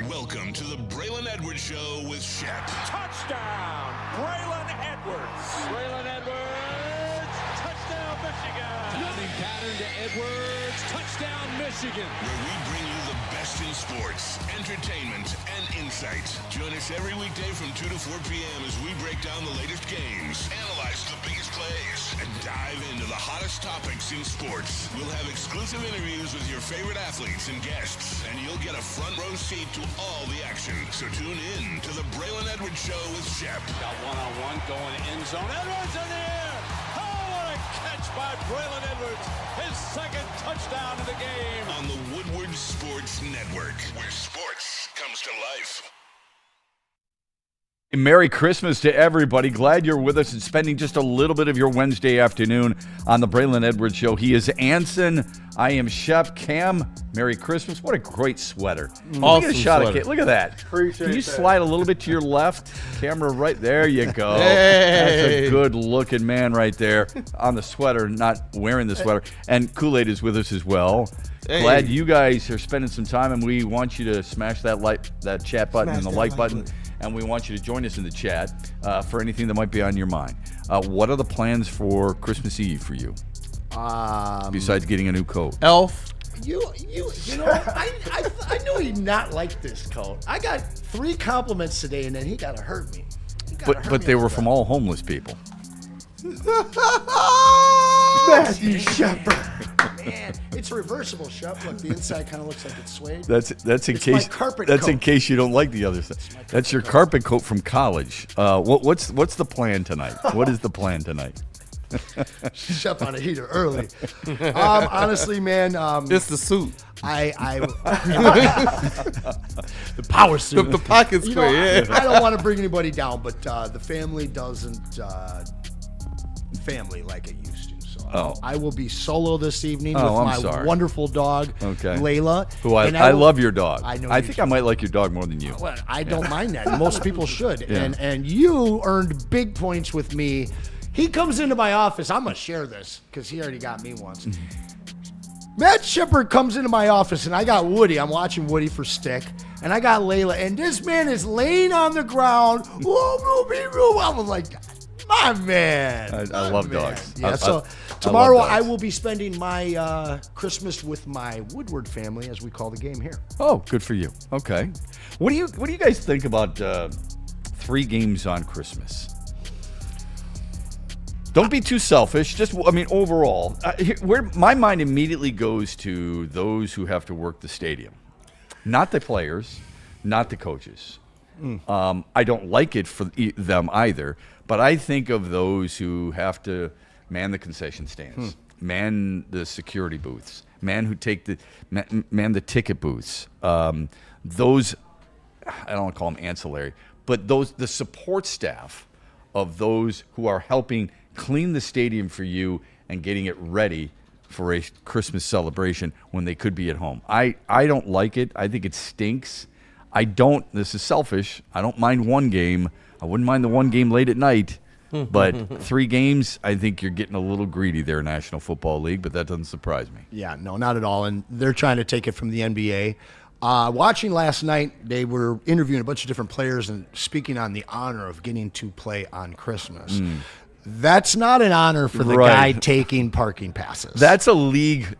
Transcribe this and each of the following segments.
Welcome to the Braylon Edwards Show with Shep. Touchdown, Braylon Edwards. Braylon Edwards, touchdown, Michigan. Running pattern to Edwards, touchdown, Michigan. Where we bring you the best in sports, entertainment, and insight. Join us every weekday from 2 to 4 p.m. as we break down the latest games, analyze the biggest plays, and dive into the hottest topics in sports. We'll have exclusive interviews with your favorite athletes and guests, and you'll get a front row seat to all the action. So tune in to the Braylon Edwards Show with Shep. Got one-on-one going end zone. Edwards in the air. Oh, what a catch by Braylon Edwards. His second touchdown of the game. On the Woodward Sports Network, where sports comes to life. Merry Christmas to everybody. Glad you're with us and spending just a little bit of your Wednesday afternoon on the Braylon Edwards Show. He is Anson. I am Shep. Cam, Merry Christmas. What a great sweater. Awesome Look at a shot sweater. of Look at that. Appreciate Can you that. slide a little bit to your left? Camera right there. You go. Hey. That's a good-looking man right there on the sweater, not wearing the sweater. And Kool-Aid is with us as well. Hey. Glad you guys are spending some time, and we want you to smash that chat button and the like button. And we want you to join us in the chat for anything that might be on your mind. What are the plans for Christmas Eve for you? Besides getting a new coat. Elf. You know, I knew he'd not like this coat. I got 3 compliments today, and then he got to hurt me. But they were from all homeless people. Matthew Shepard. Man, it's reversible, Shep. Look, the inside kind of looks like it's suede. That's in It's case my carpet that's in coat. case you don't like the other stuff. That's your carpet coat from college. What's the plan tonight? What is the plan tonight? Shep on a heater early. Honestly, man, It's the suit. the power suit. The pocket's You know, clear. I don't want to bring anybody down, but the family doesn't family like it used to. So I will be solo this evening with I'm my sorry. wonderful dog, Okay. Layla. Who And I will- love your dog. I know I you think do. I might like your dog more than you. Well, I don't mind that. Most people should. Yeah. And you earned big points with me. He comes into my office. I'm going to share this because he already got me once. Matt Shepard comes into my office, and I got Woody. I'm watching Woody for Stick. And I got Layla, and this man is laying on the ground. I was like, my man. I love dogs. Yeah, I so tomorrow love I dogs. will be spending my Christmas with my Woodward family, as we call the game here. Oh, good for you. Okay. What do you guys think about 3 games on Christmas? Don't be too selfish. Overall, where my mind immediately goes to those who have to work the stadium, not the players, not the coaches. I don't like it for them either, but I think of those who have to man the concession stands, man the security booths, man the ticket booths. Those, I don't want to call them ancillary, but the support staff of those who are helping clean the stadium for you and getting it ready for a Christmas celebration when they could be at home. I don't like it. I think it stinks. This is selfish. I don't mind 1 game. I wouldn't mind the 1 game late at night. But 3 games, I think you're getting a little greedy there, National Football League, but that doesn't surprise me. Yeah, no, not at all. And they're trying to take it from the NBA. Watching last night, they were interviewing a bunch of different players and speaking on the honor of getting to play on Christmas. That's not an honor for the guy taking parking passes. That's a league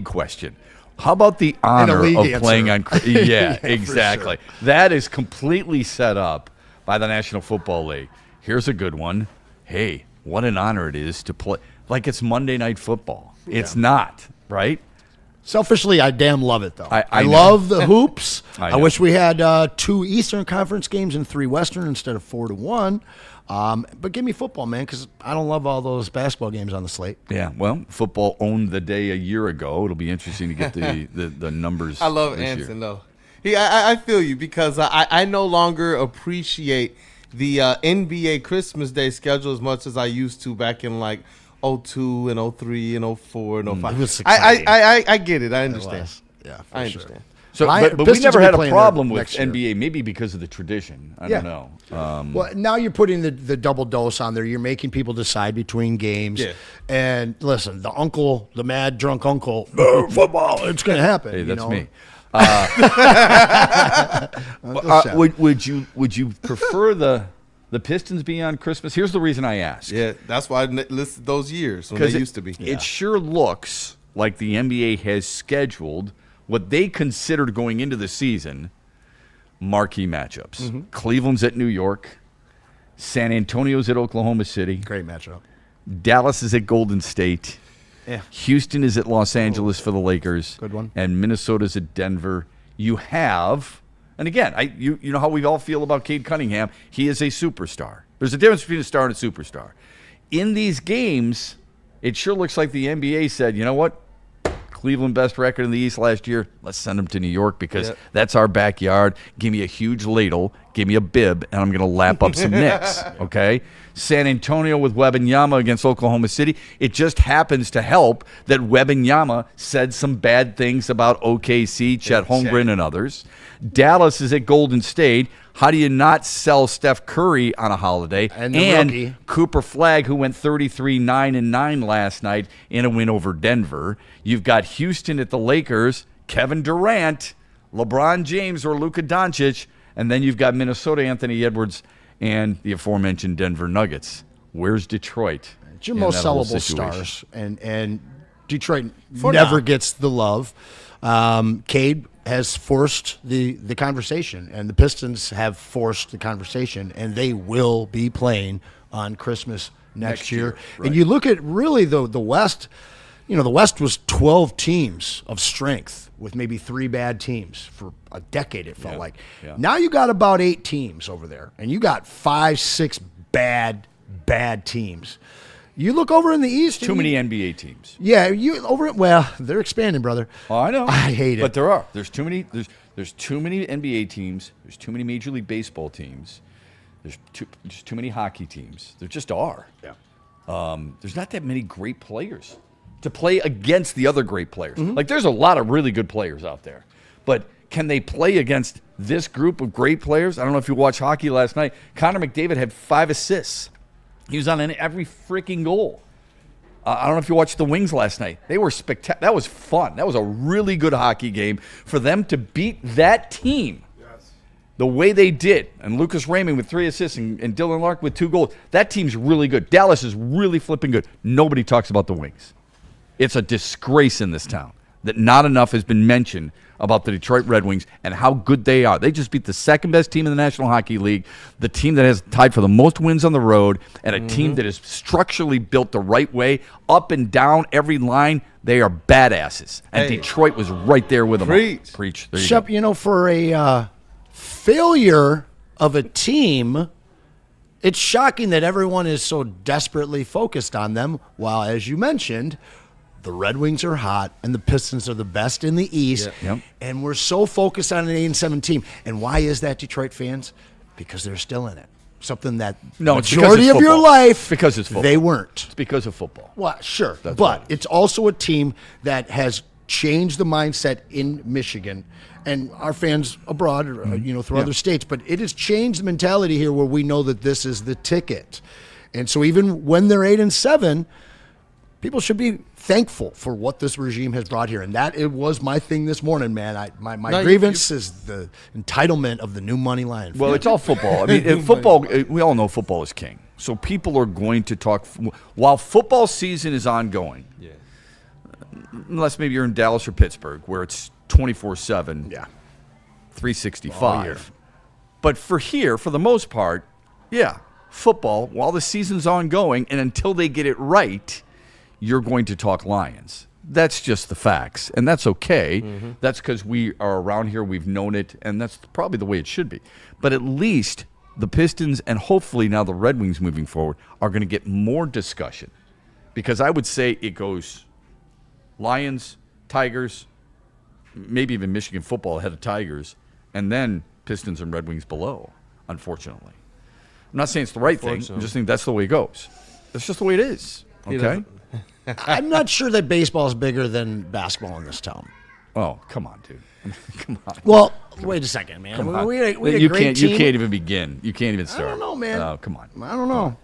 question. How about the honor league of answer. playing on Yeah, Yeah, for exactly. sure. That is completely set up by the National Football League. Here's a good one. Hey, what an honor it is to play like it's Monday Night Football. It's not, right? Selfishly, I damn love it, though. I know. love the hoops. I I know. wish we had 2 Eastern Conference games and 3 Western instead of 4-1. But give me football, man, because I don't love all those basketball games on the slate. Yeah, well, football owned the day a year ago. It'll be interesting to get the numbers. I love this Anson, year. though. I feel you because I no longer appreciate the NBA Christmas Day schedule as much as I used to back in like 02 and 03 and 04 and 05. It was exciting. I get it. I understand. Yeah, for I sure. understand. So, Lion- but we Pistons never will be had a playing problem there with next year. NBA, maybe because of the tradition. I Yeah. don't know. Well, now you're putting the double dose on there. You're making people decide between games. Yeah. And listen, the mad drunk uncle, "Oh, football, it's going to happen. Hey, you that's know? me. Would you prefer the Pistons be on Christmas? Here's the reason I ask. Yeah, that's why I listed those years when they used to be. It sure looks like the NBA has scheduled what they considered going into the season marquee matchups. Mm-hmm. Cleveland's at New York. San Antonio's at Oklahoma City. Great matchup. Dallas is at Golden State. Yeah. Houston is at Los Angeles for the Lakers. Good one. And Minnesota's at Denver. You have, and again, you know how we all feel about Cade Cunningham. He is a superstar. There's a difference between a star and a superstar. In these games, it sure looks like the NBA said, you know what? Cleveland best record in the East last year. Let's send them to New York because that's our backyard. Give me a huge ladle. Give me a bib, and I'm going to lap up some Knicks. Okay? San Antonio with Wembanyama against Oklahoma City. It just happens to help that Wembanyama said some bad things about OKC, Chet Holmgren, and others. Dallas is at Golden State. How do you not sell Steph Curry on a holiday? And the rookie. Cooper Flagg, who went 33-9-9 last night in a win over Denver. You've got Houston at the Lakers, Kevin Durant, LeBron James or Luka Doncic, and then you've got Minnesota, Anthony Edwards, and the aforementioned Denver Nuggets. Where's Detroit? It's your in most that whole sellable situation? stars, and Detroit never gets the love. Cade has forced the conversation, and the Pistons have forced the conversation, and they will be playing on Christmas next year. right. And you look at really the West. You know, the West was 12 teams of strength with maybe 3 bad teams for a decade, it felt like. Yeah. Now you got about 8 teams over there, and you got 5, 6 bad teams. You look over in the East. Too many NBA teams. Yeah, well, they're expanding, brother. Oh, I know. I hate it. But there are. There's too many NBA teams. There's too many Major League Baseball teams. There's too many hockey teams. There just are. Yeah. There's not that many great players to play against the other great players. Like, there's a lot of really good players out there. But can they play against this group of great players? I don't know if you watched hockey last night. Connor McDavid had 5 assists. He was on every freaking goal. I don't know if you watched the Wings last night. They were spectacular. That was fun. That was a really good hockey game. For them to beat that team the way they did, and Lucas Raymond with 3 assists and Dylan Lark with 2 goals, that team's really good. Dallas is really flipping good. Nobody talks about the Wings. It's a disgrace in this town that not enough has been mentioned about the Detroit Red Wings and how good they are. They just beat the second best team in the National Hockey League, the team that has tied for the most wins on the road, and a team that is structurally built the right way, up and down every line. They are badasses. And Detroit was right there with them. Preach. There you Shep, go. For a failure of a team, it's shocking that everyone is so desperately focused on them, while, as you mentioned, the Red Wings are hot, and the Pistons are the best in the East. Yep. And we're so focused on an 8-7 team. And why is that, Detroit fans? Because they're still in it. Something that It's because majority it's of your football. life, Because it's football. they weren't. It's because of football. Well, sure. That's But right. it's also a team that has changed the mindset in Michigan and our fans abroad, through other states. But it has changed the mentality here where we know that this is the ticket. And so even when they're 8-7, people should be thankful for what this regime has brought here. And it was my thing this morning, man. My grievance is the entitlement of the new money line. Well, it's all football. I mean, football, we all know football is king. So people are going to talk. While football season is ongoing, unless maybe you're in Dallas or Pittsburgh, where it's 24/7, 365. But for the most part, football, while the season's ongoing, and until they get it right, you're going to talk Lions. That's just the facts, and that's okay. That's because we are around here, we've known it, and that's probably the way it should be. But at least the Pistons and hopefully now the Red Wings moving forward are going to get more discussion, because I would say it goes Lions, Tigers, maybe even Michigan football ahead of Tigers, and then Pistons and Red Wings below, unfortunately. I'm not saying it's the right thing. I'm just saying that's the way it goes. That's just the way it is. Okay? I'm not sure that baseball is bigger than basketball in this town. Oh, come on, dude. Come on. Well, wait a second, man. Come on. We had a you great can't. team. You can't even begin. You can't even start. I don't know, man. Oh, come on. I don't know.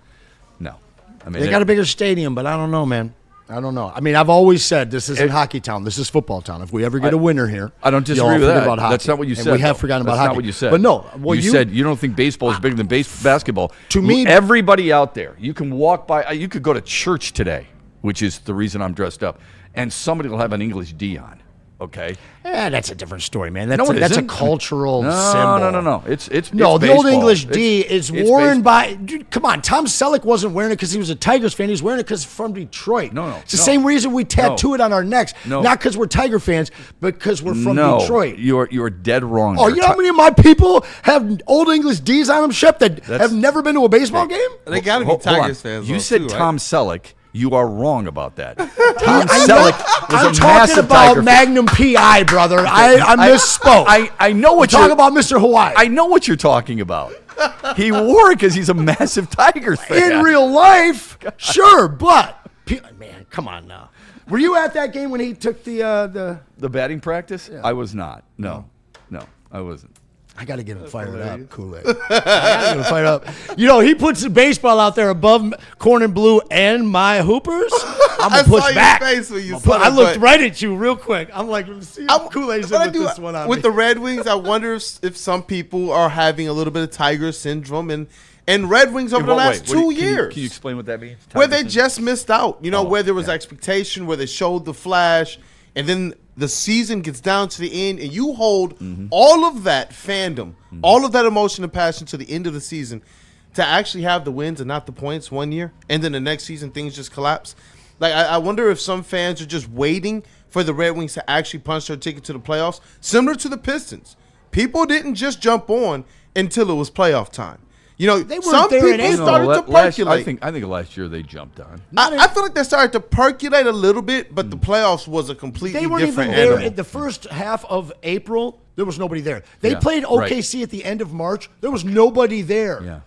No. I mean, They got a bigger stadium, but I don't know, man. I don't know. I mean, I've always said this isn't hockey town. This is football town. If we ever get a winner here, I don't disagree y'all with forget that. about hockey. That's not what you And said. we have though. forgotten about That's hockey. not what you said. But no, well, you said you don't think baseball is bigger than basketball. To me, everybody out there, you can walk by. You could go to church today, which is the reason I'm dressed up, and somebody will have an English D on. Okay. that's a different story, man. That's No, it that's a isn't. cultural No, symbol. no. It's No, it's the old baseball. English D is it's worn baseball. by. Dude, come on, Tom Selleck wasn't wearing it because he was a Tigers fan. He's wearing it because he's from Detroit. No. It's the same reason we tattoo it on our necks. No. Not because we're Tiger fans, but because we're from No, Detroit. you're dead wrong. Oh, there. you know how many of my people have old English D's on them, Shep, that have never been to a baseball game? They got to be Hold on. Tigers fans. You though, said too, right? Tom Selleck. You are wrong about that. Tom Selleck was I'm a talking massive about Tiger fan. Magnum PI, brother. I misspoke. I know what Talk you're about Mr. Hawaii. I know what you're talking about. He wore it because he's a massive Tigers fan. In real life, sure, but man, come on now. Were you at that game when he took the batting practice? I was not. No, I wasn't. I got to get him fired up, Kool-Aid. I got to get him fired up. You know, he puts the baseball out there above corn and blue and my hoopers. I'm going to push back. Face when you I looked right at you real quick. I'm like, let's see I'm- if Kool-Aid's what I in with do- this one on with me. the Red Wings, I wonder if some people are having a little bit of Tiger syndrome and Red Wings over the last 2 years. Can you explain what that means? where Tiger they just missed out. You know, Oh, where there was expectation, where they showed the flash, and then the season gets down to the end, and you hold all of that fandom, all of that emotion and passion to the end of the season to actually have the wins and not the points one year, and then the next season things just collapse. Like, I wonder if some fans are just waiting for the Red Wings to actually punch their ticket to the playoffs, similar to the Pistons. People didn't just jump on until it was playoff time. You know, They weren't some there in people April. started to percolate. I think last year they jumped on. I feel like they started to percolate a little bit, but the playoffs was a completely They weren't even different there animal. in the first half of April. There was nobody there. They Yeah, played right. OKC at the end of March. There was nobody there. Yeah.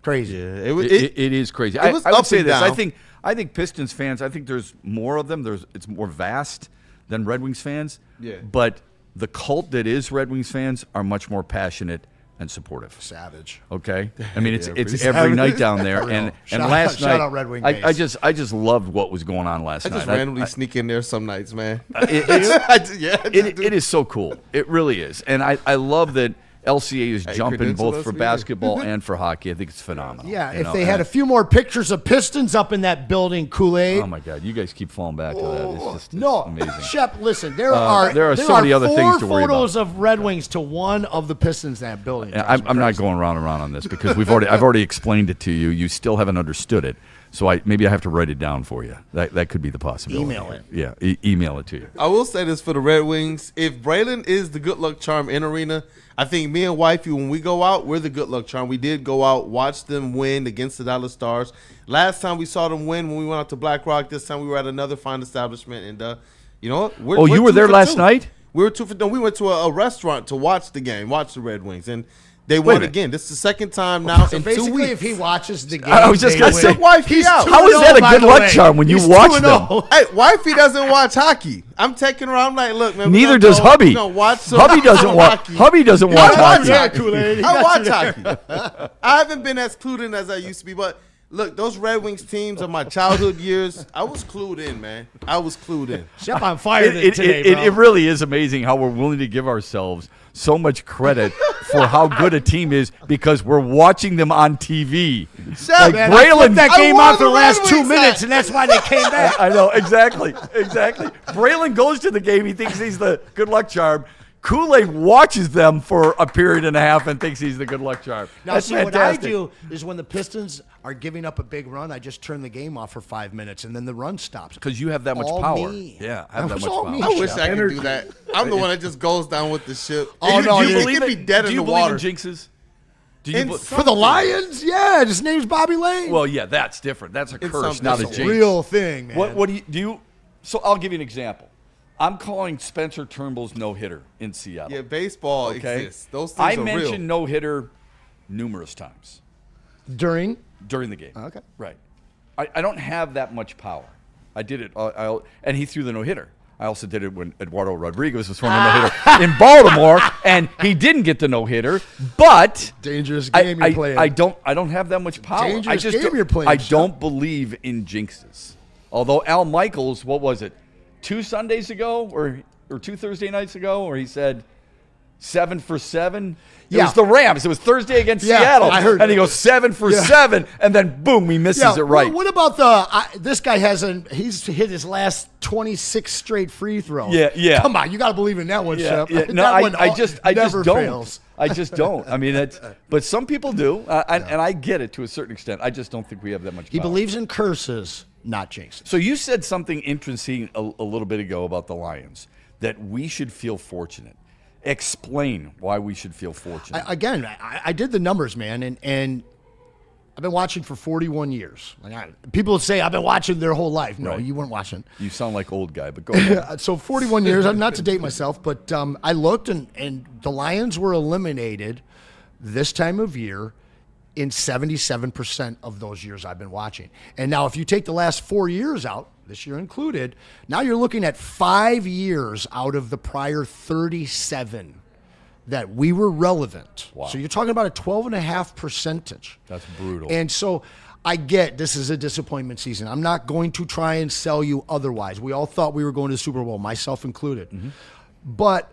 Crazy. It is crazy. it was I would up say and this. down. I think Pistons fans. I think there's more of them. It's more vast than Red Wings fans. Yeah. But the cult that is Red Wings fans are much more passionate and supportive. Savage. Okay. I mean, it's pretty every savage. night down there, For and real. and Shout last out- night shout out Red Wing I base. just loved what was going on last I just night. randomly sneak in there some nights, man. It is so cool. It really is, and I love that LCA is jumping credential both us for for you. basketball and for hockey. I think it's phenomenal. Yeah, you if know, they had and- a few more pictures of Pistons up in that building, Kool-Aid. Oh my God, you guys keep falling back to that. It's just No, amazing. Shep, listen, there there are so many other things to worry about. 4 photos of Red Wings to one of the Pistons in that building. And I'm not going round and round on this because I've already explained it to you. You still haven't understood it, so maybe I have to write it down for you. That could be the possibility. Email it. Yeah, email it to you. I will say this for the Red Wings: if Braylon is the good luck charm in arena, I think me and wifey, when we go out, we're the good luck charm. We did go out, watch them win against the Dallas Stars. Last time we saw them win when we went out to Black Rock. This time we were at another fine establishment, and you know what? We're You were 2 there for last 2. night? We were 2 for 2. No, we went to a restaurant to watch the game, watch the Red Wings, and they won minute. again. This is the second time now So in 2 basically, weeks. if he watches the game, I was just they gonna win. say, wifey He's out. 2-0, How is that a by good the luck way. charm when you He's watch 2-0. them? Hey, wifey doesn't watch hockey. I'm taking her. I'm like, look, man. we Neither gonna does go- hubby. we gonna watch some Hubby doesn't some watch. hockey. Hubby doesn't watch I hockey. watch Yeah, hockey. Kool-Aid. He I got watch you there. hockey. I haven't been as clued in as I used to be, but look, those Red Wings teams of my childhood years, I was clued in, man. I was clued in. Shep on fire It today, bro. it really is amazing how we're willing to give ourselves so much credit for how good a team is because we're watching them on TV. Shut Man, up. I flipped Braylon- that I game wore out for the the last Red 2 Wings minutes, hat. and that's why they came back. I know, exactly. Braylon goes to the game. He thinks he's the good luck charm. Kool-Aid watches them for a period and a half and thinks he's the good luck charm. Now, That's see, fantastic. what I do is when the Pistons are giving up a big run, I just turn the game off for 5 minutes, and then the run stops. Because you have that much All power. me. Yeah, I have That that was much all power. me. I wish Shep. I could do that. I'm the one that just goes down with the ship. Oh, no, you you it could be dead do in you the believe water. in jinxes? Do you In be- some- For the Lions? Yeah, his name's Bobby Lane. well, yeah, that's different. That's a It's curse, something- not a it's a jinx. real thing, man. What do you? So I'll give you an example. I'm calling Spencer Turnbull's no-hitter in Seattle. Yeah, baseball Okay. exists. Those things I are mentioned real. no-hitter numerous times During? during the game. Okay. Right. I don't have that much power. I did it, and he threw the no-hitter. I also did it when Eduardo Rodriguez was throwing a no-hitter in Baltimore, and he didn't get the no-hitter. But Dangerous game you're playing. I don't have that much power. Dangerous I just game don't- you're playing, I Shep. don't believe in jinxes. Although Al Michaels, what was it, 2 Sundays ago or 2 Thursday nights ago, where he said 7 for 7? It was the Rams. It was Thursday against Seattle. I heard. And he goes 7 for 7, and then boom, he misses it right. What about this guy he's hit his last 26 straight free throws. Yeah. Come on, you got to believe in that one, Shep. Yeah. No, That one I just never don't. fails. I just don't. I mean, but some people do, and I get it to a certain extent. I just don't think we have that much power. He believes in curses, not jinxes. So you said something interesting a little bit ago about the Lions, that we should feel fortunate. Explain why we should feel fortunate. I did the numbers, man, and I've been watching for 41 years. People say I've been watching their whole life. No, Right. you weren't watching. You sound like old guy, but go ahead. So 41 years, not to date myself, but I looked, and the Lions were eliminated this time of year in 77% of those years I've been watching. And now if you take the last 4 years out, this year included, now you're looking at 5 years out of the prior 37 that we were relevant. Wow. So you're talking about a 12.5%. That's brutal. And so I get this is a disappointment season. I'm not going to try and sell you otherwise. We all thought we were going to the Super Bowl, myself included. Mm-hmm. But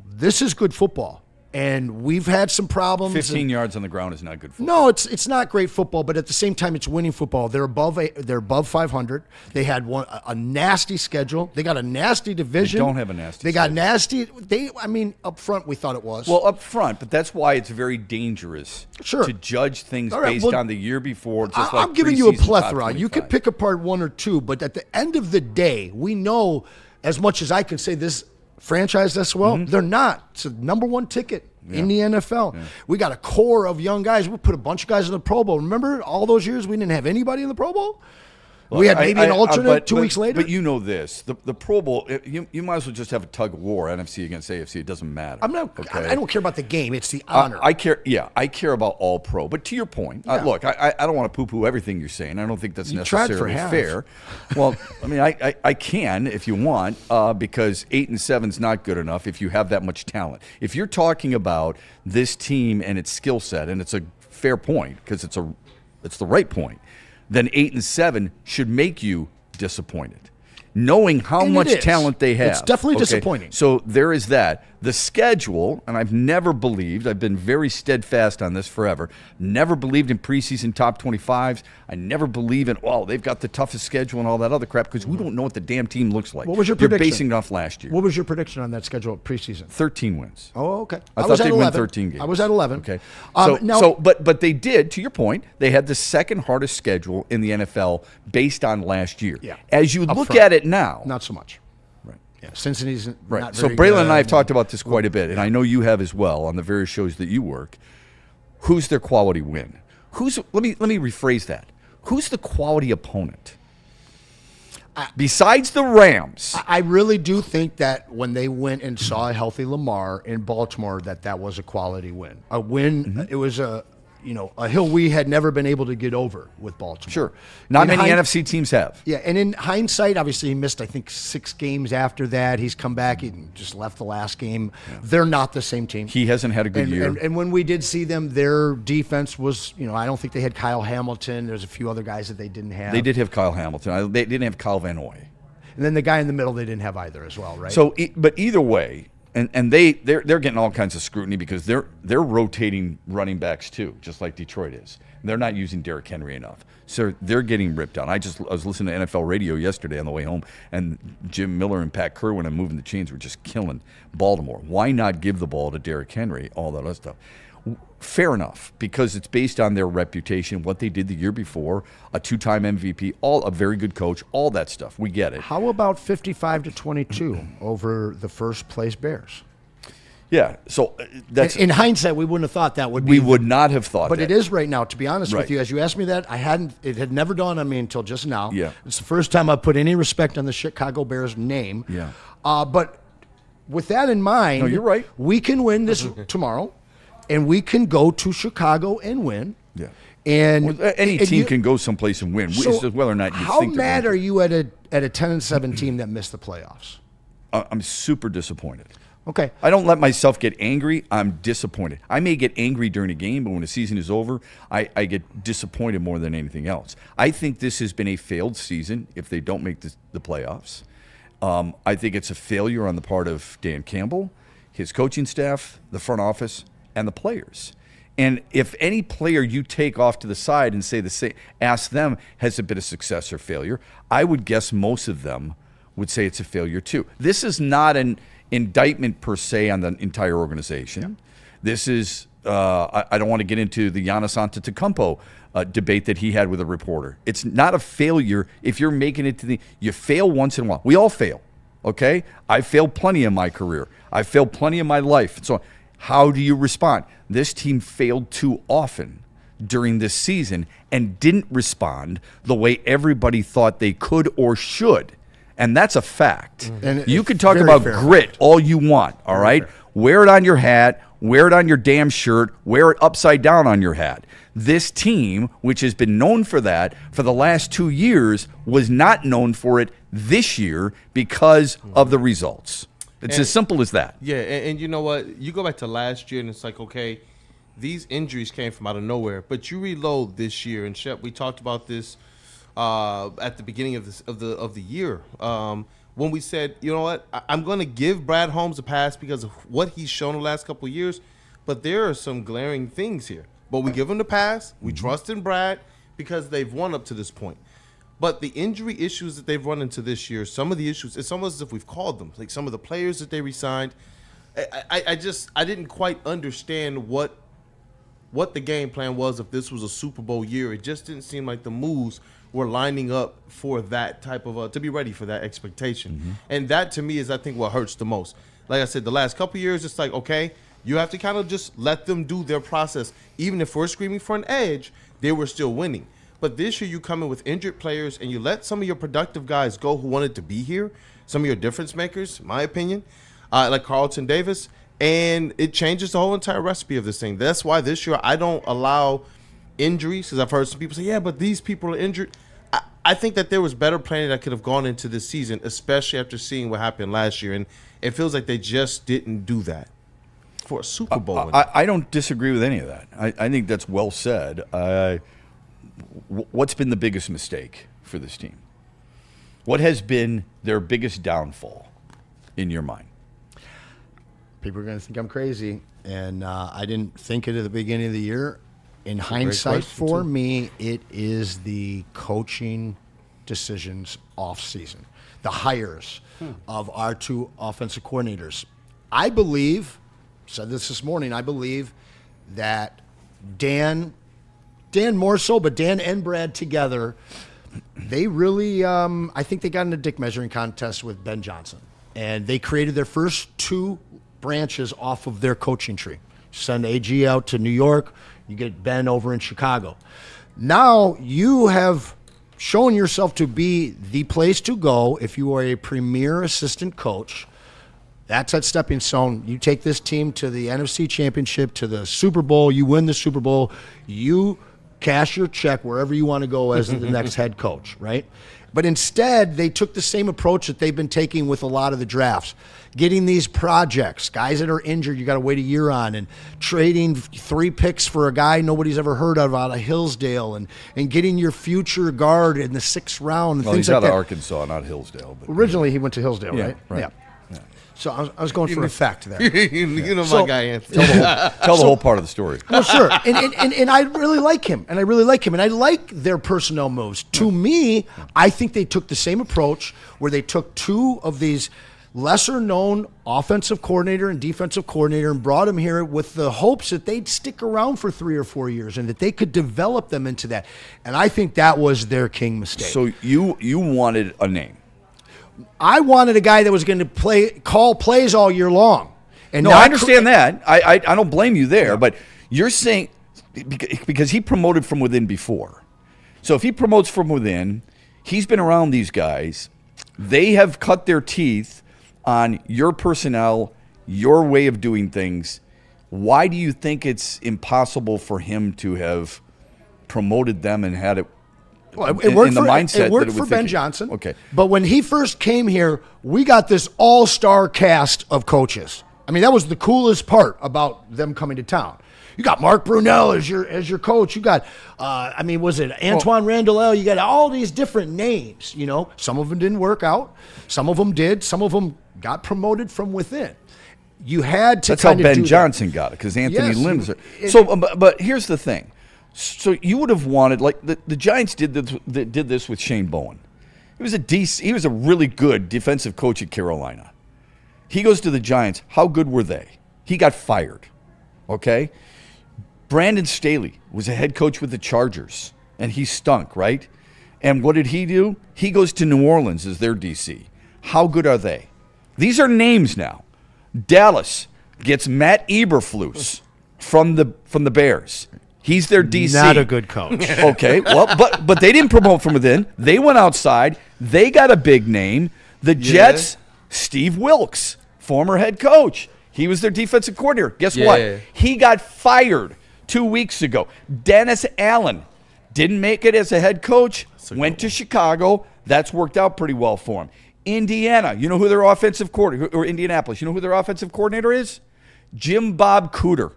this is good football. And we've had some problems. 15 yards on the ground is not good football. No, it's not great football, but at the same time, it's winning football. They're above 500. They had a nasty schedule. They got a nasty division. They don't have a nasty They got schedule. nasty. Up front, we thought it was. Well, up front, but that's why it's very dangerous to judge things All right, based well, on the year before. Just like I'm giving you a preseason top plethora. You 25. could pick apart one or two, but at the end of the day, we know as much as I can say this franchise this well, they're not. It's a number one ticket in the NFL. Yeah. We got a core of young guys. We put a bunch of guys in the Pro Bowl. Remember all those years we didn't have anybody in the Pro Bowl? Well, we had maybe an alternate 2 weeks later. But you know this. The Pro Bowl, you might as well just have a tug of war, NFC against AFC. It doesn't matter. I don't care about the game. It's the honor. I care about all pro. But to your point, look, I don't want to poo-poo everything you're saying. I don't think that's necessarily fair. Well, I mean, I can if you want, because 8 and 7 is not good enough if you have that much talent. If you're talking about this team and its skill set, and it's a fair point because it's the right point, then 8 and 7 should make you disappointed, knowing how much talent they have. It's definitely disappointing. So there is that. The schedule, and I've never believed, I've been very steadfast on this forever, never believed in preseason top 25s. I never believe in, they've got the toughest schedule and all that other crap because we don't know what the damn team looks like. What was your prediction? You're basing it off last year. What was your prediction on that schedule preseason? 13 wins. Oh, okay. I thought they'd win 13 games. I was at 11. Okay. But they did, to your point, they had the second hardest schedule in the NFL based on last year. Yeah. As you look at it now. Not so much. Right. Yeah. Cincinnati's right. Not So very Braylon good. and I have talked about this quite a bit, and I know you have as well on the various shows that you work. Who's their quality win? Let me rephrase that. Who's the quality opponent? Besides the Rams. I really do think that when they went and saw a healthy Lamar in Baltimore, that was a quality win. A win. It was a hill we had never been able to get over with Baltimore. Sure. Not many NFC teams have. Yeah, and in hindsight, obviously he missed, I think, 6 games after that. He's come back. He just left the last game. Yeah. They're not the same team. He hasn't had a good year. And when we did see them, their defense was, I don't think they had Kyle Hamilton. There's a few other guys that they didn't have. They did have Kyle Hamilton. They didn't have Kyle Van Noy. And then the guy in the middle they didn't have either as well, right? So, but either way, and they're getting all kinds of scrutiny because they're rotating running backs too, just like Detroit is. They're not using Derrick Henry enough, so they're getting ripped on. I was listening to NFL radio yesterday on the way home, and Jim Miller and Pat Kerwin and Moving the Chains were just killing Baltimore. Why not give the ball to Derrick Henry? All that other stuff. Fair enough, because it's based on their reputation, what they did the year before, a 2-time MVP, a very good coach, all that stuff. We get it. How about 55-22 over the first place Bears? Yeah, so that's in hindsight, we wouldn't have thought that would be. We would not have thought but that. But it is right now, to be honest with you. As you asked me that, it had never dawned on me until just now. Yeah. It's the first time I've put any respect on the Chicago Bears name. Yeah. But with that in mind, no, you're right. We can win this tomorrow, and we can go to Chicago and win. Yeah. And any team can go someplace and win. So it's just whether or not you how think. How mad are you at a 10-7 team that missed the playoffs? I'm super disappointed. Okay. I don't let myself get angry. I'm disappointed. I may get angry during a game, but when the season is over, I get disappointed more than anything else. I think this has been a failed season if they don't make the playoffs. I think it's a failure on the part of Dan Campbell, his coaching staff, the front office, and the players. And if any player you take off to the side and ask them, has it been a success or failure, I would guess most of them would say it's a failure too. This is not an indictment per se on the entire organization. Yeah. This is, I don't want to get into the Giannis Antetokounmpo debate that he had with a reporter. It's not a failure if you're making it to you fail once in a while. We all fail, okay? I failed plenty in my career. I failed plenty in my life. So how do you respond? This team failed too often during this season and didn't respond the way everybody thought they could or should. And that's a fact. And you can talk about grit all you want, all right? Wear it on your hat, wear it on your damn shirt, wear it upside down on your hat. This team, which has been known for that for the last 2 years, was not known for it this year because of the results. It's as simple as that. Yeah, and you know what? You go back to last year, and it's like, okay, these injuries came from out of nowhere. But you reload this year, and Shep, we talked about this at the beginning of the year when we said, you know what, I'm going to give Brad Holmes a pass because of what he's shown the last couple of years, but there are some glaring things here. But we give him the pass. We trust in Brad because they've won up to this point. But the injury issues that they've run into this year, some of the issues, it's almost as if we've called them. Like some of the players that they re-signed, I didn't quite understand what the game plan was if this was a Super Bowl year. It just didn't seem like the moves were lining up for that type of to be ready for that expectation. And that to me is, I think, what hurts the most. Like I said, the last couple of years, it's like, okay, you have to kind of just let them do their process. Even if we're screaming for an edge, they were still winning. But this year you come in with injured players and you let some of your productive guys go who wanted to be here, some of your difference makers, in my opinion, like Carlton Davis, and it changes the whole entire recipe of this thing. That's why this year I don't allow injuries, because I've heard some people say, yeah, but these people are injured. I think that there was better planning that could have gone into this season, especially after seeing what happened last year, and it feels like they just didn't do that for a Super Bowl. I don't disagree with any of that. I think that's well said. What's been the biggest mistake for this team? What has been their biggest downfall in your mind? People are going to think I'm crazy, and I didn't think it at the beginning of the year. In hindsight, for me, it is the coaching decisions off-season, the hires of our two offensive coordinators. I believe, said this morning, I believe that Dan more so, but Dan and Brad together, they really, I think they got in a dick measuring contest with Ben Johnson. And they created their first two branches off of their coaching tree. Send AG out to New York, you get Ben over in Chicago. Now you have shown yourself to be the place to go if you are a premier assistant coach. That's that stepping stone. You take this team to the NFC Championship, to the Super Bowl, you win the Super Bowl, you cash your check wherever you want to go as the next head coach, right? But instead, they took the same approach that they've been taking with a lot of the drafts. Getting these projects, guys that are injured, you got to wait a year on, and trading 3 picks for a guy nobody's ever heard of out of Hillsdale, and getting your future guard in the 6th round. And well, things he's like out that. of Arkansas, not Hillsdale. But originally, he went to Hillsdale, yeah, right? Right. Yeah. So I was going for a fact there. you know my guy, Anthony. Tell the whole part of the story. Well, sure. And I really like him. And I like their personnel moves. To me, I think they took the same approach where they took two of these lesser-known offensive coordinator and defensive coordinator and brought them here with the hopes that they'd stick around for 3 or 4 years and that they could develop them into that. And I think that was their king mistake. So you wanted a name. I wanted a guy that was going to call plays all year long. And no, I understand that. I don't blame you there. But you're saying because he promoted from within before. So if he promotes from within, he's been around these guys. They have cut their teeth on your personnel, your way of doing things. Why do you think it's impossible for him to have promoted them and had it? Well, it worked in the mindset it worked that it for was Ben thinking. Johnson. Okay. But when he first came here, we got this all-star cast of coaches. I mean, that was the coolest part about them coming to town. You got Mark Brunell as your coach. You got, was it Antoine Randall? You got all these different names. You know, some of them didn't work out. Some of them did. Some of them got promoted from within. You had to. That's how Ben Johnson got it, because Anthony Lynn's. But here's the thing. So you would have wanted, like the Giants did this with Shane Bowen. He was a really good defensive coach at Carolina. He goes to the Giants. How good were they? He got fired. Okay. Brandon Staley was a head coach with the Chargers, and he stunk, right? And what did he do? He goes to New Orleans as their DC. How good are they? These are names now. Dallas gets Matt Eberflus from the Bears. He's their DC. Not a good coach. Okay, well, but they didn't promote from within. They went outside. They got a big name. The Jets, Steve Wilkes, former head coach. He was their defensive coordinator. Guess what? He got fired 2 weeks ago. Dennis Allen didn't make it as a head coach. Went to Chicago. That's worked out pretty well for him. Indiana, you know who their offensive coordinator, or Indianapolis, you know who their offensive coordinator is? Jim Bob Cooter,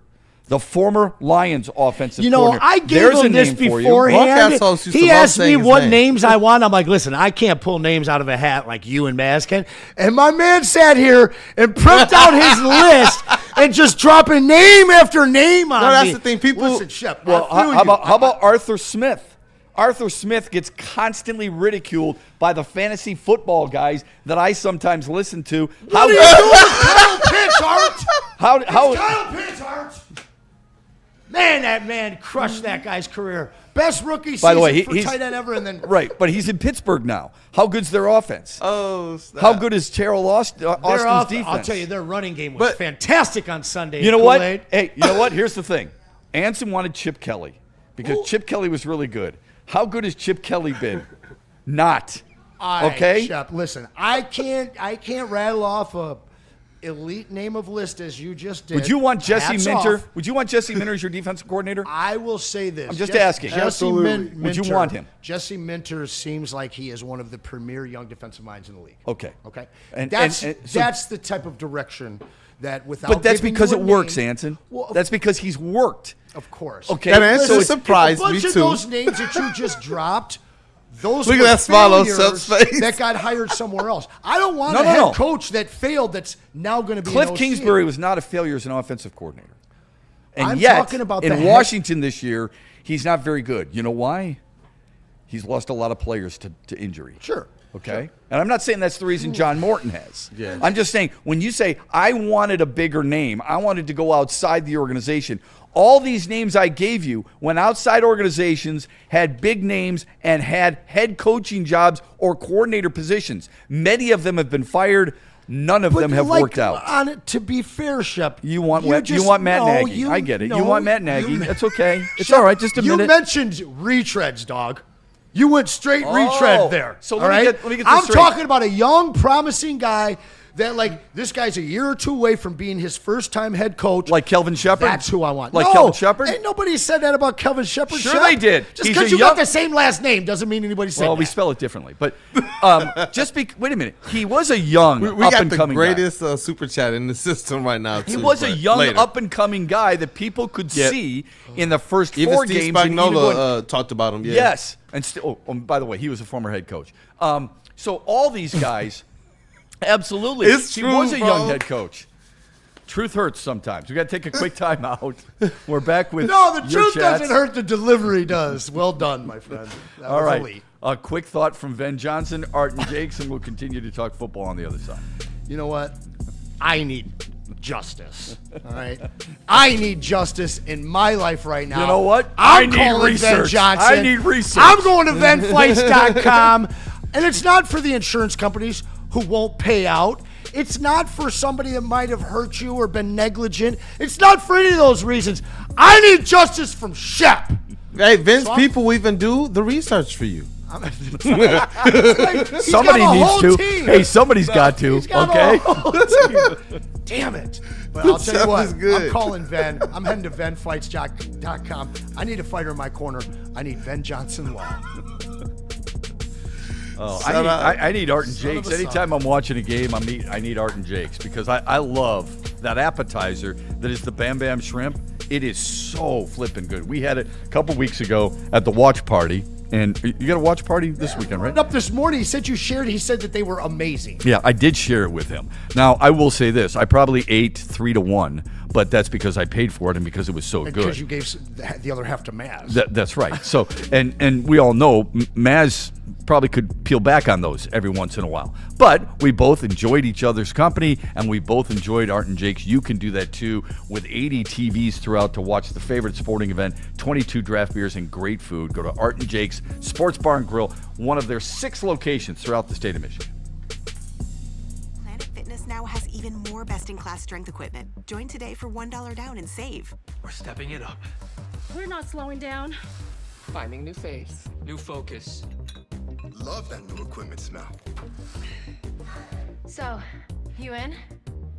the former Lions offensive coordinator. I gave him this beforehand. He asked me what names I want. I'm like, listen, I can't pull names out of a hat like you and Maz can. And my man sat here and pricked out his list and just dropping name after name on me. No, that's the thing. People. Listen, Shep, well, how about Arthur Smith? Arthur Smith gets constantly ridiculed by the fantasy football guys that I sometimes listen to. What are you doing, Kyle Pitts, Art? Kyle Pitts, Art? Man, that man crushed that guy's career. Best rookie season for tight end ever, and then right. But he's in Pittsburgh now. How good's their offense? Oh, stop. How good is Terrell Austin's defense? I'll tell you, their running game was fantastic on Sunday. You know what? Hey, you know what? Here's the thing. Anson wanted Chip Kelly because Chip Kelly was really good. How good has Chip Kelly been? Not. Okay. Shep, listen, I can't rattle off a elite name of list as you just did. Would you want Jesse Hats Minter? off. Would you want Jesse Minter as your defensive coordinator? I will say this. I'm just asking. Minter, would you want him? Jesse Minter seems like he is one of the premier young defensive minds in the league. Okay. And that's the type of direction that without. But that's because it works, name, Anson. Well, that's because he's worked. Of course. Okay. That answer surprised me a bunch of too. those names that you just dropped. Those Look were at that smile on failures Shep's face. that got hired somewhere else. I don't want a head coach that failed that's now going to be Cliff an OC. Kingsbury was not a failure as an offensive coordinator. And I'm yet, talking about in Washington this year, he's not very good. You know why? He's lost a lot of players to injury. Sure. Okay? Sure. And I'm not saying that's the reason John Morton has. Yeah. I'm just saying, when you say, I wanted a bigger name, I wanted to go outside the organization, all these names I gave you went outside organizations, had big names, and had head coaching jobs or coordinator positions. Many of them have been fired. None of them have worked out. To be fair, Shep, you want Matt Nagy. I get it. You want Matt Nagy. That's okay. It's Shep, all right. Just a minute. You mentioned retreads, dog. You went straight retread there. So let me get this I'm straight. talking about a young, promising guy that, this guy's a year or two away from being his first-time head coach. Like Kelvin Shepard? That's who I want. Kelvin Shepard? Ain't nobody said that about Kelvin Shepard. Sure they did. Just because you got the same last name doesn't mean anybody said that. Well, we spell it differently. But wait a minute. He was a young, we got up-and-coming the greatest super chat in the system right now, too. He was a young, up-and-coming guy that people could see in the first even four Steve games. Spagnuolo talked about him, Yes. And by the way, he was a former head coach. So all these guys... Absolutely. He was a young head coach. Truth hurts sometimes. We got to take a quick time out. We're back with the truth chats. doesn't hurt. The delivery does. Well done, my friend. All right. Elite. A quick thought from Ben Johnson, Art, and Jakes, and we'll continue to talk football on the other side. You know what? I need justice. All right? I need justice in my life right now. You know what? I'm calling Ben Johnson. I need research. I'm going to VenFlights.com. And it's not for the insurance companies who won't pay out. It's not for somebody that might have hurt you or been negligent. It's not for any of those reasons. I need justice from Shep. Hey, Vince, people will even do the research for you. Somebody needs to. Team. Hey, somebody's got to. Okay. Damn it. But I'll tell you what, I'm calling Ven. I'm heading to VenFlights.com. I need a fighter in my corner. I need Ben Johnson Law. I need Art and Jakes. Anytime I'm watching a game, I need Art and Jakes because I love that appetizer that is the Bam Bam shrimp. It is so flippin' good. We had it a couple weeks ago at the watch party. And you got a watch party this weekend, right? Up this morning, he said you shared. He said that they were amazing. Yeah, I did share it with him. Now, I will say this. I probably ate 3 to 1, but that's because I paid for it and because it was so good. Because you gave the other half to Maz. That's right. So, and we all know Maz probably could peel back on those every once in a while. But we both enjoyed each other's company, and we both enjoyed Art and Jake's. You can do that too with 80 TVs throughout to watch the favorite sporting event, 22 draft beers, and great food. Go to Art and Jake's Sports Bar and Grill, one of their 6 locations throughout the state of Michigan. Planet Fitness now has even more best-in-class strength equipment. Join today for $1 down and save. We're stepping it up. We're not slowing down. Finding new face. New focus. Love that new equipment smell. So, you in?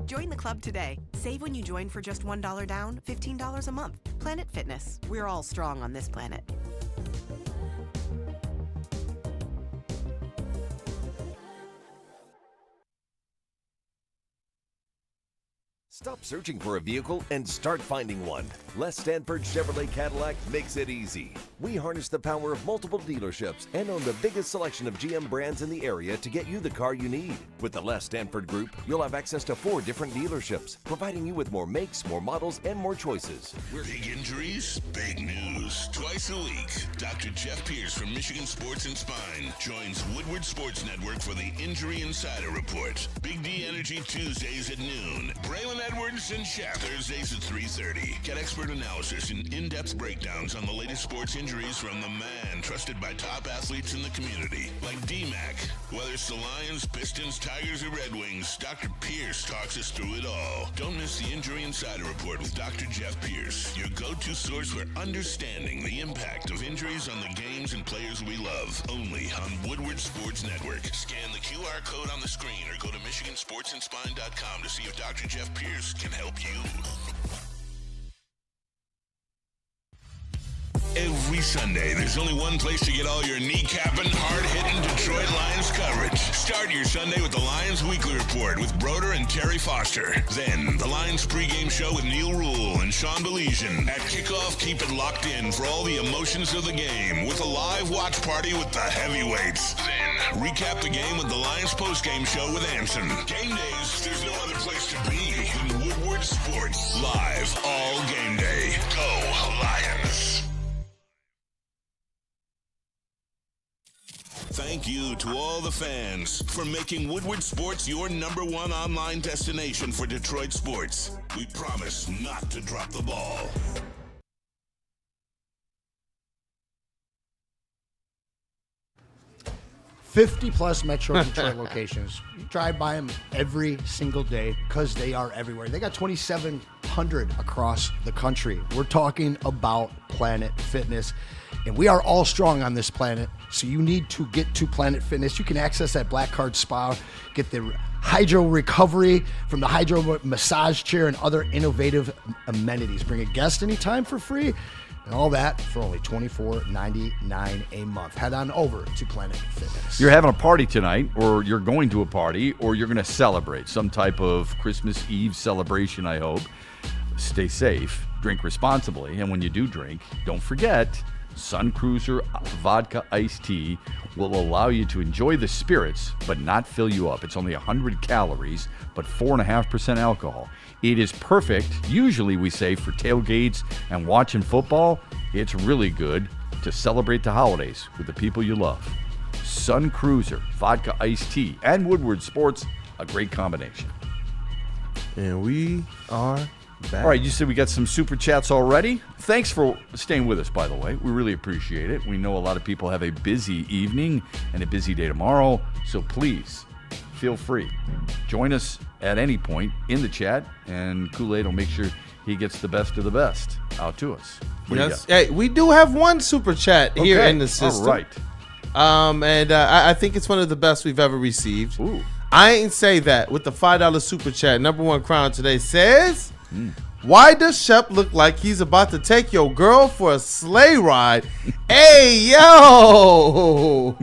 Join the club today. Save when you join for just $1 down, $15 a month. Planet Fitness. We're all strong on this planet. Stop searching for a vehicle and start finding one. Les Stanford Chevrolet Cadillac makes it easy. We harness the power of multiple dealerships and own the biggest selection of GM brands in the area to get you the car you need. With the Les Stanford Group, you'll have access to 4 different dealerships, providing you with more makes, more models, and more choices. Big injuries, big news. Twice a week, Dr. Jeff Pierce from Michigan Sports and Spine joins Woodward Sports Network for the Injury Insider Report. Big D Energy Tuesdays at noon. Braylon Edwards and Shep Thursdays at 3:30. Get expert analysis and in-depth breakdowns on the latest sports injuries from the man trusted by top athletes in the community, like D-Mac. Whether it's the Lions, Pistons, Tigers, or Red Wings, Dr. Pierce talks us through it all. Don't miss the Injury Insider Report with Dr. Jeff Pierce, your go-to source for understanding the impact of injuries on the games and players we love. Only on Woodward Sports Network. Scan the QR code on the screen or go to MichiganSportsandSpine.com to see if Dr. Jeff Pierce can help you. Every Sunday, there's only one place to get all your kneecapping, hard-hitting Detroit Lions coverage. Start your Sunday with the Lions Weekly Report with Broder and Terry Foster. Then, the Lions pregame show with Neil Rule and Sean Baligian. At kickoff, keep it locked in for all the emotions of the game with a live watch party with the heavyweights. Then, recap the game with the Lions postgame show with Anson. Game days, there's no other place to be than Woodward Sports. Live all game day. Go Lions. Thank you to all the fans for making Woodward Sports your #1 online destination for Detroit sports. We promise not to drop the ball. 50+ Metro Detroit locations. You drive by them every single day because they are everywhere. They got 2,700 across the country. We're talking about Planet Fitness, and we are all strong on this planet, so you need to get to Planet Fitness. You can access that Black Card Spa, get the hydro recovery from the hydro massage chair and other innovative amenities. Bring a guest anytime for free. And all that for only $24.99 a month. Head on over to Planet Fitness. You're having a party tonight, or you're going to a party, or you're going to celebrate some type of Christmas Eve celebration, I hope. Stay safe, drink responsibly, and when you do drink, don't forget, Sun Cruiser Vodka Iced Tea will allow you to enjoy the spirits, but not fill you up. It's only 100 calories, but 4.5% alcohol. It is perfect, usually we say, for tailgates and watching football. It's really good to celebrate the holidays with the people you love. Sun Cruiser Vodka Iced Tea and Woodward Sports, a great combination. And we are back. All right, you said we got some super chats already. Thanks for staying with us, by the way. We really appreciate it. We know a lot of people have a busy evening and a busy day tomorrow, so please feel free. Join us at any point in the chat, and Kool-Aid will make sure he gets the best of the best out to us. What do you got? Hey, we do have one super chat here in the system. All right. And I think it's one of the best we've ever received. Ooh. I ain't say that with the $5 super chat. #1 crown today says, why does Shep look like he's about to take your girl for a sleigh ride? Hey, yo.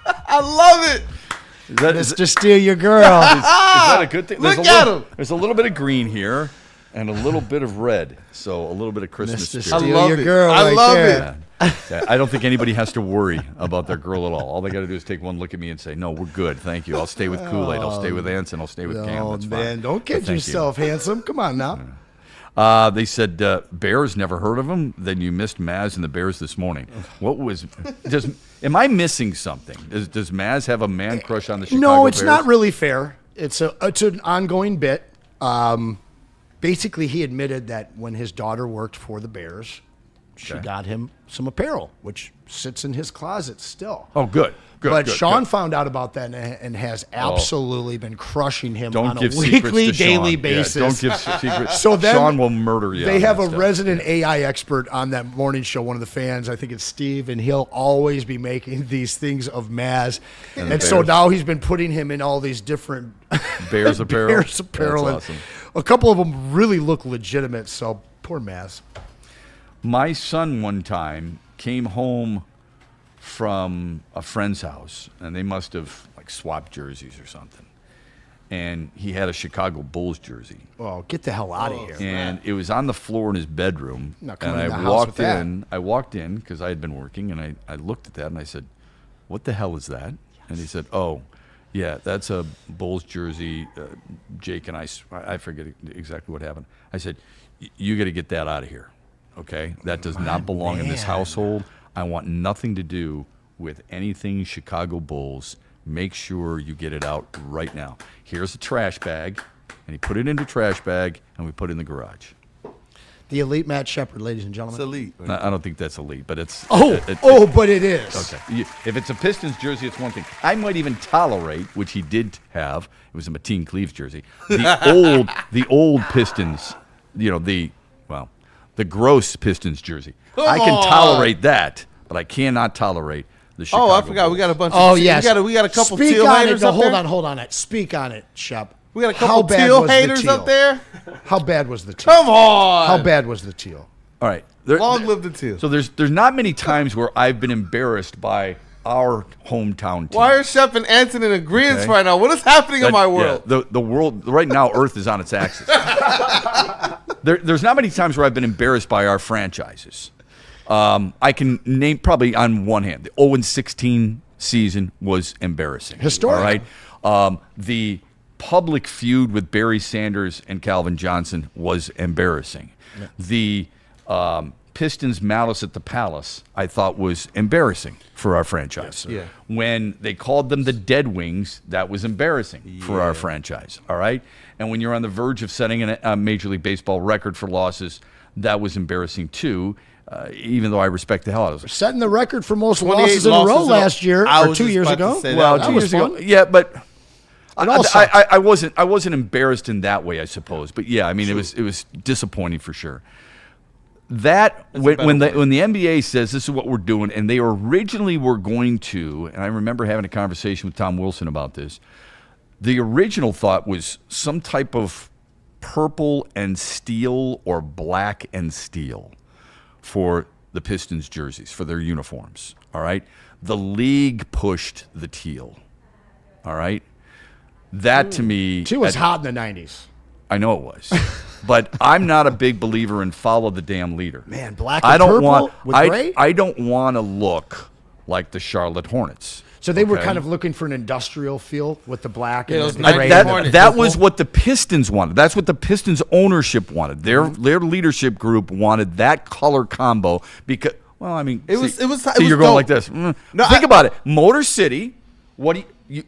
I love it. Mr. Steal Your Girl. Is that a good thing? Look at him. There's a little bit of green here and a little bit of red. So a little bit of Christmas Mr. spirit. Steal love Your it. Girl. I right love there. it. Yeah, I don't think anybody has to worry about their girl at all. All they got to do is take one look at me and say, "No, we're good. Thank you. I'll stay with Kool-Aid. I'll stay with Anson. I'll stay with Cam. Oh, That's man. fine." Don't kid But thank yourself, handsome. Come on now. They said Bears never heard of him. Then you missed Maz and the Bears this morning. What was? Am I missing something? Does Maz have a man crush on the Chicago No, it's Bears? not really fair. It's an ongoing bit. Basically, he admitted that when his daughter worked for the Bears, she got him some apparel, which sits in his closet still. Oh, good. But Sean found out about that and has absolutely been crushing him on a weekly, daily basis. Yeah, don't give secrets. So then Sean will murder you. They on have that a stuff. resident AI expert on that morning show, one of the fans, I think it's Steve, and he'll always be making these things of Maz. And so now he's been putting him in all these different Bears apparel. Bears apparel. That's And awesome. a couple of them really look legitimate, so poor Maz. My son one time came home from a friend's house, and they must have like swapped jerseys or something. And he had a Chicago Bulls jersey, Oh, get the hell out of here. and it was on the floor in his bedroom. Not And coming in the I house walked with that. in. I walked in because I had been working, and I looked at that and I said, "What the hell is that?" And he said, "Oh, yeah, that's a Bulls jersey." Jake and I forget exactly what happened. I said, "You got to get that out of here, okay? That does not belong in this household. I want nothing to do with anything Chicago Bulls. Make sure you get it out right now. Here's a trash bag." And he put it in the trash bag, and we put it in the garage. The elite Matt Shepard, ladies and gentlemen. It's elite. I don't think that's elite, but it's... But it is. Okay. If it's a Pistons jersey, it's one thing. I might even tolerate, which he did have, it was a Mateen Cleaves jersey, the old Pistons, the gross Pistons jersey. I can tolerate that, but I cannot tolerate the Chicago I forgot. We got a bunch of Oh, yes. we got a couple Speak teal on haters it. No, up there. hold on. Speak on it, Shep. We got a How couple bad teal was the haters teal? up there. How bad was the teal? Come on. How bad was the teal? All right. Long live the teal. So there's not many times where I've been embarrassed by our hometown team. Why are Shep and Anson in agreement Okay. right now? What is happening in my world? Yeah, the world right now, Earth is on its axis. There's not many times where I've been embarrassed by our franchises. I can name probably on one hand. The 0-16 season was embarrassing. Historic. All right. The public feud with Barry Sanders and Calvin Johnson was embarrassing. Yeah. The Pistons malice at the Palace, I thought, was embarrassing for our franchise. Yeah. When they called them the Dead Wings, that was embarrassing for our franchise. All right. And when you're on the verge of setting a Major League Baseball record for losses, that was embarrassing too. Even though I respect the hell out of it. Setting the record for most 28 losses in a row losses last year, I or was 2 just years about to ago. say Well, that 2 was years ago, fun. yeah, but It I wasn't embarrassed in that way, I suppose. But yeah, I mean, it was disappointing for sure. That when the NBA says this is what we're doing, and they originally were going to, and I remember having a conversation with Tom Wilson about this. The original thought was some type of purple and steel or black and steel for the Pistons jerseys, for their uniforms. All right, the league pushed the teal. All right, that to me, Teal was hot in the 90s. I know it was, but I'm not a big believer in follow the damn leader. Man, black and purple with gray? I don't want to look like the Charlotte Hornets. So they were okay? kind of looking for an industrial feel with the black Yeah, and those the nice gray. That was what the Pistons wanted. That's what the Pistons ownership wanted. Their leadership group wanted that color combo because, well, I mean, It was you're dope. going like this. No, Think about it. Motor City. What do you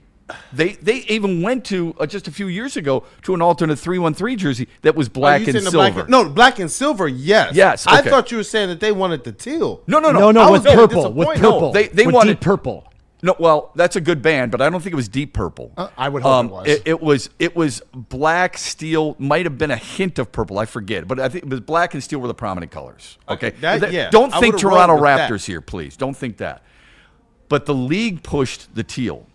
they even went to just a few years ago to an alternate 313 jersey that was black you and saying the silver. black and silver. Yes. Yes, I okay. thought you were saying that they wanted the teal. No. No, I with was very purple. With disappointed. purple. No, they with wanted deep purple. No, well, that's a good band, but I don't think it was Deep Purple. I would hope it was. It was black, steel, might have been a hint of purple. I forget, but I think it was black and steel were the prominent colors. Okay, yeah, don't I think would've Toronto rolled with that. Raptors here, please. Don't think that. But the league pushed the teal,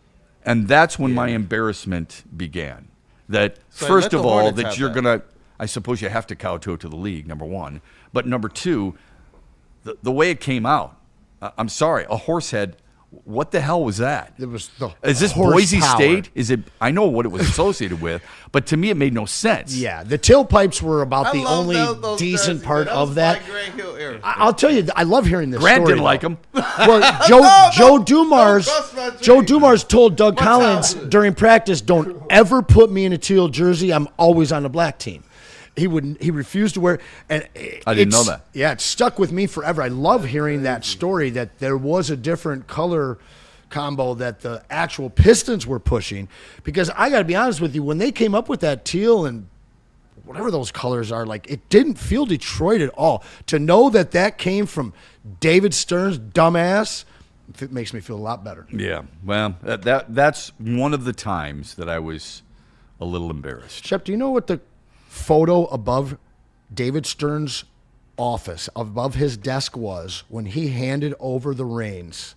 and that's when my embarrassment began. That So first let of the all, Hornets that have you're that. gonna, I suppose you have to kowtow to the league. Number one, but number two, the way it came out. I'm sorry, a horse head What the hell was that? It was the Is this horsepower. Boise State? Is it? I know what it was associated with, but to me it made no sense. Yeah, the tailpipes were about I the love only those decent jerseys, part man. of was that. my Grant Hill era. I'll tell you, I love hearing this Grant story. didn't like though. him. Well, Joe Dumars, bust my jersey. Joe Dumars told Doug My Collins childhood. during practice, "Don't ever put me in a teal jersey. I'm always on the black team." He refused to wear. And I didn't know it's- that. Yeah, it stuck with me forever. I love hearing that story that there was a different color combo that the actual Pistons were pushing, because I got to be honest with you, when they came up with that teal and whatever those colors are, like, it didn't feel Detroit at all. To know that came from David Stern's dumbass, it makes me feel a lot better. Yeah. Well, that's one of the times that I was a little embarrassed. Shep, do you know what the photo above David Stern's office, above his desk, was when he handed over the reins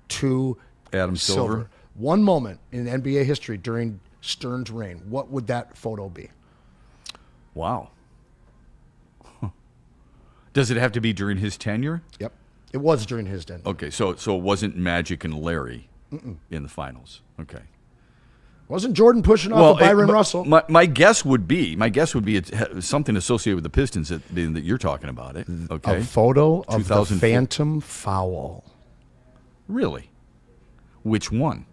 to Adam Silver? One moment in NBA history during Stern's reign. What would that photo be? Wow. Does it have to be during his tenure? Yep. It was during his tenure. Okay, so it wasn't Magic and Larry in the finals. Okay. Wasn't Jordan pushing off of Byron Russell? My guess would be it's something associated with the Pistons that you're talking about it. Okay. A photo of the 2004. phantom foul. Really? Which one?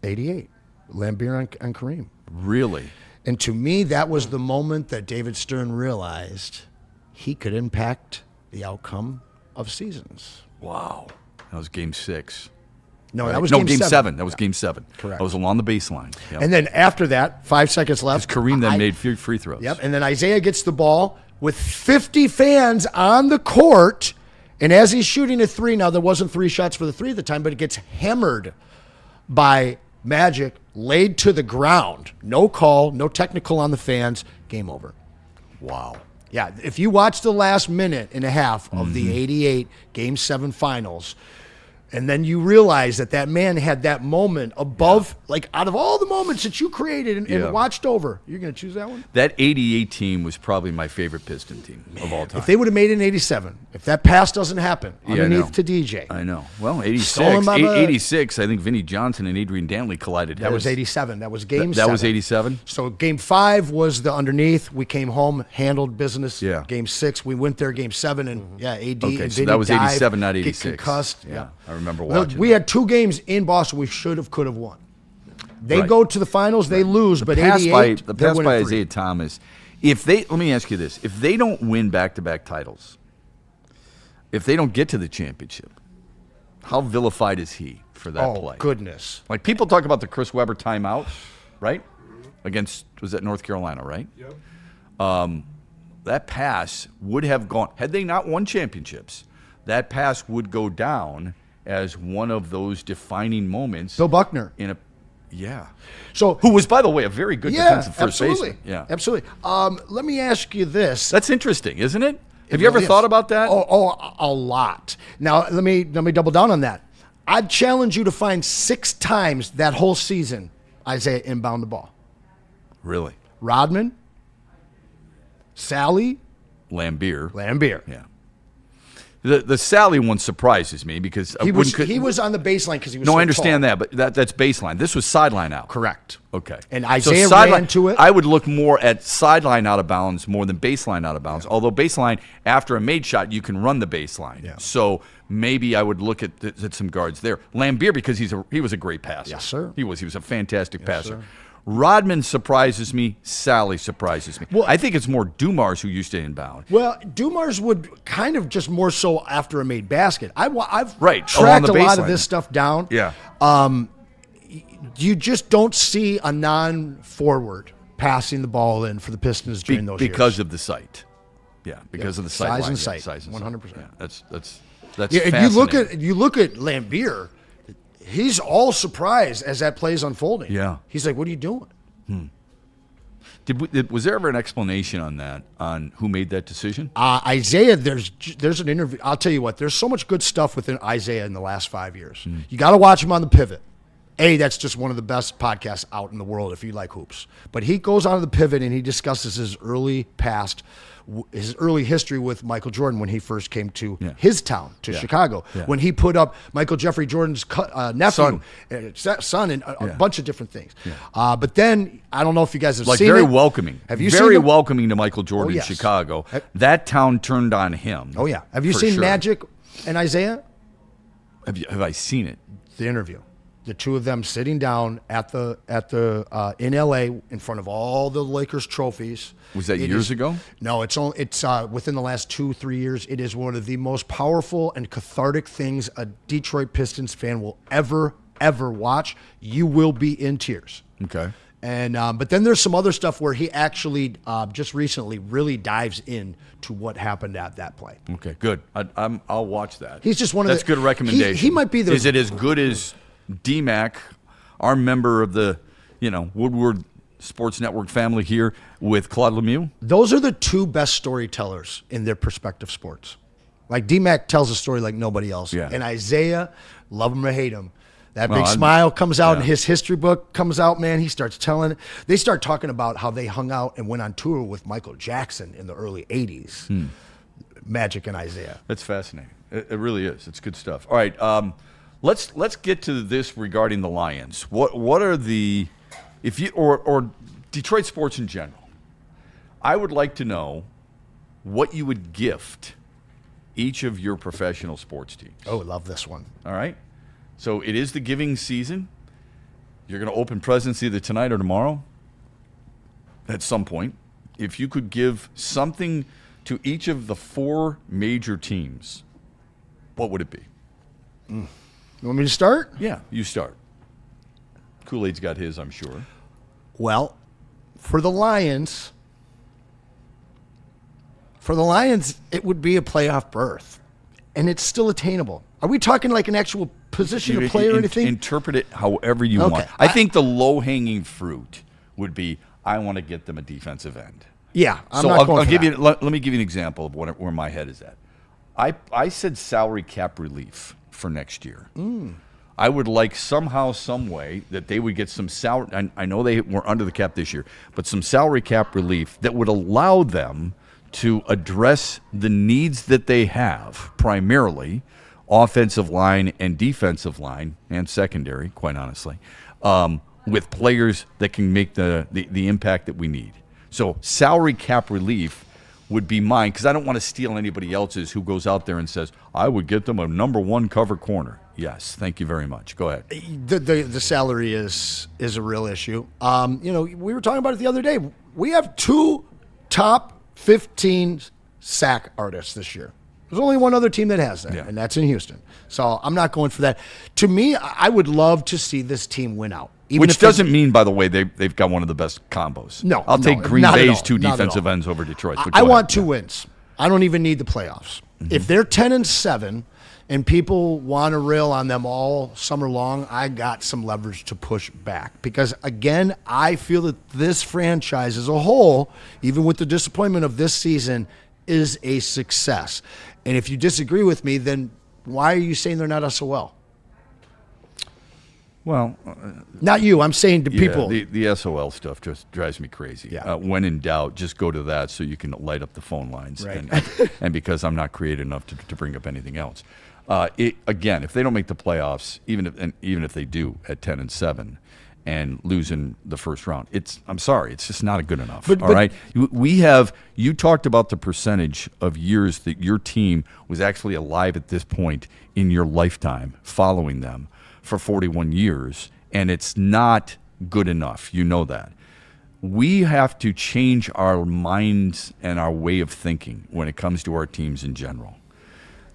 88. Lambeer and Kareem. Really? And to me, that was the moment that David Stern realized he could impact the outcome of seasons. Wow. That was game 6. No, Right? that was no, game 7. That was game 7. Correct. I was along the baseline. Yep. And then after that, 5 seconds left. Kareem then made free throws. Yep. And then Isaiah gets the ball with 50 fans on the court. And as he's shooting a 3, now there wasn't 3 shots for the 3 at the time, but it gets hammered by Magic, laid to the ground. No call, no technical on the fans. Game over. Wow. Yeah, if you watch the last minute and a half of the 88 Game 7 finals, and then you realize that man had that moment above, like, out of all the moments that you created and watched over, you're going to choose that one? That 88 team was probably my favorite Piston team of all time. If they would have made it in 87, if that pass doesn't happen, Yeah, I underneath know. to DJ. I know. Well, Stolen by the- 86, I think Vinnie Johnson and Adrian Dantley collided That was heads. 87. That was Game 7. That was 87? So Game 5 was the underneath. We came home, handled business. Yeah. Game 6, we went there. Game 7, and AD Okay, and so Vinny that was dive, 87, not get 86. concussed. Yeah, I remember Well, watching we that. had 2 games in Boston we could have won. They Right. go to the finals, they lose, but pass 88, the they're pass winning by 3. Isaiah Thomas. Let me ask you this: if they don't win back-to-back titles, if they don't get to the championship, how vilified is he for that play? Goodness. Like, people talk about the Chris Webber timeout, right? Was that North Carolina, right? Yep. That pass would have gone, had they not won championships, that pass would go down as one of those defining moments. Bill Buckner. So, who was, by the way, a very good defensive first absolutely. baseman. Yeah, Absolutely. Let me ask you this. that's interesting, isn't it? Have you ever thought about that? Oh, a lot. Now, let me double down on that. I'd challenge you to find 6 times that whole season Isaiah inbound the ball. Really? Rodman, Sally, Lambeer. Yeah. The Sally one surprises me because he was on the baseline because he was No, so I understand tall. that, but that's baseline. This was sideline out. Correct. Okay. And Isaiah ran to it. I would look more at sideline out of bounds more than baseline out of bounds. Yeah. Although baseline, after a made shot, you can run the baseline. Yeah. So maybe I would look at some guards there. Lambeer, because he was a great passer. Yes, sir. He was a fantastic passer. Sir. Rodman surprises me. Sally surprises me. Well, I think it's more Dumars who used to inbound. Well, Dumars would kind of just more so after a made basket. I've right. tracked a lot of this stuff down. Yeah. You just don't see a non-forward passing the ball in for the Pistons during those years. Because of the site. Yeah, because of the sight size line. and sight. Size and 100%. Yeah, that's yeah, and fascinating. you look at Lambeer. He's all surprised as that play's unfolding. Yeah. He's like, "What are you doing?" Was there ever an explanation on that, on who made that decision? Isaiah, there's an interview. I'll tell you what, there's so much good stuff within Isaiah in the last 5 years. You got to watch him on the pivot. That's just one of the best podcasts out in the world if you like hoops. But he goes on to the pivot and he discusses his early history with Michael Jordan when he first came to his town, to Chicago, when he put up Michael Jeffrey Jordan's nephew, son, and a bunch of different things. But then, I don't know if you guys have seen very it. welcoming. Have you very seen welcoming to Michael Jordan in Chicago. That town turned on him. Oh, yeah. Have you seen Magic and Isaiah? Have I seen it? The interview. The two of them sitting down at the in LA in front of all the Lakers trophies. Was that years ago? No, it's within the last 2-3 years. It is one of the most powerful and cathartic things a Detroit Pistons fan will ever watch. You will be in tears. Okay. And but then there's some other stuff where he actually just recently really dives in to what happened at that play. Okay, good. I'll watch that. He's just one of That's good recommendation. He might be the. Is it as good as DMAC, our member of the Woodward Sports Network family here with Claude Lemieux? Those are the two best storytellers in their prospective sports. Like DMAC tells a story like nobody else. Yeah. And Isaiah, love him or hate him, that big smile comes out and his history book comes out, man. He starts telling it. They start talking about how they hung out and went on tour with Michael Jackson in the early 80s. Magic and Isaiah. That's fascinating. It really is. It's good stuff. All right. Let's get to this regarding the Lions. What are the or Detroit sports in general? I would like to know what you would gift each of your professional sports teams. Oh, love this one. All right. So it is the giving season. You're going to open presents either tonight or tomorrow at some point. If you could give something to each of the 4 major teams, what would it be? You want me to start? Yeah, you start. Kool-Aid's got his, I'm sure. Well, for the Lions, it would be a playoff berth, and it's still attainable. Are we talking like an actual position of play or anything? Interpret it however you want. I think the low-hanging fruit would be, I want to get them a defensive end. Yeah, I'll give you. Let me give you an example of where my head is at. I said salary cap relief for next year. I would like somehow, some way that they would get some salary. I know they were under the cap this year, but some salary cap relief that would allow them to address the needs that they have, primarily offensive line and defensive line and secondary, quite honestly, with players that can make the impact that we need. So salary cap relief would be mine, because I don't want to steal anybody else's who goes out there and says, I would get them a number 1 cover corner. Yes, thank you very much. Go ahead. The salary is a real issue. We were talking about it the other day. We have 2 top 15 sack artists this year. There's only one other team that has that, and that's in Houston. So I'm not going for that. To me, I would love to see this team win out. Which doesn't mean, by the way, they've got one of the best combos. No, I'll take Green Bay's 2 defensive ends over Detroit's. I want 2 wins. I don't even need the playoffs. If they're 10-7 and people want to rail on them all summer long, I got some leverage to push back. Because, again, I feel that this franchise as a whole, even with the disappointment of this season, is a success. And if you disagree with me, then why are you saying they're not SOL? Well, not you. I'm saying to people. The SOL stuff just drives me crazy. Yeah. When in doubt, just go to that so you can light up the phone lines. Right. And because I'm not creative enough to bring up anything else. Again, if they don't make the playoffs, even if they do at 10-7 and lose in the first round, I'm sorry, it's just not good enough. All right. You talked about the percentage of years that your team was actually alive at this point in your lifetime, following them for 41 years, and it's not good enough. You know that. We have to change our minds and our way of thinking when it comes to our teams in general.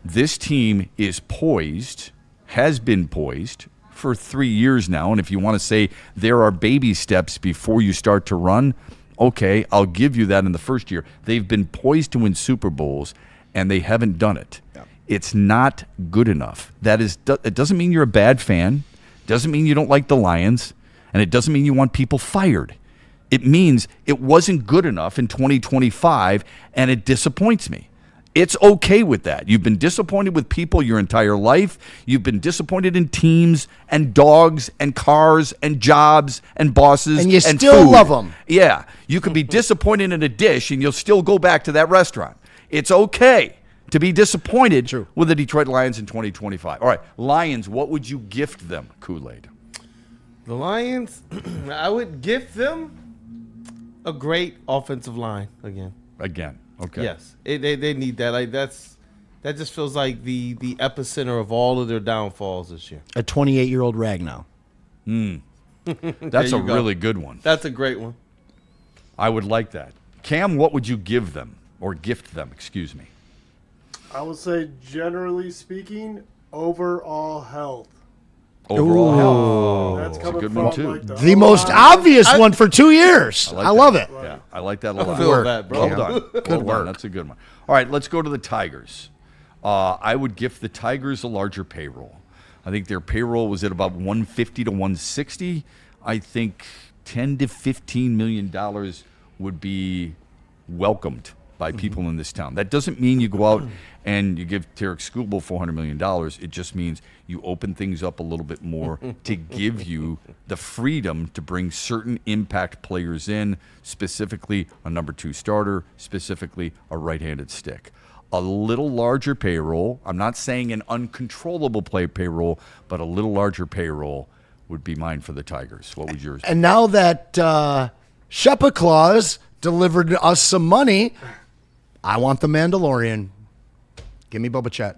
This team is poised, has been poised for 3 years now, and if you want to say there are baby steps before you start to run, okay, I'll give you that in the first year. They've been poised to win Super Bowls, and they haven't done it. Yeah. It's not good enough. It doesn't mean you're a bad fan. Doesn't mean you don't like the Lions. And it doesn't mean you want people fired. It means it wasn't good enough in 2025, and it disappoints me. It's okay with that. You've been disappointed with people your entire life. You've been disappointed in teams and dogs and cars and jobs and bosses And you and still food. love them. Yeah. You can be disappointed in a dish and you'll still go back to that restaurant. It's okay to be disappointed with the Detroit Lions in 2025. All right, Lions, what would you gift them, Kool-Aid? The Lions, I would gift them a great offensive line again. Again, okay. Yes, they need that. Like that just feels like the epicenter of all of their downfalls this year. A 28-year-old Ragnow. That's a really good one. That's a great one. I would like that. Cam, what would you give them or gift them? Excuse me. I would say, generally speaking, overall health. Overall health. That's That's a coming good from one too. like The most obvious one for 2 years. I love it. Yeah, I like that a lot. feel that, bro. Well done. Good work. That's a good one. All right, let's go to the Tigers. I would gift the Tigers a larger payroll. I think their payroll was at about 150 to 160. I think 10 to 15 million dollars would be welcomed by people in this town. That doesn't mean you go out and you give Tarek Skubal $400 million. It just means you open things up a little bit more to give you the freedom to bring certain impact players in, specifically a number 2 starter, specifically a right-handed stick. A little larger payroll. I'm not saying an uncontrollable payroll, but a little larger payroll would be mine for the Tigers. What would yours be? And now that Shepard Claus delivered us some money, I want the Mandalorian. Give me Boba Fett.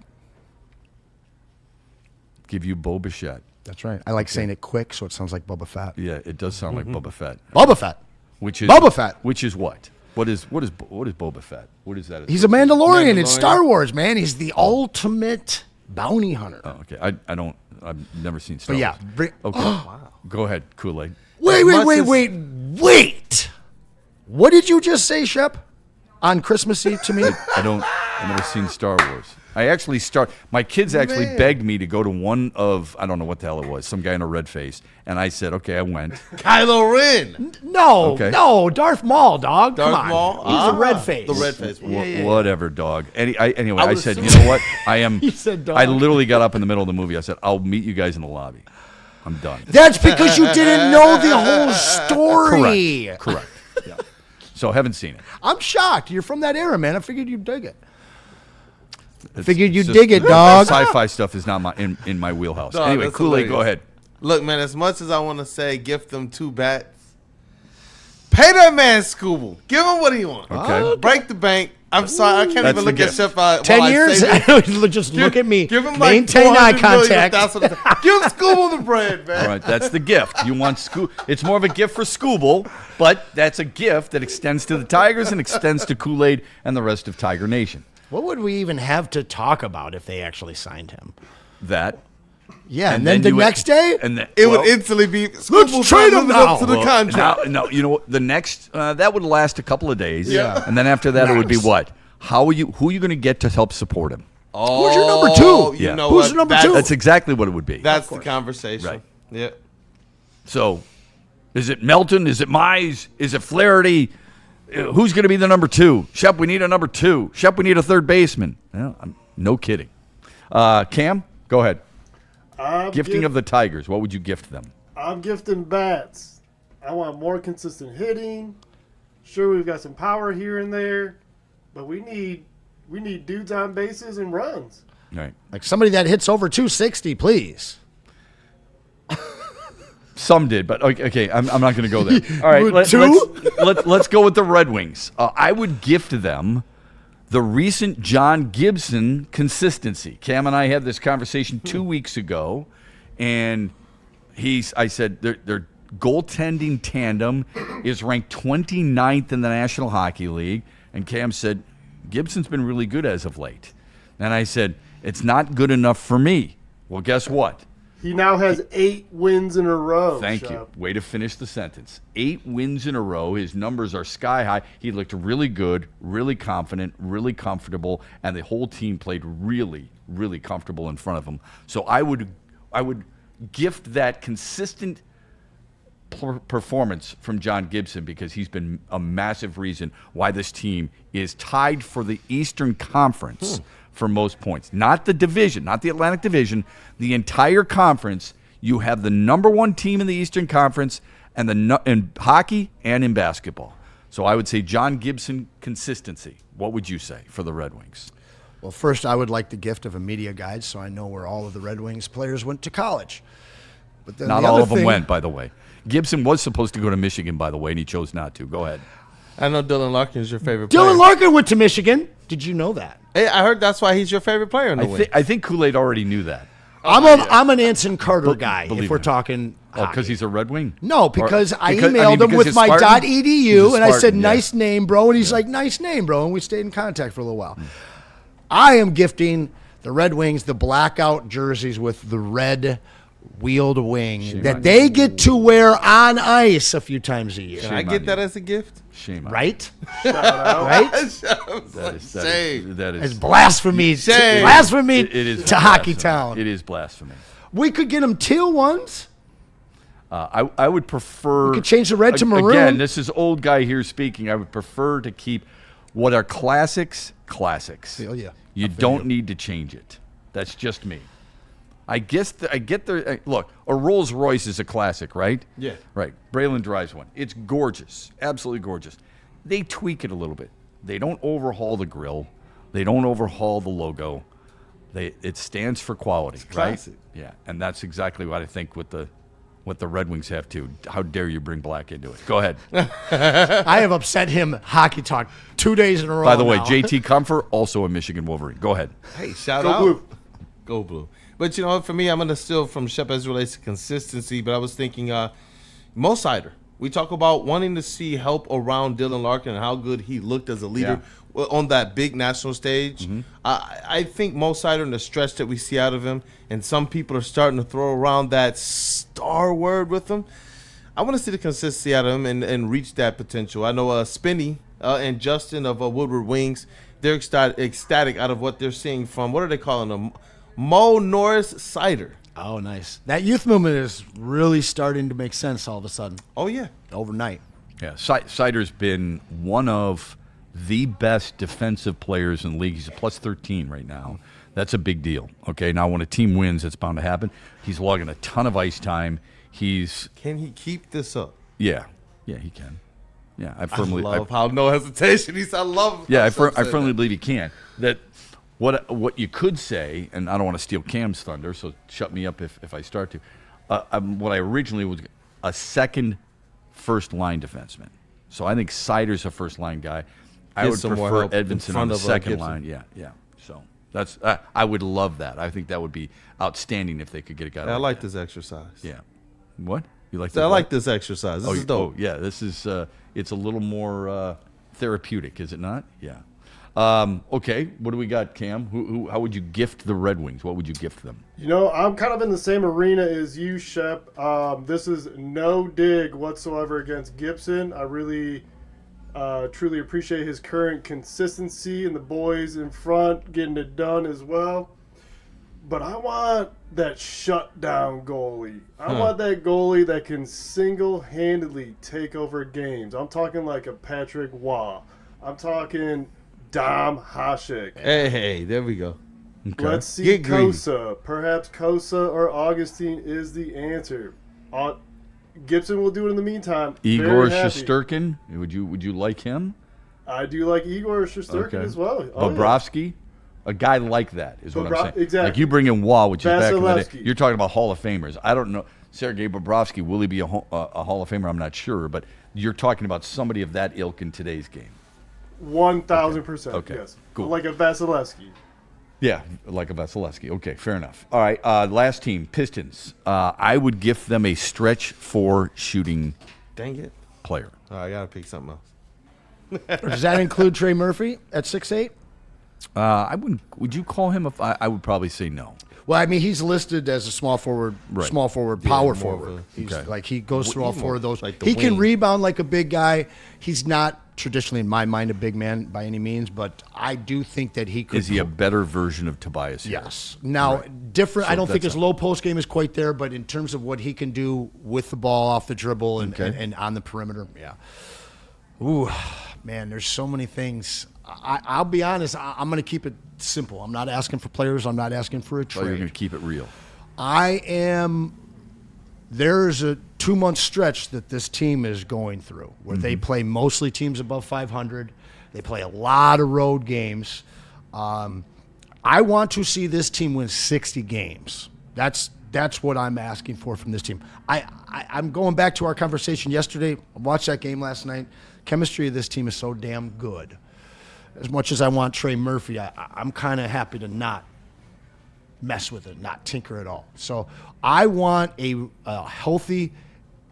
Give you Boba Fett. That's right. I like saying it quick, so it sounds like Boba Fett. Yeah, it does sound like Boba Fett. Boba Fett. Which is Boba Fett. Which is what? What is Boba Fett? What is that? He's a Mandalorian in Star Wars, man. He's the ultimate bounty hunter. Oh, okay. I've never seen Star But yeah, Wars. Okay. Wow. Go ahead, Kool-Aid. Wait. What did you just say, Shep? On Christmas Eve to me? I've never seen Star Wars. My kids actually begged me to go to one of, I don't know what the hell it was, some guy in a red face. And I said, okay, I went. Kylo Ren. No, Darth Maul, dog. Darth Come on. Maul? He's a red face. The red face. Whatever, dog. Anyway, I said, you know what? He said dog. I literally got up in the middle of the movie. I said, I'll meet you guys in the lobby. I'm done. That's because you didn't know the whole story. Correct. Yeah. So haven't seen it. I'm shocked. You're from that era, man. I figured you'd dig it. Figured you'd dig it, dog. Sci-fi stuff is not in my wheelhouse. Dog, Anyway, that's Kool-Aid, hilarious. go ahead. Look, man, as much as I want to say gift them 2 bats, pay that man Scooble. Give him what he wants. Okay. Break the bank. I'm sorry. I can't That's even the look at gift. Chef while 10 I years? say this. Just look at me. Give him like Maintain eye 400 million, contact. that's what I'm- Give Scooble the bread, man. All right, that's the gift. You want It's more of a gift for Skubal, but that's a gift that extends to the Tigers and extends to Kool-Aid and the rest of Tiger Nation. What would we even have to talk about if they actually signed him? That. Yeah, and then the you- next day, and then, It would instantly be Scooble trade him living up now. to the contract. No, you know what? The next that would last a couple of days. Yeah. And then after that, it would be what? Who are you going to get to help support him? Oh, Who's your number 2? You Yeah. know Who's what? your number That's- 2? That's exactly what it would be. That's the conversation. Right. Yeah. So, is it Melton? Is it Mize? Is it Flaherty? Who's going to be the number 2? Shep, we need a number 2. Shep, we need a third baseman. No kidding. Cam, go ahead. Gifting of the Tigers. What would you gift them? I'm gifting bats. I want more consistent hitting. Sure, we've got some power here and there, but we need dudes on bases and runs. Right. like somebody that hits over 260, please. Some did, but okay, I'm not going to go there. All right, With let's go with the Red Wings. I would gift them the recent John Gibson consistency. Cam and I had this conversation 2 weeks ago, and I said their goaltending tandem is ranked 29th in the National Hockey League, and Cam said Gibson's been really good as of late. And I said, it's not good enough for me. Well, guess what? He now has 8 wins in a row. Thank you. Way to finish the sentence. 8 wins in a row. His numbers are sky high. He looked really good, really confident, really comfortable, and the whole team played really, really comfortable in front of him. So I would gift that consistent performance from John Gibson because he's been a massive reason why this team is tied for the Eastern Conference for most points. Not the division, not the Atlantic Division, the entire conference. You have the number one team in the Eastern Conference and in hockey and in basketball. So I would say John Gibson consistency. What would you say for the Red Wings? Well, first, I would like the gift of a media guide so I know where all of the Red Wings players went to college. But then Not all of them went, by the way. Gibson was supposed to go to Michigan, by the way, and he chose not to. Go ahead. I know Dylan Larkin is your favorite player. Dylan Larkin went to Michigan. Did you know that? Hey, I heard that's why he's your favorite player in the Wings. I think Kool-Aid already knew that. I'm an Anson Carter guy, if we're talking Oh, because he's a Red Wing? No, because I emailed him with my .edu, and I said, nice name, bro. And he's like, nice name, bro. And we stayed in contact for a little while. I am gifting the Red Wings the blackout jerseys with the red wheeled wing that they get to wear on ice a few times a year. Can I get that as a gift? Shame on right? Right? That is it's blasphemy. Blasphemy it is to Hockey Town. It is blasphemy. We could get them teal ones. I would prefer. We could change the red to maroon. Again, this is old guy here speaking. I would prefer to keep what are classics. Feel ya. You don't need to change it. That's just me. I get the look. A Rolls Royce is a classic, right? Yeah. Right. Braylon drives one. It's gorgeous, absolutely gorgeous. They tweak it a little bit. They don't overhaul the grill. They don't overhaul the logo. It stands for quality, it's classic. Right? Yeah, and that's exactly what I think what the Red Wings have too. How dare you bring black into it? Go ahead. I have upset him hockey talk 2 days in a row. By the way, now. JT Comfort, also a Michigan Wolverine. Go ahead. Hey, shout Go out. Blue. Go Blue. But, you know, for me, I'm going to steal from Shep as it relates to consistency, but I was thinking Mo Sider. We talk about wanting to see help around Dylan Larkin and how good he looked as a leader on that big national stage. Mm-hmm. I think Mo Sider and the stretch that we see out of him, and some people are starting to throw around that star word with him. I want to see the consistency out of him and reach that potential. I know Spinney and Justin of Woodward Wings, they're ecstatic out of what they're seeing from, what are they calling them? Mo Norris Sider. Oh, nice. That youth movement is really starting to make sense all of a sudden. Oh, yeah. Overnight. Yeah, Sider's been one of the best defensive players in the league. He's a plus 13 right now. That's a big deal. Okay, now when a team wins, it's bound to happen. He's logging a ton of ice time. Can he keep this up? Yeah, he can. Yeah, I love how no hesitation. I love. Yeah, I firmly believe he can. That what you could say, and I don't want to steal Cam's thunder, so shut me up if I start to. What I originally was a second first line defenseman. So I think Sider's a first line guy. I would prefer Edvinsson on the second line. Yeah. So that's I would love that. I think that would be outstanding if they could get a guy. I like this exercise. Yeah. What you like? I like this exercise. This is dope. Oh yeah, this is it's a little more therapeutic, is it not? Yeah. Okay, what do we got, Cam? How would you gift the Red Wings? What would you gift them? You know, I'm kind of in the same arena as you, Shep. This is no dig whatsoever against Gibson. I really, truly appreciate his current consistency and the boys in front getting it done as well. But I want that shutdown goalie. I want that goalie that can single-handedly take over games. I'm talking like a Patrick Waugh. I'm talking Dom Hasek. Hey, there we go. Okay. Let's see Kosa. Perhaps Kosa or Augustine is the answer. Gibson will do it in the meantime. Igor Shesterkin. Would you like him? I do like Igor Shesterkin as well. Bobrovsky. Yeah. A guy like that is what I'm saying. Exactly. Like you bring in Waugh, which is back in the day. You're talking about Hall of Famers. I don't know. Sergei Bobrovsky, will he be a Hall of Famer? I'm not sure. But you're talking about somebody of that ilk in today's game. 1,000%. Okay. Yes. Cool. Like a Vasilevsky. Yeah, like a Vasilevsky. Okay, fair enough. All right, last team, Pistons. I would gift them a stretch 4 shooting Dang it. player. I got to pick something else. Does that include Trey Murphy at 6'8"? I wouldn't. Would you call him I would probably say no. Well, I mean, he's listed as a small forward, power forward. He's like he goes through all 4 of those. Like he can rebound like a big guy. He's not traditionally, in my mind, a big man by any means, but I do think that he could. Is he a better version of Tobias Harris? Yes. Now, different. So I don't think that's his low post game is quite there, but in terms of what he can do with the ball off the dribble and on the perimeter, yeah. Ooh, man, there's so many things. I'll be honest. I'm going to keep it simple. I'm not asking for players. I'm not asking for a trade. You're going to keep it real. I am. There's a 2-month stretch that this team is going through where they play mostly teams above 500. They play a lot of road games. I want to see this team win 60 games. That's what I'm asking for from this team. I'm going back to our conversation yesterday. I watched that game last night. Chemistry of this team is so damn good. As much as I want Trey Murphy, I'm kind of happy to not mess with it, not tinker at all. So I want a healthy,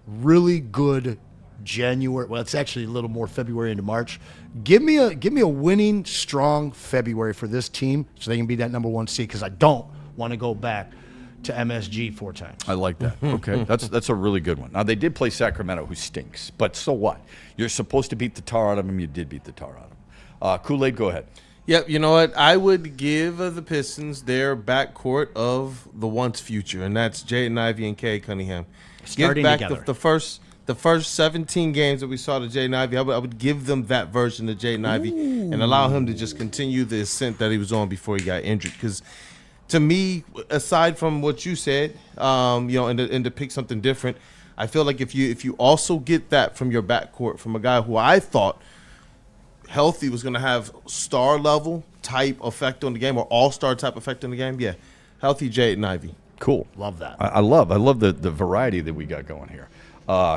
really good January. Well, it's actually a little more February into March. Give me a winning, strong February for this team so they can be that number 1 seed, because I don't want to go back to MSG 4 times. I like that. Okay, that's a really good one. Now, they did play Sacramento, who stinks, but so what? You're supposed to beat the tar out of them. You did beat the tar out of them. Kool-Aid, go ahead. Yep, you know what? I would give the Pistons their backcourt of the once future, and that's Jaden Ivey and Cade Cunningham. Starting give back together. the first 17 games that we saw to Jaden Ivey. I would give them that version of Jaden Ivey and allow him to just continue the ascent that he was on before he got injured. Because to me, aside from what you said, and to pick something different, I feel like if you also get that from your backcourt from a guy who I thought healthy was going to have star level type effect on the game or all-star type effect on the game, yeah, healthy Jaden Ivey. Cool. Love that. I love the variety that we got going here.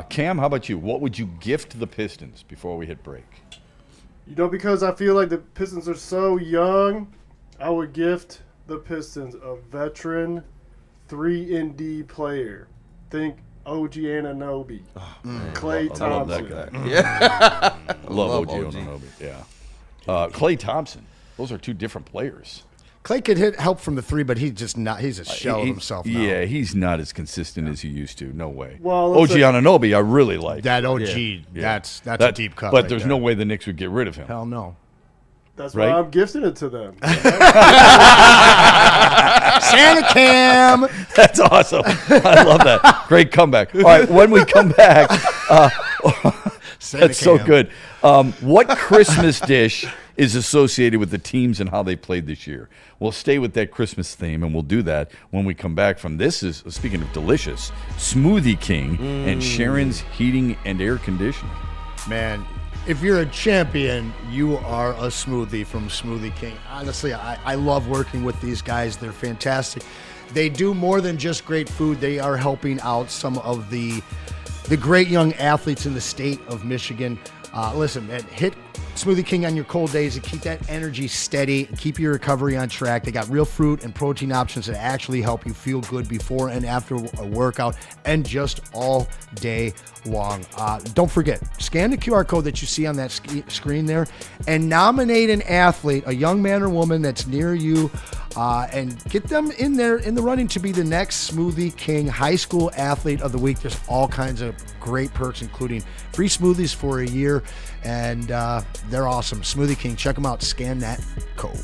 Cam, how about you? What would you gift the Pistons before we hit break? Because I feel like the Pistons are so young, I would gift the Pistons a veteran 3-and-D player. Think OG Anunoby, Klay Thompson. I love that guy. Yeah. I love OG Anunoby. Yeah. Klay Thompson. Those are two different players. Klay could help from the 3, but he's just not. He's a shell of himself now. Yeah, he's not as consistent as he used to. No way. Well, OG Anunoby, I really like. That OG, that's a deep cut. But right there's there. no way the Knicks would get rid of him. Hell no. That's right? why I'm gifting it to them. Santa Cam. That's awesome. I love that. Great comeback. All right, when we come back, that's so good. What Christmas dish is associated with the teams and how they played this year? We'll stay with that Christmas theme, and we'll do that when we come back from this is, speaking of delicious, Smoothie King and Sharon's Heating and Air Conditioning. Man, if you're a champion, you are a smoothie from Smoothie King. Honestly, I love working with these guys. They're fantastic. They do more than just great food. They are helping out some of the great young athletes in the state of Michigan. Listen, man, hit Smoothie King on your cold days and keep that energy steady and keep your recovery on track. They got real fruit and protein options that actually help you feel good before and after a workout and just all day long. Don't forget, scan the QR code that you see on that screen there and nominate an athlete, a young man or woman that's near you, and get them in there in the running to be the next Smoothie King High School Athlete of the Week. There's all kinds of great perks, including free smoothies for a year, and they're awesome. Smoothie King, check them out. Scan that code.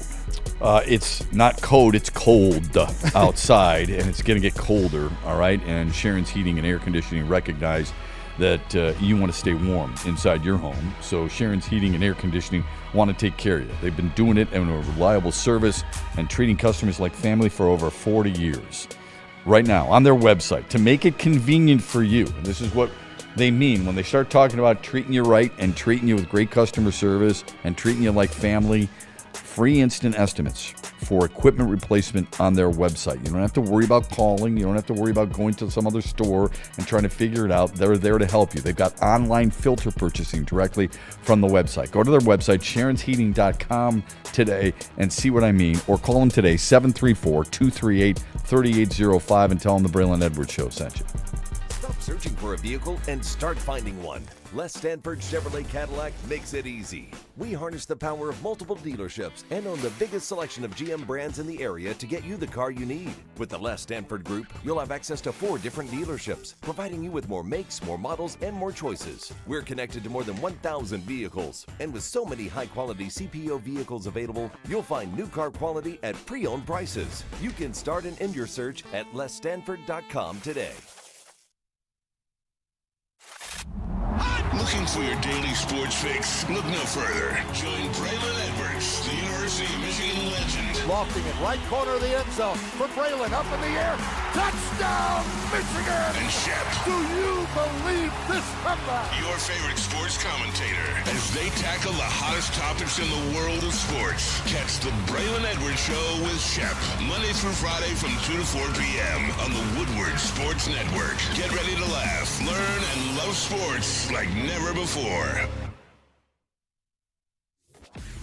It's not cold, it's cold outside, and it's going to get colder, all right? And Sharon's Heating and Air Conditioning recognize that you want to stay warm inside your home. So Sharon's Heating and Air Conditioning want to take care of you. They've been doing it in a reliable service and treating customers like family for over 40 years. Right now, on their website, to make it convenient for you, and this is what they mean when they start talking about treating you right and treating you with great customer service and treating you like family. Free instant estimates for equipment replacement on their website. You don't have to worry about calling. You don't have to worry about going to some other store and trying to figure it out. They're there to help you. They've got online filter purchasing directly from the website. Go to their website, sharonsheating.com today and see what I mean. Or call them today, 734-238-3805 and tell them the Braylon Edwards Show sent you. Stop Stop searching for a vehicle and start finding one. Les Stanford Chevrolet Cadillac makes it easy. We harness the power of multiple dealerships and own the biggest selection of GM brands in the area to get you the car you need. With the Les Stanford Group, you'll have access to 4 different dealerships, providing you with more makes, more models, and more choices. We're connected to more than 1,000 vehicles. And with so many high-quality CPO vehicles available, you'll find new car quality at pre-owned prices. You can start and end your search at lesstanford.com today. Looking for your daily sports fix? Look no further. Join Braylon Edwards, the University of Michigan legend. Lofting it right corner of the end zone for Braylon, up in the air. Touchdown, Michigan! And Shep. Do you believe this comeback? Your favorite sports commentator as they tackle the hottest topics in the world of sports. Catch the Braylon Edwards Show with Shep, Monday through Friday from 2 to 4 p.m. on the Woodward Sports Network. Get ready to laugh, learn, and love sports like never before.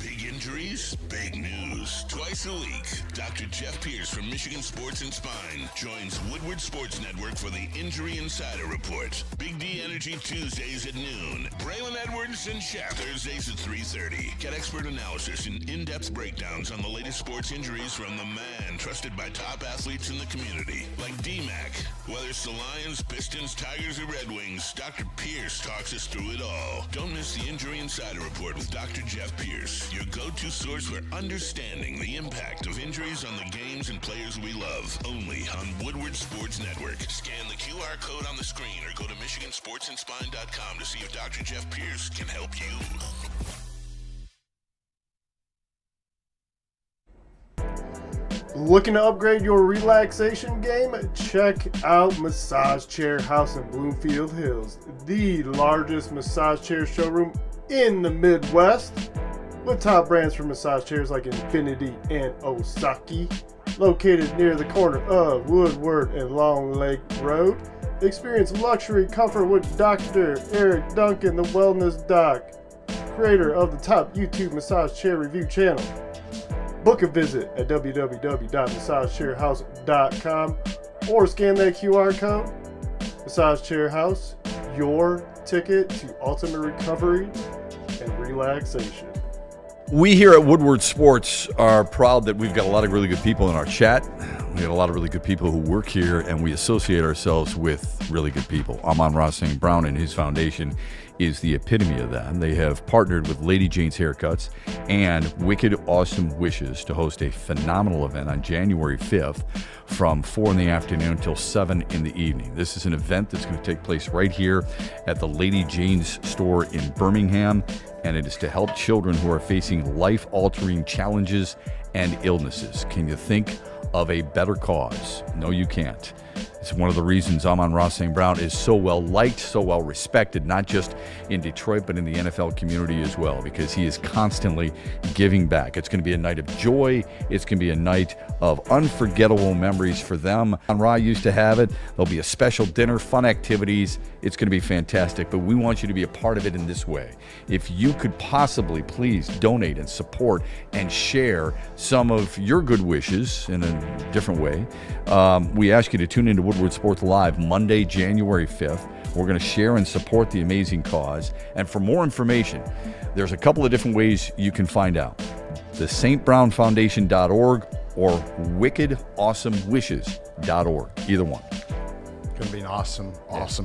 Big injuries, big news. Twice a week, Dr. Jeff Pierce from Michigan Sports and Spine joins Woodward Sports Network for the Injury Insider Report. Big D Energy Tuesdays at noon. Braylon Edwards and Shep Thursdays at 3:30. Get expert analysis and in-depth breakdowns on the latest sports injuries from the man trusted by top athletes in the community, like D-Mac. Whether it's the Lions, Pistons, Tigers, or Red Wings, Dr. Pierce talks us through it all. Don't miss the Injury Insider Report with Dr. Jeff Pierce, your go-to source for understanding the impact of injuries on the games and players we love. Only on Woodward Sports Network. Scan the QR code on the screen or go to MichiganSportsandSpine.com to see if Dr. Jeff Pierce can help you. Looking to upgrade your relaxation game? Check out Massage Chair House in Bloomfield Hills, the largest massage chair showroom in the Midwest, with top brands for massage chairs like Infinity and Osaki. Located near the corner of Woodward and Long Lake Road. Experience luxury comfort with Dr. Eric Duncan, the Wellness Doc, creator of the top YouTube massage chair review channel. Book a visit at www.massagechairhouse.com or scan that QR code. Massage Chair House, your ticket to ultimate recovery and relaxation. We here at Woodward Sports are proud that we've got a lot of really good people in our chat. We have a lot of really good people who work here, and we associate ourselves with really good people. Amon-Ra St. Brown and his foundation is the epitome of that. And they have partnered with Lady Jane's Haircuts and Wicked Awesome Wishes to host a phenomenal event on January 5th from 4 in the afternoon until 7 in the evening. This is an event that's going to take place right here at the Lady Jane's store in Birmingham, and it is to help children who are facing life-altering challenges and illnesses. Can you think of a better cause? No, you can't. It's one of the reasons Amon-Ra St. Brown is so well liked, so well respected, not just in Detroit, but in the NFL community as well, because he is constantly giving back. It's going to be a night of joy. It's going to be a night of unforgettable memories for them. Amon-Ra used to have it. There'll be a special dinner, fun activities. It's going to be fantastic, but we want you to be a part of it in this way. If you could possibly please donate and support and share some of your good wishes in a different way, we ask you to tune into Woodward Sports Live Monday, January 5th. We're going to share and support the amazing cause. And for more information, there's a couple of different ways you can find out. The stbrownfoundation.org or wickedawesomewishes.org. Either one. Going to be an awesome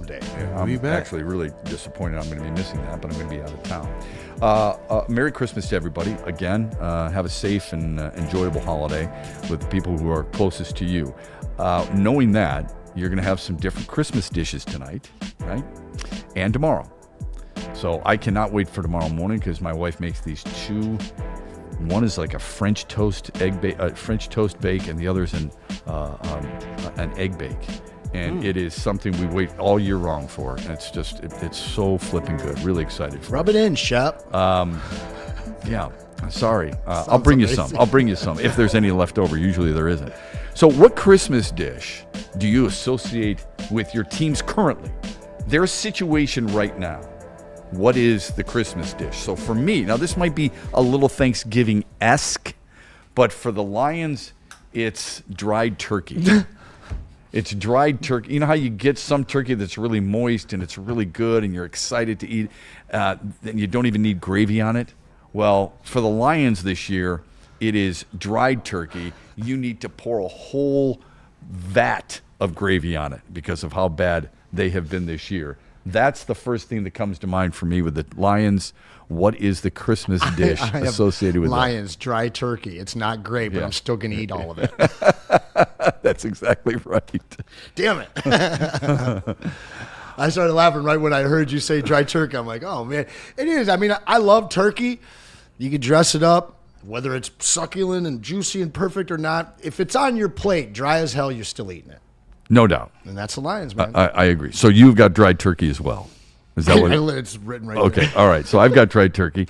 day. Yeah, I'm actually really disappointed I'm going to be missing that, but I'm going to be out of town. Merry Christmas to everybody. Again, have a safe and enjoyable holiday with the people who are closest to you. Knowing that, you're going to have some different Christmas dishes tonight, right? And tomorrow. So I cannot wait for tomorrow morning because my wife makes these two. One is like a French toast bake, and the other is an egg bake. And it is something we wait all year long for. And it's just, it's so flipping good. Really excited for Rub it in, Shep. Yeah, sorry. I'll bring you some. I'll bring you some. If there's any left over, usually there isn't. So what Christmas dish do you associate with your teams currently? Their situation right now. What is the Christmas dish? So for me, now this might be a little Thanksgiving-esque, but for the Lions, it's dried turkey. It's dried turkey. You know how you get some turkey that's really moist and it's really good and you're excited to eat, then you don't even need gravy on it? Well, for the Lions this year, it is dried turkey. You need to pour a whole vat of gravy on it because of how bad they have been this year. That's the first thing that comes to mind for me with the Lions. What is the Christmas dish associated with Lions dry turkey? It's not great, but I'm still going to eat all of it. That's exactly right. Damn it. I started laughing right when I heard you say dry turkey. I'm like, oh, man. It is. I mean, I love turkey. You can dress it up, whether it's succulent and juicy and perfect or not. If it's on your plate, dry as hell, you're still eating it. No doubt. And that's the Lions, man. I agree. So you've got dried turkey as well. Is that what it's written right there? Okay. All right. So I've got dried turkey.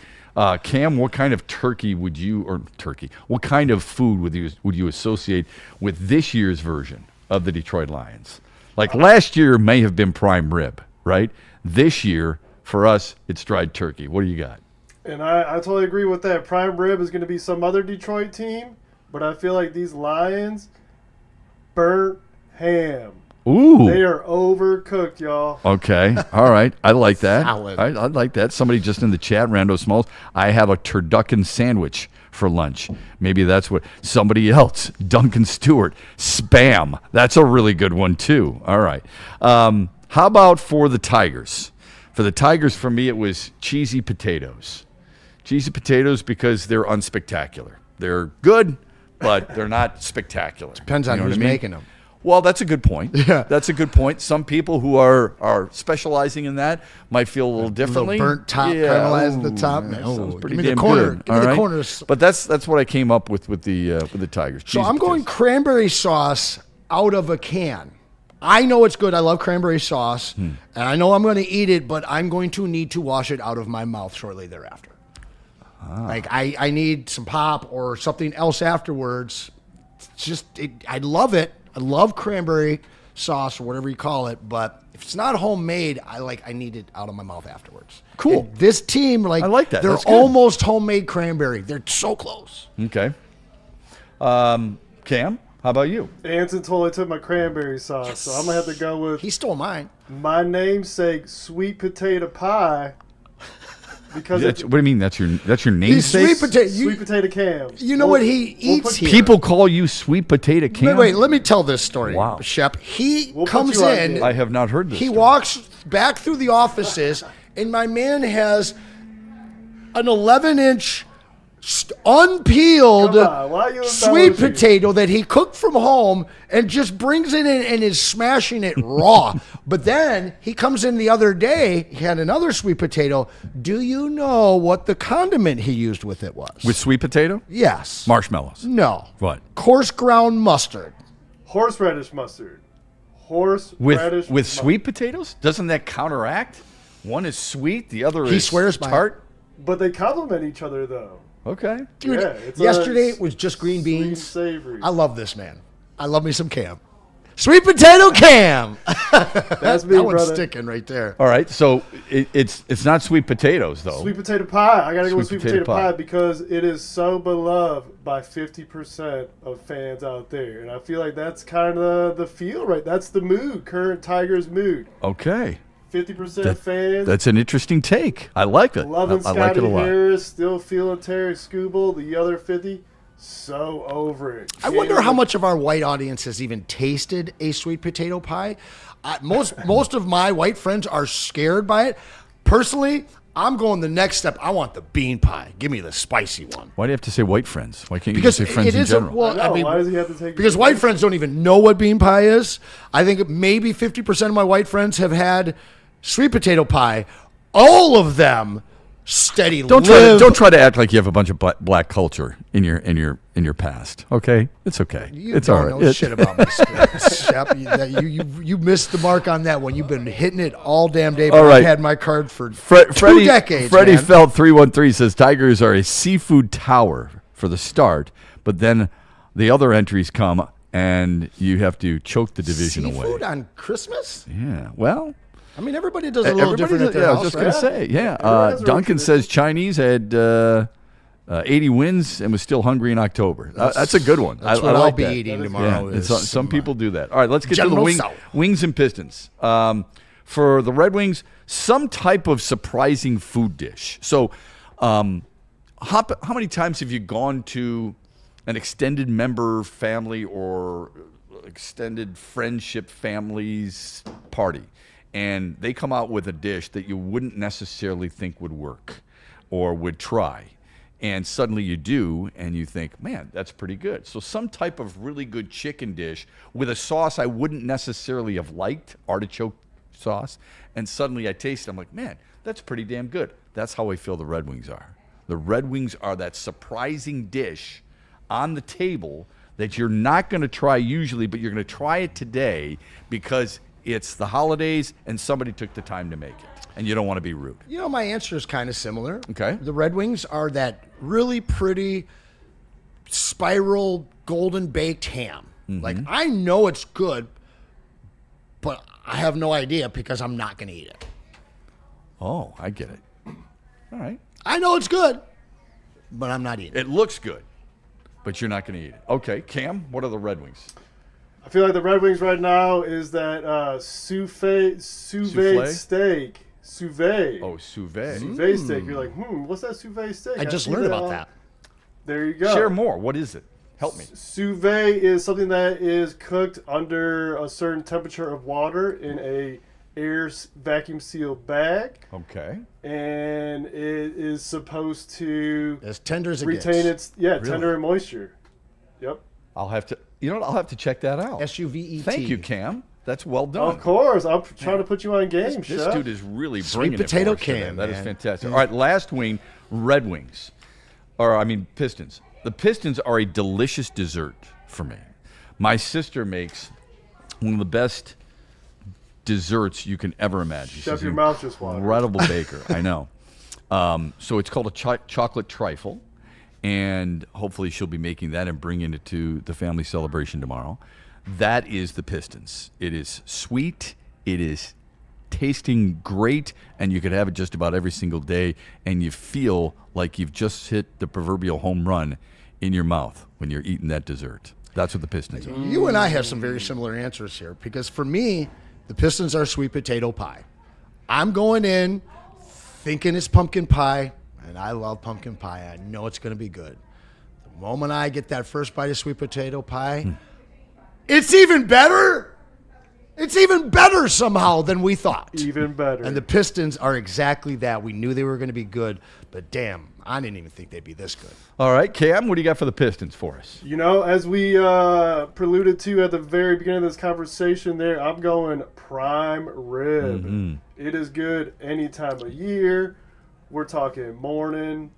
Cam, what kind of turkey what kind of food would you associate with this year's version of the Detroit Lions? Like last year may have been prime rib, right? This year, for us, it's dried turkey. What do you got? And I totally agree with that. Prime rib is going to be some other Detroit team, but I feel like these Lions, burnt ham. Ooh. They are overcooked, y'all. Okay. All right. I like that. Salad. I like that. Somebody just in the chat, Rando Smalls, I have a turducken sandwich for lunch. Maybe that's what somebody else, Duncan Stewart, spam. That's a really good one, too. All right. How about for the Tigers? For the Tigers, for me, it was cheesy potatoes. Cheesy potatoes because they're unspectacular. They're good, but they're not spectacular. Depends on who's making them. Well, that's a good point. Yeah. That's a good point. Some people who are specializing in that might feel a little differently. A little burnt top, caramelized the top. Sounds pretty give me damn the corner. good. Give me the corners. But that's what I came up with the Tigers. So I'm going cranberry sauce out of a can. I know it's good. I love cranberry sauce, and I know I'm going to eat it, but I'm going to need to wash it out of my mouth shortly thereafter. Like I need some pop or something else afterwards. It's just I love it. I love cranberry sauce or whatever you call it, but if it's not homemade, I need it out of my mouth afterwards. Cool. And this team, I like that. They're almost homemade cranberry. They're so close. Okay. Cam, how about you? Anson totally took my cranberry sauce, so I'm going to have to go with... He stole mine. My namesake, sweet potato pie. Because what do you mean? That's your namesake? Sweet potato Cam. You know what he eats here? People call you sweet potato Cam? Wait, let me tell this story. Wow. Shep. He comes in. I have not heard this He story. walks back through the offices, and my man has an 11-inch unpeeled sweet potato that he cooked from home and just brings it in and is smashing it raw. But then he comes in the other day, he had another sweet potato. Do you know what the condiment he used with it was? With sweet potato? Yes. Marshmallows. No. What? Coarse ground mustard. Horseradish mustard. With sweet potatoes? Doesn't that counteract? One is sweet, the other is tart. But they complement each other, though. Okay. Dude, yesterday it was just green beans. Savory. I love this, man. I love me some Cam. Sweet potato Cam. That's me, that one's brother. sticking right there. All right, so it's not sweet potatoes, though. Sweet potato pie. I got to go with sweet potato pie because it is so beloved by 50% of fans out there. And I feel like that's kind of the feel, right? That's the mood, current Tigers mood. Okay. 50% fans. That's an interesting take. I like it. Loving I like it a lot. Harris, still feeling Terry Skubal, the other 50. So over it. I wonder how much of our white audience has even tasted a sweet potato pie. Most of my white friends are scared by it. Personally, I'm going the next step. I want the bean pie. Give me the spicy one. Why do you have to say white friends? Why can't you just say friends in general? Why does he have to take? Because white friends don't even know what bean pie is. I think maybe 50% of my white friends have had sweet potato pie. All of them steady. Don't try to act like you have a bunch of black culture in your past. Okay, it's okay. It's all right. You don't know shit about me, Shep. You missed the mark on that one. You've been hitting it all damn day. But all right. I've had my card for 2 decades. Freddie Felt 313 says Tigers are a seafood tower for the start, but then the other entries come and you have to choke the division away. Seafood on Christmas? Yeah. Well. I mean, everybody does a little different at their house, I was just going to say, yeah. Duncan says Chinese had 80 wins and was still hungry in October. That's a good one. That's what I'll be eating tomorrow. Yeah, some people do that. All right, let's get to General the wings and Pistons. For the Red Wings, some type of surprising food dish. So, how many times have you gone to an extended member family or extended friendship family's party, and they come out with a dish that you wouldn't necessarily think would work or would try, and suddenly you do, and you think, man, that's pretty good. So some type of really good chicken dish with a sauce I wouldn't necessarily have liked, artichoke sauce, and suddenly I taste it, I'm like, man, that's pretty damn good. That's how I feel the Red Wings are. The Red Wings are that surprising dish on the table that you're not going to try usually, but you're going to try it today because it's the holidays and somebody took the time to make it, and you don't want to be rude. You know, my answer is kind of similar. Okay. The Red Wings are that really pretty spiral golden baked ham. Mm-hmm. Like, I know it's good, but I have no idea because I'm not going to eat it. Oh, I get it. All right. I know it's good, but I'm not eating it. It looks good, but you're not going to eat it. Okay, Cam, what are the Red Wings? I feel like the Red Wings right now is that sous-vide steak. Sous-vide. Oh, sous-vide. Sous-vide steak. You're like, what's that sous-vide steak? I just learned about that. There you go. Share more. What is it? Help me. Sous-vide is something that is cooked under a certain temperature of water in a air vacuum sealed bag. Okay. And it is supposed to as tender as it retain gets. its tender and moisture. Yep. I'll have to. You know what? I'll have to check that out. SUVET. Thank you, Cam. That's well done. Of course. I'm trying to put you on game, This dude is really Sweet bringing potato it for us today. Cam, That is man. fantastic. All right, last wing, Red Wings. Pistons. The Pistons are a delicious dessert for me. My sister makes one of the best desserts you can ever imagine. Shut She's your an mouth just water. incredible baker. I know. So it's called a chocolate trifle, and hopefully she'll be making that and bringing it to the family celebration tomorrow. That is the Pistons. It is sweet. It is tasting great, and you could have it just about every single day, and you feel like you've just hit the proverbial home run in your mouth when you're eating that dessert. That's what the Pistons are. You and I have some very similar answers here because for me, the Pistons are sweet potato pie. I'm going in thinking it's pumpkin pie, and I love pumpkin pie. I know it's going to be good. The moment I get that first bite of sweet potato pie, it's even better. It's even better somehow than we thought. Even better. And the Pistons are exactly that. We knew they were going to be good, but damn, I didn't even think they'd be this good. All right, Cam, what do you got for the Pistons for us? You know, as we preluded to at the very beginning of this conversation there, I'm going prime rib. Mm-hmm. It is good any time of year. We're talking morning,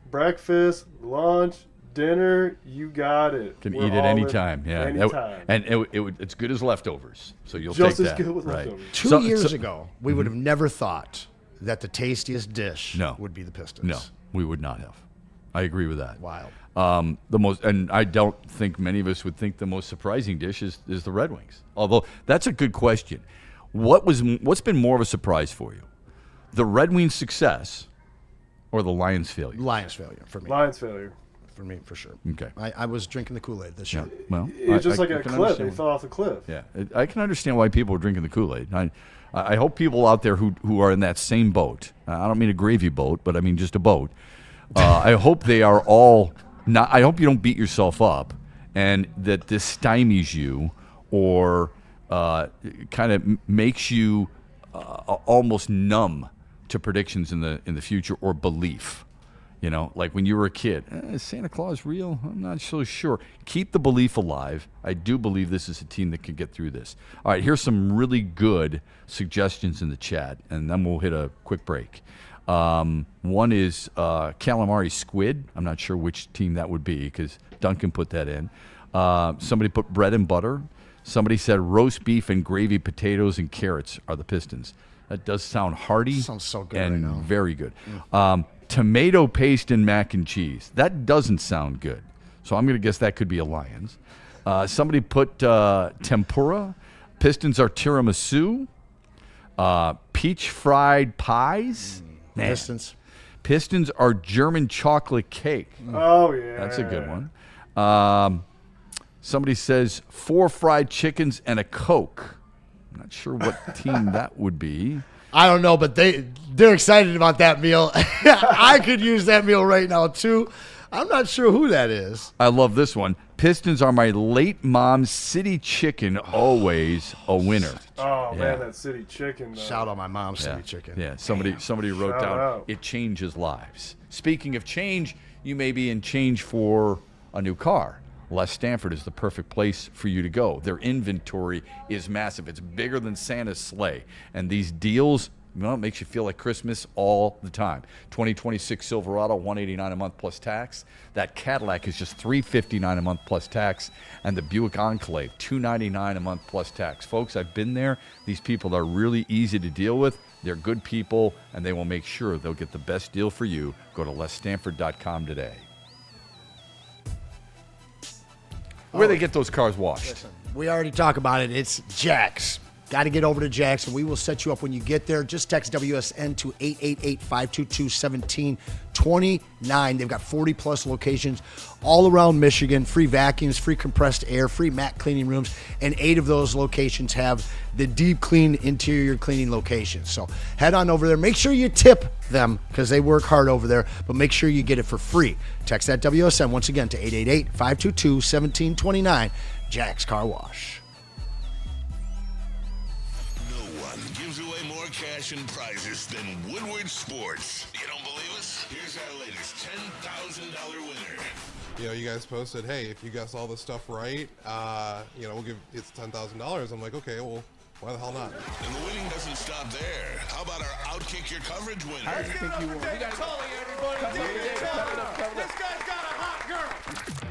breakfast, lunch, dinner, you got it. Can We're eat it all anytime. in Yeah, anytime. And it's good as leftovers, so you'll Just take as that. good with right. leftovers. Two years ago, we would have never thought that the tastiest dish No. would be the Pistons. No, we would not have. I agree with that. Wild. And I don't think many of us would think the most surprising dish is the Red Wings. Although that's a good question. What's been more of a surprise for you, the Red Wings' success, or the Lions' failure? Lions failure for me. Lions failure. For me, for sure. Okay. I was drinking the Kool-Aid this year. Well, It's just like I a can cliff. understand They fell off a cliff. Yeah, I can understand why people are drinking the Kool-Aid. I hope people out there who are in that same boat. I don't mean a gravy boat, but I mean just a boat. I hope they are all not. I hope you don't beat yourself up, and that this stymies you or kind of makes you almost numb to predictions in the future or belief. You know, like when you were a kid, is Santa Claus real? I'm not so sure. Keep the belief alive. I do believe this is a team that can get through this. All right, here's some really good suggestions in the chat, and then we'll hit a quick break. One is calamari squid. I'm not sure which team that would be because Duncan put that in. Somebody put bread and butter. Somebody said roast beef and gravy, potatoes and carrots are the Pistons. That does sound hearty. Sounds so good and right now. very good. Tomato paste and mac and cheese. That doesn't sound good. So I'm going to guess that could be a Lions. Somebody put tempura. Pistons are tiramisu. Peach fried pies. Man. Pistons. Pistons are German chocolate cake. Oh, yeah. That's a good one. Somebody says 4 fried chickens and a Coke. I'm not sure what team that would be. I don't know, but they're excited about that meal. I could use that meal right now, too. I'm not sure who that is. I love this one. Pistons are my late mom's city chicken, always a winner. Oh, man, that city chicken, though. Shout out my mom's city chicken. Yeah, somebody wrote Shout down, out. it changes lives. Speaking of change, you may be in change for a new car. Les Stanford is the perfect place for you to go. Their inventory is massive. It's bigger than Santa's sleigh. And these deals, it makes you feel like Christmas all the time. 2026 Silverado, $189 a month plus tax. That Cadillac is just $359 a month plus tax. And the Buick Enclave, $299 a month plus tax. Folks, I've been there. These people are really easy to deal with. They're good people, and they will make sure they'll get the best deal for you. Go to lesstanford.com today. Where they get those cars washed? Listen, we already talked about it. It's Jack's. Got to get over to Jack's, and we will set you up when you get there. Just text WSN to 888-522-1729. They've got 40-plus locations all around Michigan. Free vacuums, free compressed air, free mat cleaning rooms, and 8 of those locations have the deep clean interior cleaning locations. So head on over there. Make sure you tip them because they work hard over there, but make sure you get it for free. Text that WSN once again to 888-522-1729. Jack's Car Wash. Cash and prizes than Woodward Sports. You don't believe us? Here's our latest $10,000 winner. You know, you guys posted, hey, if you guess all this stuff right, we'll give it's $10,000. I'm like, okay, well, why the hell not? And the winning doesn't stop there. How about our Outkick Your Coverage winner? I think you will. We got everybody. This guy's got a hot girl.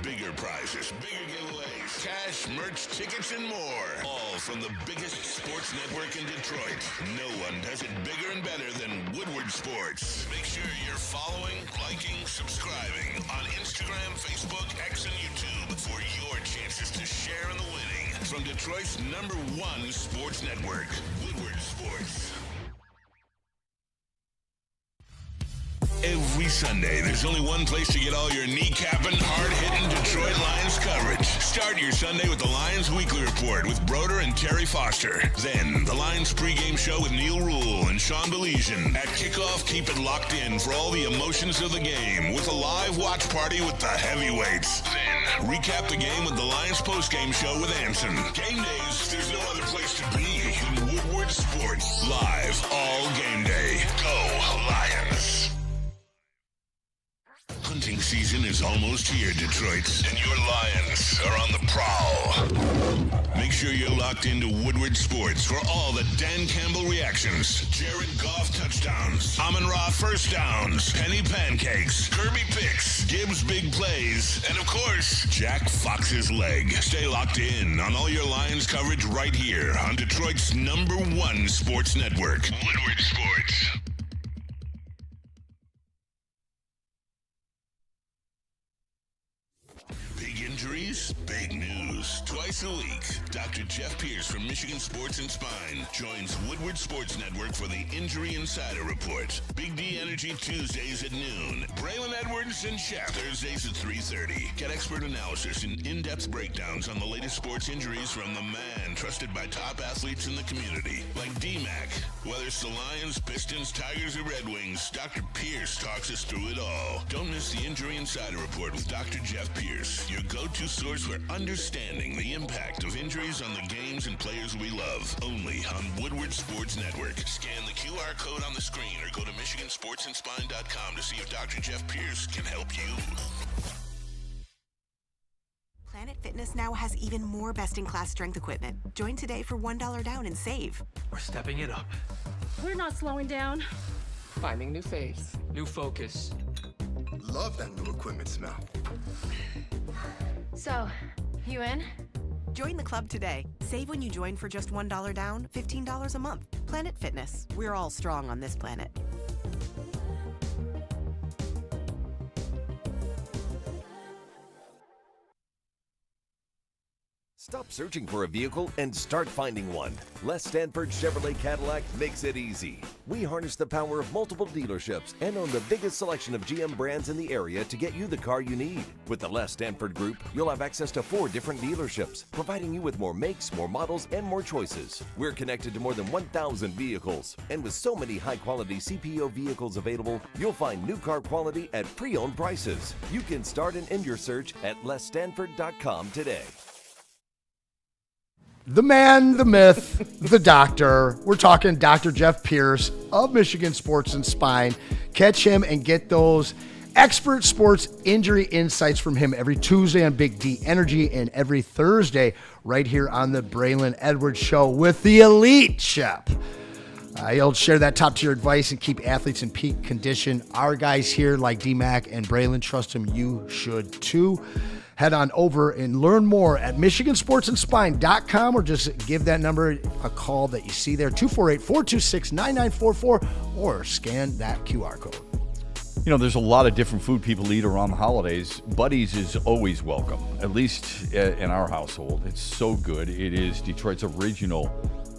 Bigger prizes, bigger giveaways, cash, merch, tickets, and more. All from the biggest sports network in Detroit. No one does it bigger and better than Woodward Sports. Make sure you're following, liking, subscribing on Instagram, Facebook, X, and YouTube for your chances to share in the winning. From Detroit's #1 sports network, Woodward Sports. Every Sunday, there's only one place to get all your kneecapping, hard-hitting Detroit Lions coverage. Start your Sunday with the Lions Weekly Report with Broder and Terry Foster. Then, the Lions pregame show with Neil Rule and Sean Baligian. At kickoff, keep it locked in for all the emotions of the game with a live watch party with the heavyweights. Then, recap the game with the Lions postgame show with Anson. Game days, there's no other place to be than Woodward Sports. Live all game day. Go Lions! Hunting season is almost here, Detroit, and your Lions are on the prowl. Make sure you're locked into Woodward Sports for all the Dan Campbell reactions, Jared Goff touchdowns, Amon-Ra first downs, Penny pancakes, Kirby picks, Gibbs big plays, and of course, Jack Fox's leg. Stay locked in on all your Lions coverage right here on Detroit's #1 sports network, Woodward Sports. Injuries, big news. Twice a week, Dr. Jeff Pierce from Michigan Sports and Spine joins Woodward Sports Network for the Injury Insider Report. Big D Energy Tuesdays at noon. Braylon Edwards and Shepard Thursdays at 3:30. Get expert analysis and in-depth breakdowns on the latest sports injuries from the man trusted by top athletes in the community, like D-Mac. Whether it's the Lions, Pistons, Tigers, or Red Wings, Dr. Pierce talks us through it all. Don't miss the Injury Insider Report with Dr. Jeff Pierce, your go-to source for understanding the impact of injuries on the games and players we love. Only on Woodward Sports Network. Scan the QR code on the screen or go to MichiganSportsandSpine.com to see if Dr. Jeff Pierce can help you. Planet Fitness now has even more best-in-class strength equipment. Join today for $1 down and save. We're stepping it up. We're not slowing down. Finding new faith. New focus. Love that new equipment smell. So, you in? Join the club today. Save when you join for just $1 down, $15 a month. Planet Fitness. We're all strong on this planet. Stop Stop searching for a vehicle and start finding one. Les Stanford Chevrolet Cadillac makes it easy. We harness the power of multiple dealerships and own the biggest selection of GM brands in the area to get you the car you need. With the Les Stanford Group, you'll have access to 4 different dealerships, providing you with more makes, more models, and more choices. We're connected to more than 1,000 vehicles. And with so many high-quality CPO vehicles available, you'll find new car quality at pre-owned prices. You can start and end your search at lesstanford.com today. The man, the myth, the doctor. We're talking Dr. Jeff Pierce of Michigan Sports and Spine. Catch him and get those expert sports injury insights from him every Tuesday on Big D Energy and every Thursday right here on the Braylon Edwards Show with the elite Shep. He'll share that top-tier advice and keep athletes in peak condition. Our guys here like D-Mac and Braylon, trust him, you should too. Head on over and learn more at MichiganSportsAndSpine.com or just give that number a call that you see there, 248-426-9944, or scan that QR code. You know, there's a lot of different food people eat around the holidays. Buddy's is always welcome, at least in our household. It's so good. It is Detroit's original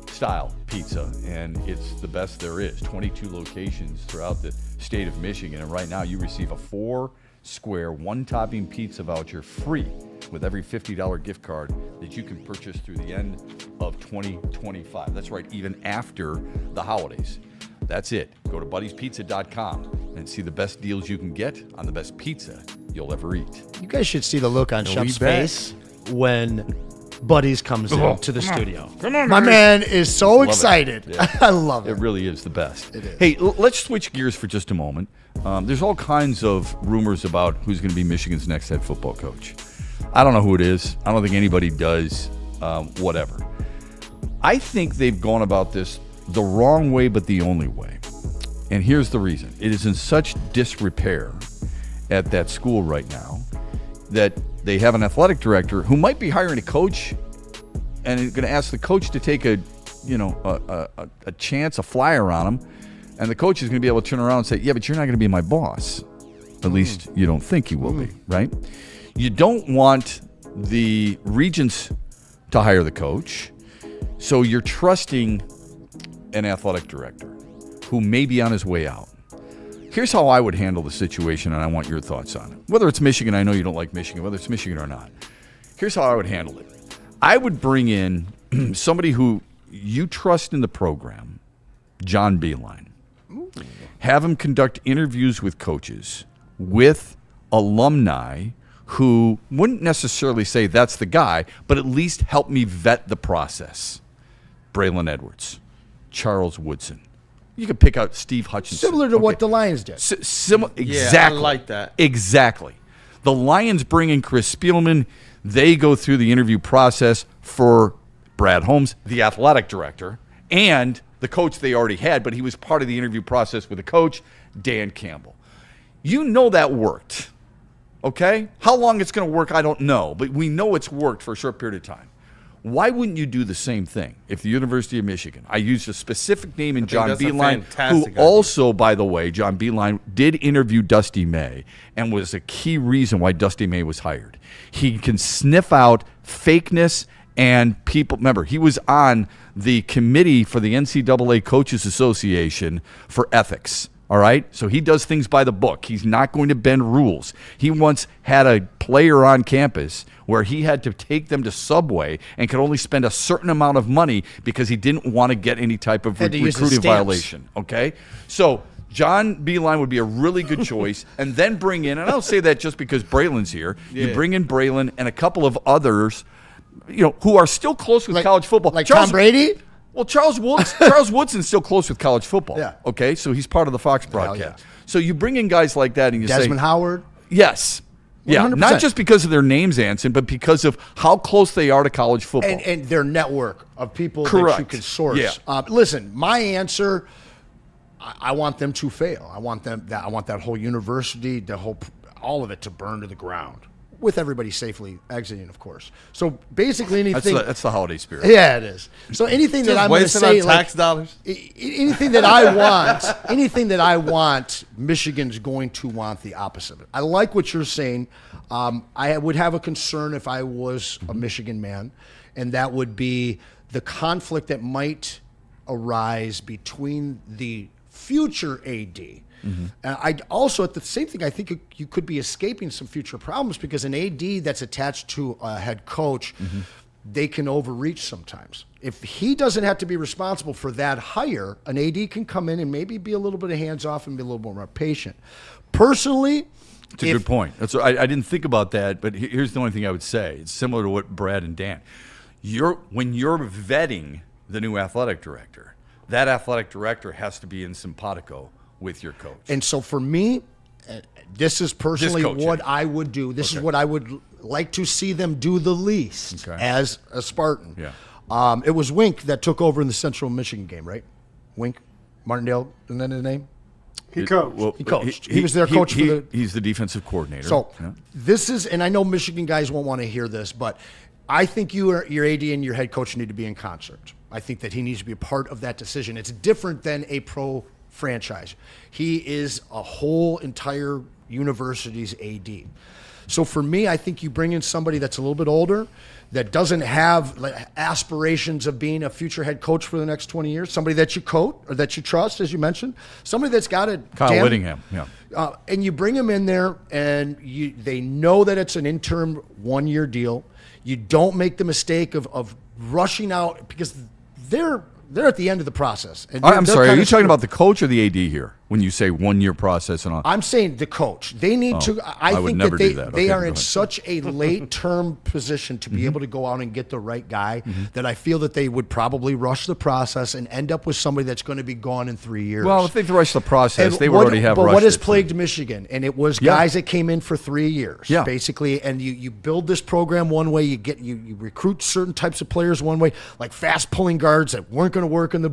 style pizza, and it's the best there is. 22 locations throughout the state of Michigan, and right now you receive a 4-square, one-topping pizza voucher free with every $50 gift card that you can purchase through the end of 2025. That's right, even after the holidays. That's it. Go to buddiespizza.com and see the best deals you can get on the best pizza you'll ever eat. You guys should see the look on Shep's face when Buddies comes into the studio. My man is so excited. Yeah. I love it. It really is the best. It is. Hey, let's switch gears for just a moment. There's all kinds of rumors about who's going to be Michigan's next head football coach. I don't know who it is. I don't think anybody does. Whatever. I think they've gone about this the wrong way, but the only way. And here's the reason. It is in such disrepair at that school right now that they have an athletic director who might be hiring a coach and going to ask the coach to take a chance, a flyer on him. And the coach is going to be able to turn around and say, yeah, but you're not going to be my boss. At least you don't think you will be, right? You don't want the regents to hire the coach. So you're trusting an athletic director who may be on his way out. Here's how I would handle the situation, and I want your thoughts on it. Whether it's Michigan, I know you don't like Michigan, whether it's Michigan or not. Here's how I would handle it. I would bring in somebody who you trust in the program, John Baligian. Have him conduct interviews with coaches, with alumni who wouldn't necessarily say that's the guy, but at least help me vet the process. Braylon Edwards, Charles Woodson. You could pick out Steve Hutchinson. Similar to what the Lions did. Exactly. Yeah, I like that. Exactly. The Lions bring in Chris Spielman. They go through the interview process for Brad Holmes, the athletic director, and the coach they already had, but he was part of the interview process with the coach, Dan Campbell. You know that worked, okay? How long it's going to work, I don't know, but we know it's worked for a short period of time. Why wouldn't you do the same thing if the University of Michigan, I used a specific name in John Baligian, who also, by the way, John Baligian did interview Dusty May and was a key reason why Dusty May was hired. He can sniff out fakeness and people. Remember, he was on the committee for the NCAA Coaches Association for ethics. All right? So he does things by the book. He's not going to bend rules. He once had a player on campus where he had to take them to Subway and could only spend a certain amount of money because he didn't want to get any type of recruiting violation. Okay? So John Baligian would be a really good choice. And then bring in, and I don't say that just because Braylon's here. Yeah. You bring in Braylon and a couple of others, who are still close with college football. Like Tom Brady? Well, Charles Woodson's still close with college football. Yeah. Okay, so he's part of the Fox broadcast. Yeah. So you bring in guys like that and you say... Desmond Howard? Yes. 100%. Yeah, not just because of their names, Anson, but because of how close they are to college football. And their network of people Correct. that you can source. Yeah. Listen, my answer, I want them to fail. I want that whole university, all of it to burn to the ground. With everybody safely exiting, of course. So basically, anything that's the holiday spirit. Yeah, it is. So anything that I'm going to say, tax dollars. Anything that I want, Michigan's going to want the opposite of it. I like what you're saying. I would have a concern if I was a Michigan man, and that would be the conflict that might arise between the future AD. And I also, at the same thing, I think you could be escaping some future problems because an AD that's attached to a head coach, they can overreach sometimes. If he doesn't have to be responsible for that hire, an AD can come in and maybe be a little bit of hands-off and be a little more patient. Personally, it's a good point. I didn't think about that, but here's the only thing I would say. It's similar to what Brad and Dan. When you're vetting the new athletic director, that athletic director has to be in simpatico with your coach. And so for me, this is personally what I would do. This is what I would like to see them do the least as a Spartan. Yeah. It was Wink that took over in the Central Michigan game, right? Wink Martindale, isn't that his name? He coached. He coached. He was their coach for the. He's the defensive coordinator. So this is, and I know Michigan guys won't want to hear this, but I think your AD and your head coach need to be in concert. I think that he needs to be a part of that decision. It's different than a pro franchise. He is a whole entire university's AD. So for me, I think you bring in somebody that's a little bit older, that doesn't have aspirations of being a future head coach for the next 20 years, somebody that you coach or that you trust, as you mentioned, somebody that's got it. Kyle Whittingham, and you bring him in there, and they know that it's an interim one-year deal. You don't make the mistake of rushing out because they're at the end of the process. And I'm sorry, are you talking about the coach or the AD here when you say 1 year process and all? I'm saying the coach. They need to. I think that they are in such a late term position to be able to go out and get the right guy that I feel that they would probably rush the process and end up with somebody that's going to be gone in 3 years. Well, if they rush the process, they would already have rushed. But what has plagued Michigan? And it was guys that came in for 3 years, Yeah. basically. And you build this program one way. You recruit certain types of players one way, like fast pulling guards that weren't going to work in the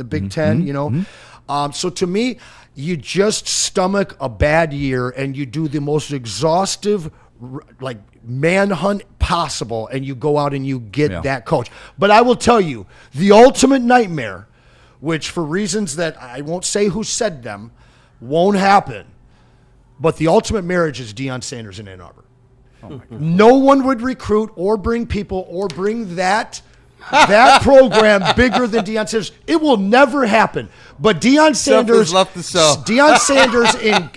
Big Ten. You know, so to me, you just stomach a bad year and you do the most exhaustive manhunt possible, and you go out and you get that coach. But I will tell you, the ultimate nightmare, which for reasons that I won't say who said them, won't happen, but the ultimate marriage is Deion Sanders in Ann Arbor. No one would recruit or bring people or bring that program bigger than Deion Sanders. It will never happen. But Deion Sanders left the show. Deion Sanders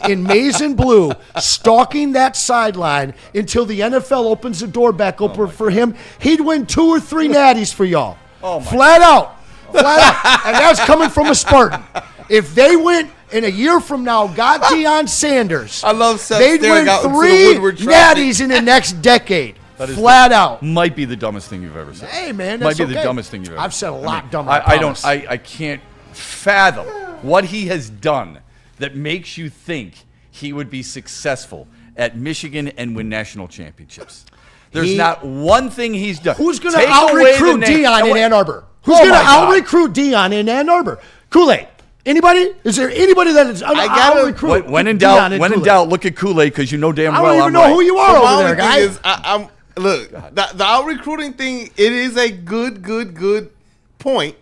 in maize and blue, stalking that sideline until the NFL opens the door back open for him. He'd win 2 or 3 natties for y'all. Flat out. And that's coming from a Spartan. If they went in a year from now, got Deion Sanders, I love Seth they'd staring win out into the 3 Woodward traffic. natties in the next decade. Flat out. Might be the dumbest thing you've ever said. Hey, man, might that's be the okay. dumbest thing you've ever I've said a lot dumber. I can't fathom what he has done that makes you think he would be successful at Michigan and win national championships. There's not one thing he's done. Who's going to out-recruit Deion in Ann Arbor? Who's going to out-recruit Deion in Ann Arbor? Kool-Aid. Anybody? Is there anybody that is out-recruit? When in doubt, look at Kool-Aid because you know damn well I don't even know who you are over there, guy. Look, the out-recruiting thing, it is a good point,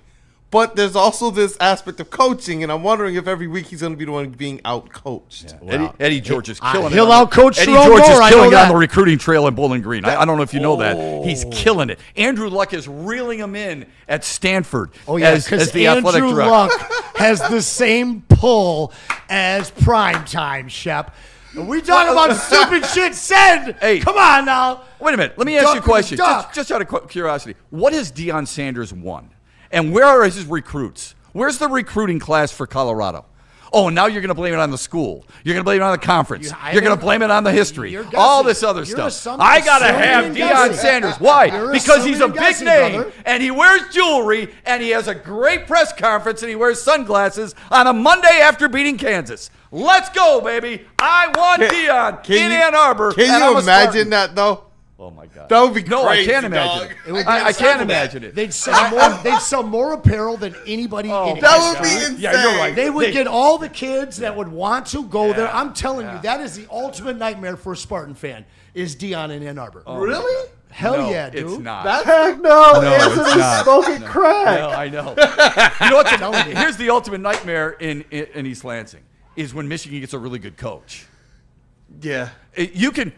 but there's also this aspect of coaching, and I'm wondering if every week he's going to be the one being out-coached. Yeah. Eddie George is killing it. He'll out-coach Eddie George is killing it on the recruiting trail in Bowling Green. I don't know if you know that. He's killing it. Andrew Luck is reeling him in at Stanford as the athletic Andrew director. Luck has the same pull as primetime, Shep. We talking about stupid shit said. Hey, come on now. Wait a minute. Let me ask you a question. Just out of curiosity. What has Deion Sanders won? And where are his recruits? Where's the recruiting class for Colorado? Oh, now you're going to blame it on the school. You're going to blame it on the conference. You're going to blame it on the history. All this other stuff. I got to have Deion Sanders. Why? Because he's a big name, and he wears jewelry, and he has a great press conference, and he wears sunglasses on a Monday after beating Kansas. Let's go, baby. I want Deion in Ann Arbor. Can you imagine that, though? Oh, my God. That would be crazy, No, I can't imagine it. I can't imagine it. They'd sell more apparel than anybody. That would be insane. Yeah, you're right. They would get all the kids that would want to go there. I'm telling you, that is the ultimate nightmare for a Spartan fan, is Deion in Ann Arbor. Really? Hell yeah, dude. It's not. Heck no. It's not. Smoking crack. No, I know. You know what? Here's the ultimate nightmare in East Lansing, is when Michigan gets a really good coach. Yeah. You can...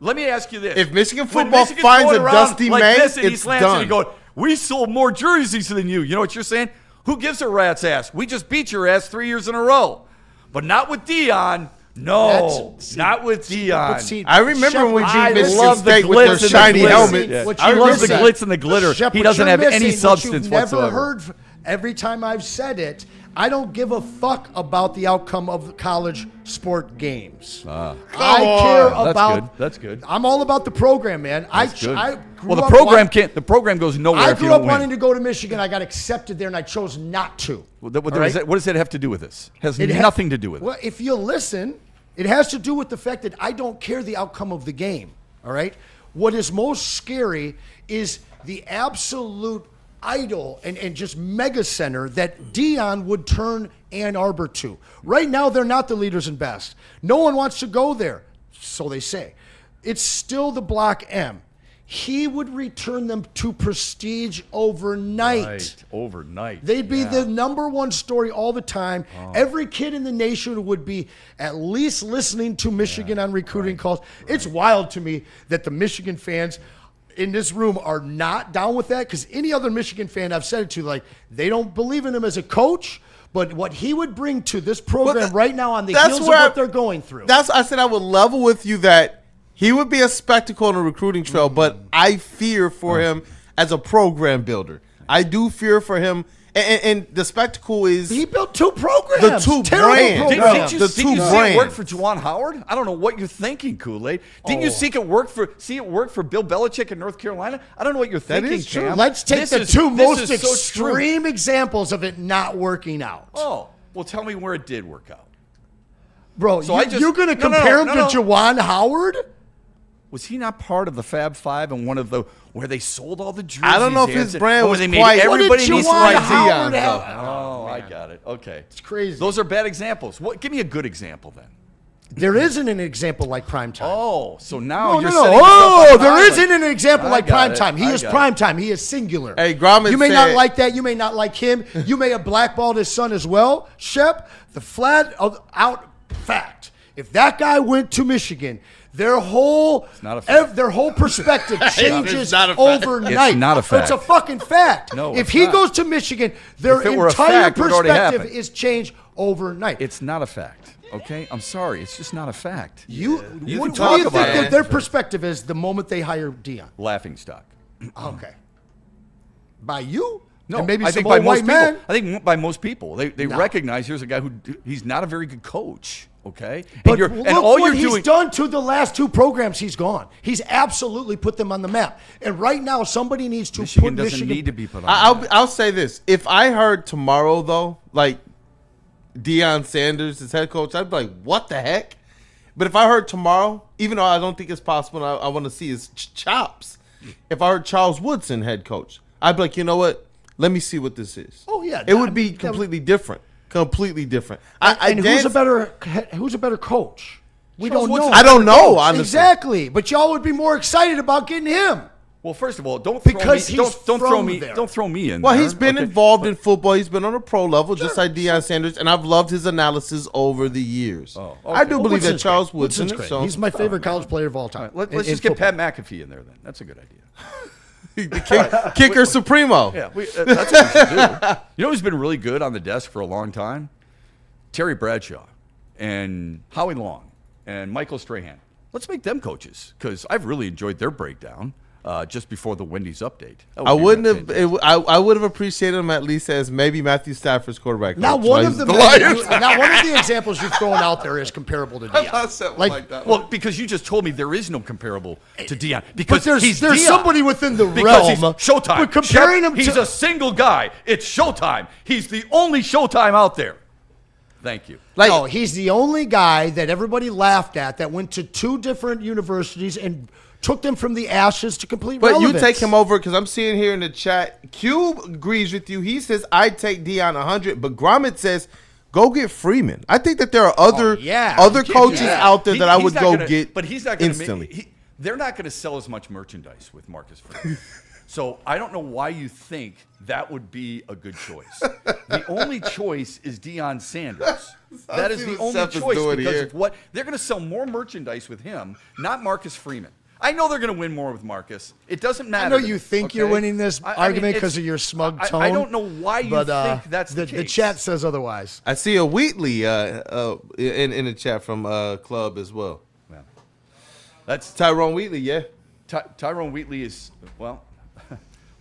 Let me ask you this: If Michigan When football Michigan's finds going a around Dusty like May, this and he it's slams it done. and going, "We sold more jerseys than you." You know what you're saying? Who gives a rat's ass? We just beat your ass 3 years in a row, but not with Dion. No, not with Dion. I remember when we I beat Michigan love the State with glitz their and the shiny glitter. helmets. Yeah. What I you love the missing- glitz and the glitter. Shepard, He doesn't you're have any missing substance what you've never whatsoever. heard. Every time I've said it, I don't give a fuck about the outcome of the college sport games. I care about. That's good. I'm all about the program, man. That's good. I grew Well, the up program wa- can't. The program goes nowhere I if you grew up don't wanting win. to go to Michigan. I got accepted there, and I chose not to. What All right? does that have to do with this? Has It nothing to do with it. Well, if you listen, it has to do with the fact that I don't care the outcome of the game. All right. What is most scary is the absolute idol and just mega center that Dion would turn Ann Arbor to. Right now, they're not the leaders and best. No one wants to go there, so they say. It's still the Block M. He would return them to prestige overnight. Right, overnight. They'd be the number one story all the time. Every kid in the nation would be at least listening to Michigan on recruiting calls. It's wild to me that the Michigan fans in this room are not down with that, because any other Michigan fan I've said it to, like, they don't believe in him as a coach, but what he would bring to this program right now on the heels of what they're going through. I said I would level with you that he would be a spectacle on the recruiting trail, but I fear for him as a program builder. I do fear for him, and the spectacle is he built two programs. The two brands. Didn't you The see two it work brands. for Juwan Howard? I don't know what you're thinking, Kool-Aid. Didn't you see it work for Bill Belichick in North Carolina? I don't know what you're thinking, is true. Cam. Let's take This the is- two this most is so true. extreme examples of it not working out. Oh, well, tell me where it did work out. Bro, So you're going to compare him to Juwan Howard? Was he not part of the Fab Five and one of the where they sold all the jerseys? I don't know if his Hanson, brand where was they made quite- everybody What did needs Juwan to Howard Dion, have? Oh, I got it. Okay, It's crazy. those are bad examples. What? Give me a good example then. There isn't an example like primetime. Oh, so now No, you're no, setting no. yourself Oh, up there high. isn't an example I like got it. primetime. He I is got primetime. He is singular. Hey, Gromit You may not said- like that. You may not like him. You may have blackballed his son as well. Shep, the flat out fact. If that guy went to Michigan, their whole not a fact. their whole perspective changes not a fact. overnight. It's not a fact. It's a fucking fact. No, if it's he not. goes to Michigan, their If it were a entire fact, it would already perspective happen. is changed overnight. It's not a fact. Okay, I'm sorry. It's just not a fact. You can what do you talk think about that it. their perspective is the moment they hire Dion? Laughing stock. Okay. By you? No, And maybe I some think by old most white people. men? I think by most people, they No. recognize here's a guy he's not a very good coach. Okay, But and look all what you're he's doing. done to the last two programs he's gone. He's absolutely put them on the map. And right now, somebody needs to Michigan put doesn't Michigan. need to be put on. I'll say this: if I heard tomorrow though, like Deion Sanders is head coach, I'd be like, "What the heck?" But if I heard tomorrow, even though I don't think it's possible, and I want to see his chops. If I heard Charles Woodson head coach, I'd be like, you know what? Let me see what this is. Oh, yeah. It would be completely different. Completely different. And who's a better coach? We Charles don't Woodson's know. I don't know, honestly. Exactly. But y'all would be more excited about getting him. Well, first of all, don't Because throw me, he's don't throw from me there. don't throw me in. Well, there, he's been okay? involved in football. He's been on a pro level, just like Deion Sanders, and I've loved his analysis over the years. Oh, I okay. do Well, believe that Woodson's Charles great. Woodson Woodson's is great. He's my favorite college player of all time. Let's in just get football. Pat McAfee in there then. That's a good idea. the kicker supremo. Yeah, that's what we should do. You know who's been really good on the desk for a long time? Terry Bradshaw and Howie Long and Michael Strahan. Let's make them coaches because I've really enjoyed their breakdown just before the Wendy's update. That would I be wouldn't fantastic. have. I would have appreciated him at least as maybe Matthew Stafford's quarterback. Not coach. one Like, of the Lions. not one of the examples you've thrown out there is comparable to Dion. Not something like that. Well, because you just told me there is no comparable to Dion. Because But he's there's Dion. somebody within the Because he's realm. Showtime. But comparing him he's to a single guy. It's Showtime. He's the only Showtime out there. Thank you. no, he's the only guy that everybody laughed at that went to two different universities and took them from the ashes to complete But relevance. you take him over because I'm seeing here in the chat. Cube agrees with you. He says I'd take Dion 100, but Gromit says go get Freeman. I think that there are other coaches out there that I would go get. But he's not going to instantly. they're not going to sell as much merchandise with Marcus Freeman. So I don't know why you think that would be a good choice. The only choice is Deion Sanders. That is the only choice because of what they're going to sell more merchandise with him, not Marcus Freeman. I know they're going to win more with Marcus. It doesn't matter. I know you think you're winning this argument because of your smug tone. I don't know why you think that's the case. The chat says otherwise. I see a Wheatley in the chat from Club as well. Yeah. That's Tyrone Wheatley, yeah. Tyrone Wheatley is, well,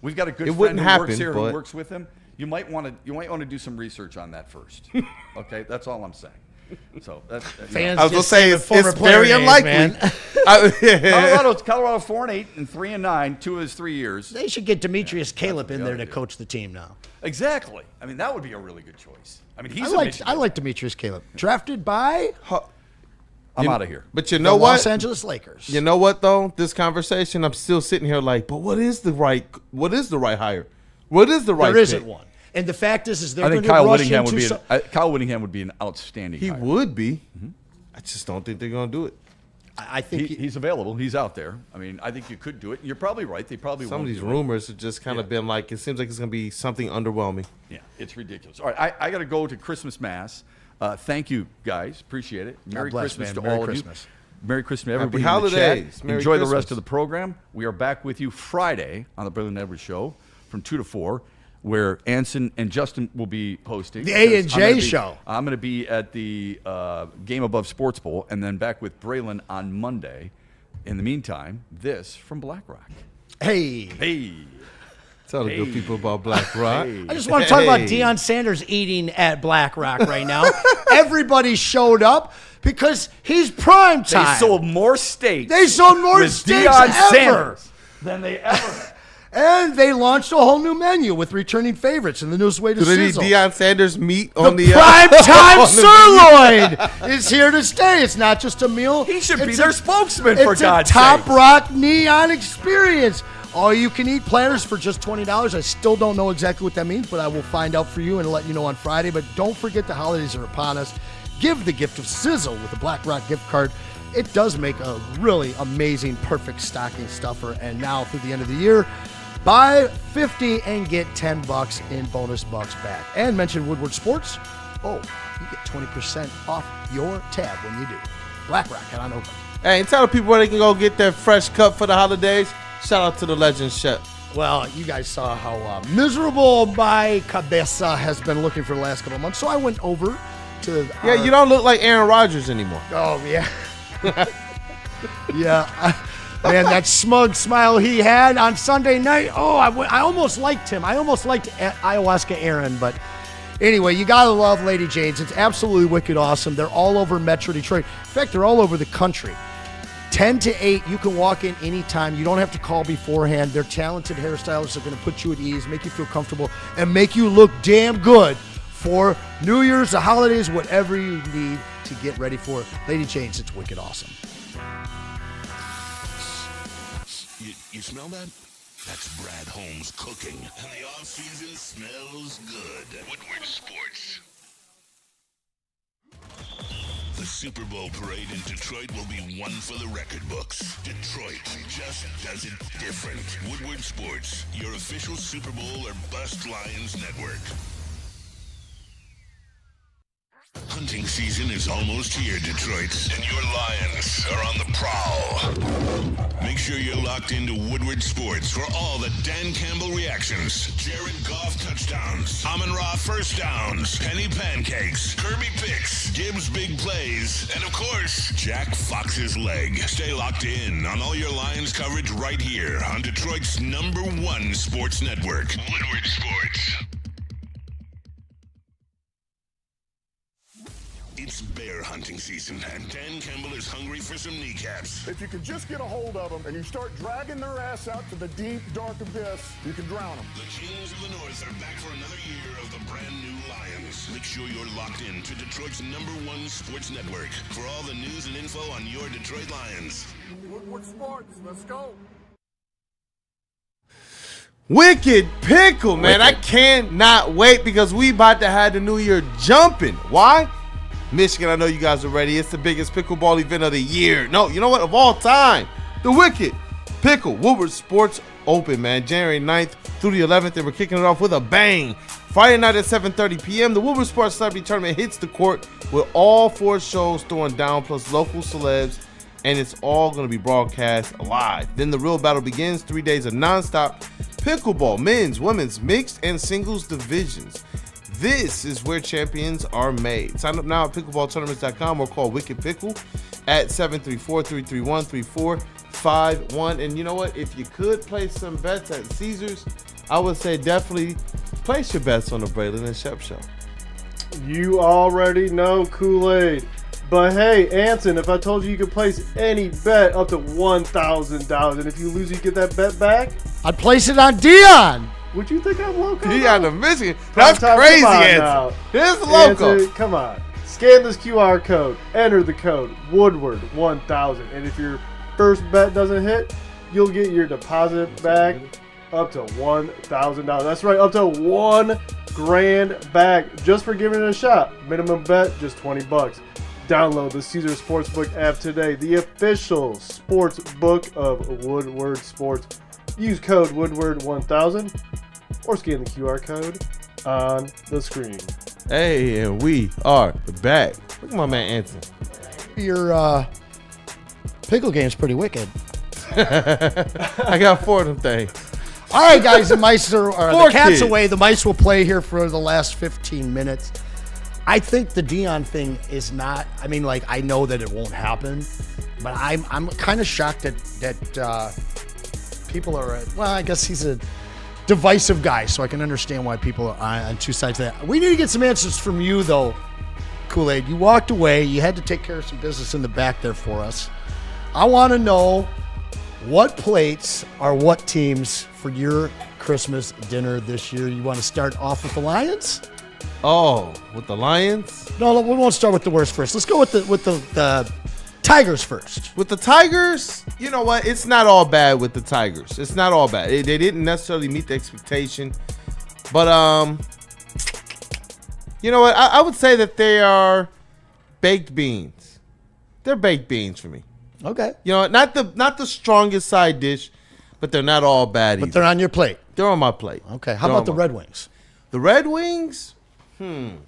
we've got a good friend who works here who works with him. You might want to do some research on that first. Okay, that's all I'm saying. So that's fans. I was gonna say it's very unlikely. Colorado 4-8 and 3-9, 2 of his 3 years. They should get Demetrius Caleb in there to coach the team now. Exactly. I mean, that would be a really good choice. I mean, I like Demetrius Caleb. Drafted by. I'm out of here. But you know what? Los Angeles Lakers. You know what though? This conversation, I'm still sitting here like, but what is the right hire? What is the right? There isn't one. And the fact is they're going to Kyle rush Whittingham into Kyle Whittingham would be an outstanding hire. Would be. Mm-hmm. I just don't think they're going to do it. I think he's available. He's out there. I mean, I think you could do it. You're probably right. They probably some of these rumors have just kind of been like, it seems like it's going to be something underwhelming. Yeah, it's ridiculous. All right, I got to go to Christmas Mass. Thank you, guys. Appreciate it. Merry Christmas to all of you. Merry Christmas to everybody. Happy holidays. Enjoy the rest of the program. We are back with you Friday on the Braylon Edwards Show from 2 to 4. Where Anson and Justin will be hosting. The A&J show. I'm going to be at the Game Above Sports Bowl and then back with Braylon on Monday. In the meantime, this from Black Rock. Hey. Tell the good people about Black Rock. I just want to talk about Deion Sanders eating at Black Rock right now. Everybody showed up because he's prime time. They sold more steaks. Deion Sanders than they ever. And they launched a whole new menu with returning favorites and the newest way to sizzle. Do they need Deion Sanders meat on the prime-time sirloin is here to stay. It's not just a meal. He should be their spokesman, for God's sake. It's a Top Rock Neon experience. All-you-can-eat platters for just $20. I still don't know exactly what that means, but I will find out for you and let you know on Friday. But don't forget the holidays are upon us. Give the gift of sizzle with a Black Rock gift card. It does make a really amazing, perfect stocking stuffer. And now through the end of the year, buy 50 and get $10 in bonus bucks back. And mention Woodward Sports. You get 20% off your tab when you do. Black Rock, head on over. Hey, and tell the people where they can go get their fresh cup for the holidays. Shout out to the legend, Shep. Well, you guys saw how miserable my cabeza has been looking for the last couple of months. So I went over to... you don't look like Aaron Rodgers anymore. Oh, yeah. Yeah. Man, that smug smile he had on Sunday night. I almost liked him. I almost liked Ayahuasca Aaron. But anyway, you got to love Lady Jane's. It's absolutely wicked awesome. They're all over Metro Detroit. In fact, they're all over the country. 10 to 8, you can walk in anytime. You don't have to call beforehand. Their talented hairstylists are going to put you at ease, make you feel comfortable, and make you look damn good for New Year's, the holidays, whatever you need to get ready for it. Lady Jane's, it's wicked awesome. You smell that? That's Brad Holmes cooking. And the off-season smells good. Woodward Sports. The Super Bowl parade in Detroit will be one for the record books. Detroit just does it different. Woodward Sports, your official Super Bowl or Bust Lions network. Hunting season is almost here, Detroit, and your Lions are on the prowl. Make sure you're locked into Woodward Sports for all the Dan Campbell reactions, Jared Goff touchdowns, Amon-Ra first downs, Penny pancakes, Kirby picks, Gibbs big plays, and of course, Jack Fox's leg. Stay locked in on all your Lions coverage right here on Detroit's #1 sports network, Woodward Sports. It's bear hunting season, and Dan Campbell is hungry for some kneecaps. If you can just get a hold of them and you start dragging their ass out to the deep, dark abyss, you can drown them. The Kings of the North are back for another year of the brand new Lions. Make sure you're locked in to Detroit's #1 sports network for all the news and info on your Detroit Lions. Woodward Sports, let's go. Wicked pickle, man. I cannot wait because we about to have the new year jumping. Why? Michigan, I know you guys are ready. It's the biggest pickleball event of the year. No, you know what? Of all time. The Wicked Pickle Woodward Sports open, man. January 9th through the 11th, and we're kicking it off with a bang. Friday night at 7:30 p.m., the Woodward Sports Celebrity Tournament hits the court with all 4 shows throwing down, plus local celebs, and it's all going to be broadcast live. Then the real battle begins, 3 days of nonstop pickleball, men's, women's, mixed, and singles divisions. This is where champions are made. Sign up now at pickleballtournaments.com or call Wicked Pickle at 734-331-3451. And you know what? If you could place some bets at Caesars, I would say definitely place your bets on the Braylon and Shep show. You already know Kool-Aid. But hey, Anson, if I told you could place any bet up to $1,000, and if you lose, you get that bet back? I'd place it on Dion. Would you think I'm loco? Dion of Michigan. That's crazy, Anson. Here's the loco. Anson, come on. Scan this QR code. Enter the code Woodward1000. And if your first bet doesn't hit, you'll get your deposit back up to $1,000. That's right, up to $1,000 back just for giving it a shot. Minimum bet, just $20. Download the Caesar Sportsbook app today, the official sports book of Woodward Sports. Use code Woodward1000 or scan the QR code on the screen. Hey, and we are back. Look at my man Anson. Your pickle game's pretty wicked. I got 4 of them things. All right, guys, the mice are the cat's kids. away. The mice will play here for the last 15 minutes. I think the Dion thing is not. I mean, like, I know that it won't happen, but I'm kind of shocked that people are. Well, I guess he's a divisive guy, so I can understand why people are on two sides of that. We need to get some answers from you, though, Kool-Aid. You walked away. You had to take care of some business in the back there for us. I want to know what plates are what teams for your Christmas dinner this year. You want to start off with the Lions? Oh, with the Lions? No, we won't start with the worst first. Let's go with the Tigers first. With the Tigers, you know what? It's not all bad with the Tigers. It's not all bad. They didn't necessarily meet the expectation. But, you know what? I would say that they are baked beans. They're baked beans for me. Okay. You know, not the strongest side dish, but they're not all bad either. But they're on your plate. They're on my plate. Okay. How about the Red Wings? The Red Wings? The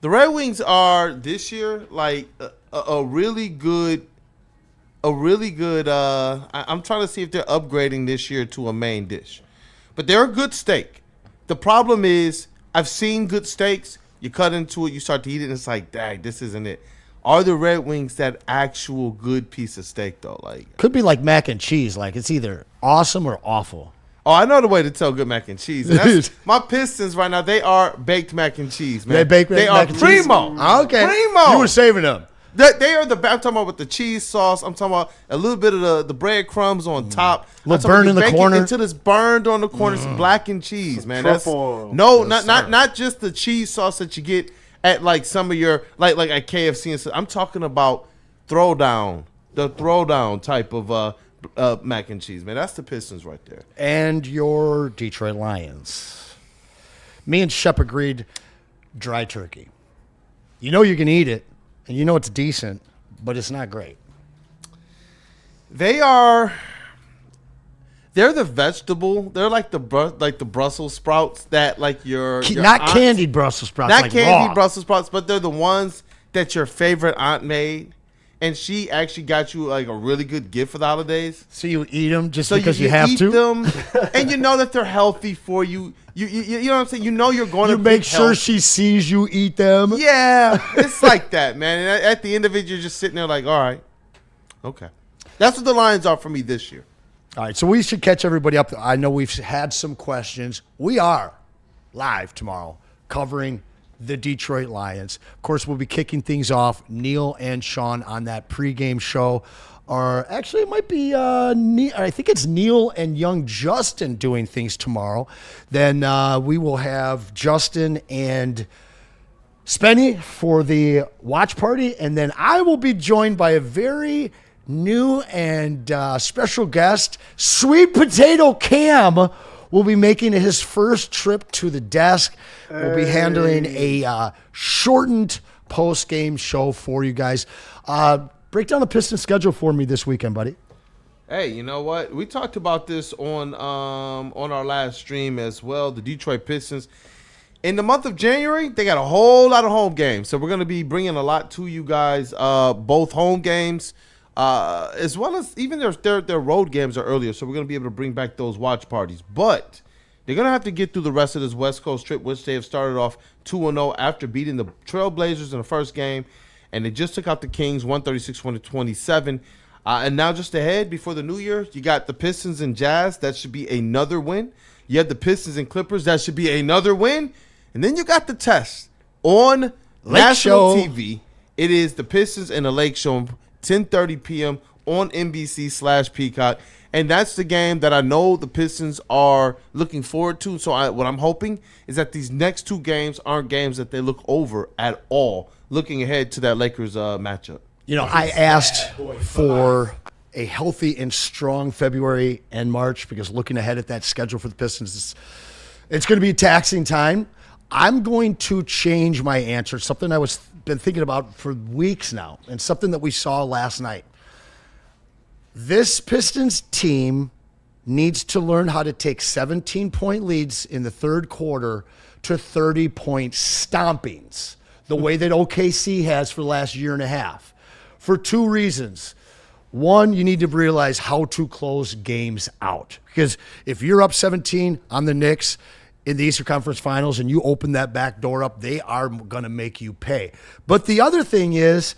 Red Wings are this year like a really good. I'm trying to see if they're upgrading this year to a main dish, but they're a good steak. The problem is I've seen good steaks. You cut into it, you start to eat it, and it's like, dang, this isn't it. Are the Red Wings that actual good piece of steak though? Like, could be like mac and cheese. Like, it's either awesome or awful. Oh, I know the way to tell good mac and cheese. And that's, my Pistons right now, they are baked mac and cheese, man. They are primo. Okay. Primo. You were saving them. They are the. I'm talking about with the cheese sauce. I'm talking about a little bit of the breadcrumbs on top. A little burn in the corner. Until it's burned on the corner. It's blackened cheese, man. That's not just the cheese sauce that you get at like some of your like at KFC and stuff. I'm talking about the throwdown type of mac and cheese, man. That's the Pistons right there. And your Detroit Lions. Me and Shep agreed dry turkey. You know you can eat it, and you know it's decent, but it's not great. They're the vegetable. They're like the Brussels sprouts that like your not aunt, candied Brussels sprouts, not like candied raw. Brussels sprouts, but they're the ones that your favorite aunt made. And she actually got you like a really good gift for the holidays. So you eat them just because you have to? Them, and you know that they're healthy for you. You know what I'm saying? You know you're going to make sure she sees you eat them. Yeah, it's like that, man. And at the end of it, you're just sitting there like, all right, okay. That's what the Lions are for me this year. All right, so we should catch everybody up. I know we've had some questions. We are live tomorrow covering the Detroit Lions. Of course, we'll be kicking things off, Neil and Sean, on that pregame show. Or actually, it might be, I think it's Neil and young Justin doing things tomorrow. Then we will have Justin and Spenny for the watch party. And then I will be joined by a very new and special guest, Sweet Potato Cam. Will be making his first trip to the desk. We'll be handling a shortened post-game show for you guys. Break down the Pistons schedule for me this weekend, buddy. Hey, you know what? We talked about this on our last stream as well. The Detroit Pistons. In the month of January, they got a whole lot of home games. So we're going to be bringing a lot to you guys, both home games as well as even their road games are earlier. So we're going to be able to bring back those watch parties. But they're going to have to get through the rest of this West Coast trip, which they have started off 2-0 after beating the Trailblazers in the first game. And they just took out the Kings 136-127. And now just ahead before the new year, you got the Pistons and Jazz. That should be another win. You have the Pistons and Clippers. That should be another win. And then you got the test on national TV. It is the Pistons and the Lake Show, 10:30 p.m. on NBC/Peacock. And that's the game that I know the Pistons are looking forward to. So what I'm hoping is that these next two games aren't games that they look over at all, looking ahead to that Lakers matchup. You know, I asked for a healthy and strong February and March because looking ahead at that schedule for the Pistons, it's going to be a taxing time. I'm going to change my answer, something I was been thinking about for weeks now, and something that we saw last night. This Pistons team needs to learn how to take 17-point leads in the third quarter to 30-point stompings, the way that OKC has for the last year and a half, for two reasons. One, you need to realize how to close games out. Because if you're up 17 on the Knicks in the Eastern Conference Finals and you open that back door up, they are going to make you pay. But the other thing is,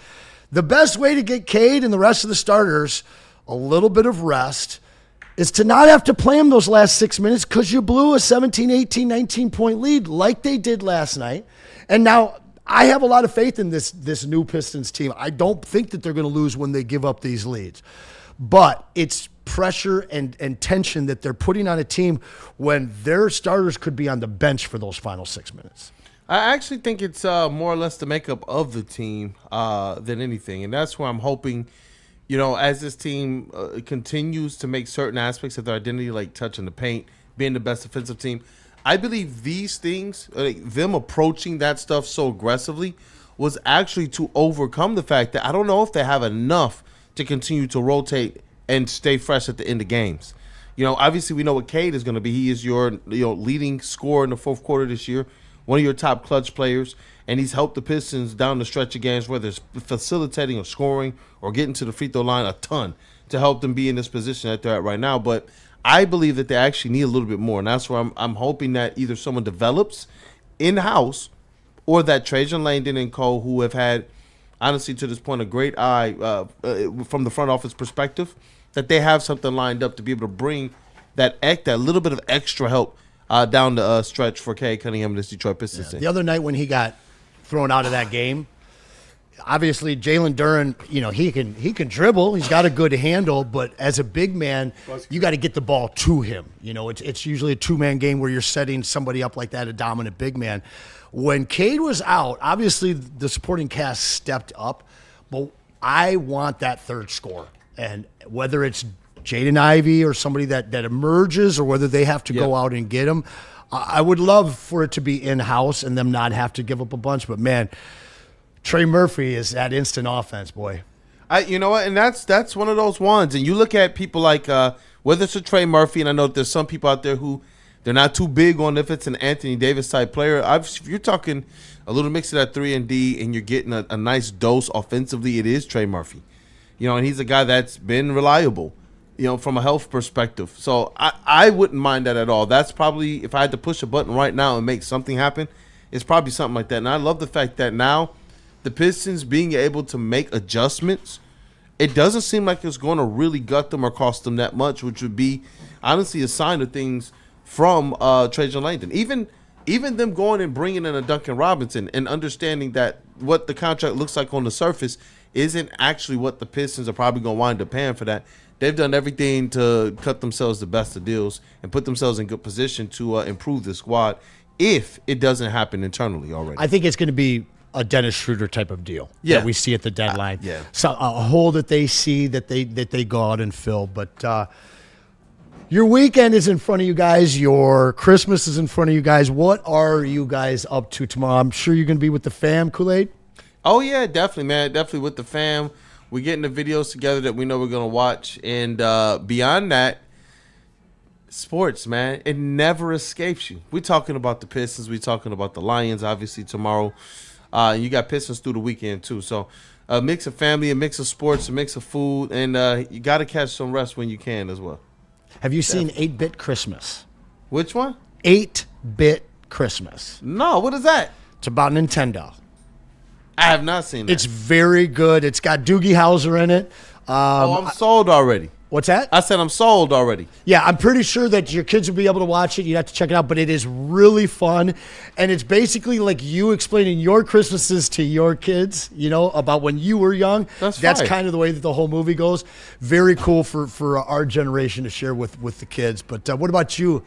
the best way to get Cade and the rest of the starters a little bit of rest is to not have to play them those last 6 minutes because you blew a 17, 18, 19-point lead like they did last night. And now I have a lot of faith in this new Pistons team. I don't think that they're going to lose when they give up these leads. But it's pressure and tension that they're putting on a team when their starters could be on the bench for those final 6 minutes. I actually think it's more or less the makeup of the team than anything. And that's where I'm hoping, you know, as this team continues to make certain aspects of their identity, like touching the paint, being the best defensive team, I believe these things, them approaching that stuff so aggressively, was actually to overcome the fact that I don't know if they have enough to continue to rotate and stay fresh at the end of games. You know, obviously we know what Cade is going to be. He is your leading scorer in the fourth quarter this year, one of your top clutch players, and he's helped the Pistons down the stretch of games, whether it's facilitating or scoring or getting to the free throw line, a ton to help them be in this position that they're at right now. But I believe that they actually need a little bit more, and that's where I'm hoping that either someone develops in-house or that Trajan Langdon and co, who have had, honestly, to this point, a great eye from the front office perspective, that they have something lined up to be able to bring that little bit of extra help down the stretch for Cade Cunningham and this Detroit Pistons team. The other night when he got thrown out of that game, obviously Jalen Duren, you know, he can dribble. He's got a good handle, but as a big man, you got to get the ball to him. You know, it's usually a two-man game where you're setting somebody up like that, a dominant big man. When Cade was out, obviously the supporting cast stepped up, but I want that third scorer. And whether it's Jaden Ivey or somebody that emerges or whether they have to go out and get him, I would love for it to be in-house and them not have to give up a bunch. But, man, Trey Murphy is that instant offense, boy. You know what? And that's one of those ones. And you look at people like whether it's a Trey Murphy, and I know there's some people out there who they're not too big on if it's an Anthony Davis type player. If you're talking a little mix of that 3-and-D and you're getting a nice dose offensively, it is Trey Murphy. You know, and he's a guy that's been reliable, you know, from a health perspective. So I wouldn't mind that at all. That's probably, if I had to push a button right now and make something happen, it's probably something like that. And I love the fact that now the Pistons being able to make adjustments, it doesn't seem like it's going to really gut them or cost them that much, which would be honestly a sign of things from Trajan Langdon. Even them going and bringing in a Duncan Robinson and understanding that what the contract looks like on the surface isn't actually what the Pistons are probably going to wind up paying for that. They've done everything to cut themselves the best of deals and put themselves in good position to improve the squad if it doesn't happen internally already. I think it's going to be a Dennis Schroeder type of deal that we see at the deadline. So a hole that they see that they go out and fill. But your weekend is in front of you guys. Your Christmas is in front of you guys. What are you guys up to tomorrow? I'm sure you're going to be with the fam, Kool-Aid. Oh, yeah, definitely, man. Definitely with the fam. We're getting the videos together that we know we're going to watch. And beyond that, sports, man, it never escapes you. We're talking about the Pistons. We're talking about the Lions, obviously, tomorrow. You got Pistons through the weekend, too. So a mix of family, a mix of sports, a mix of food, and you got to catch some rest when you can as well. Have you seen 8-Bit Christmas? Which one? 8-Bit Christmas. No, what is that? It's about Nintendo. I have not seen that. It's very good. It's got Doogie Howser in it. I'm sold already. What's that? I said I'm sold already. Yeah, I'm pretty sure that your kids will be able to watch it. You'd have to check it out, but it is really fun. And it's basically like you explaining your Christmases to your kids, you know, about when you were young. That's right. kind of the way that the whole movie goes. Very cool for our generation to share with the kids. But what about you,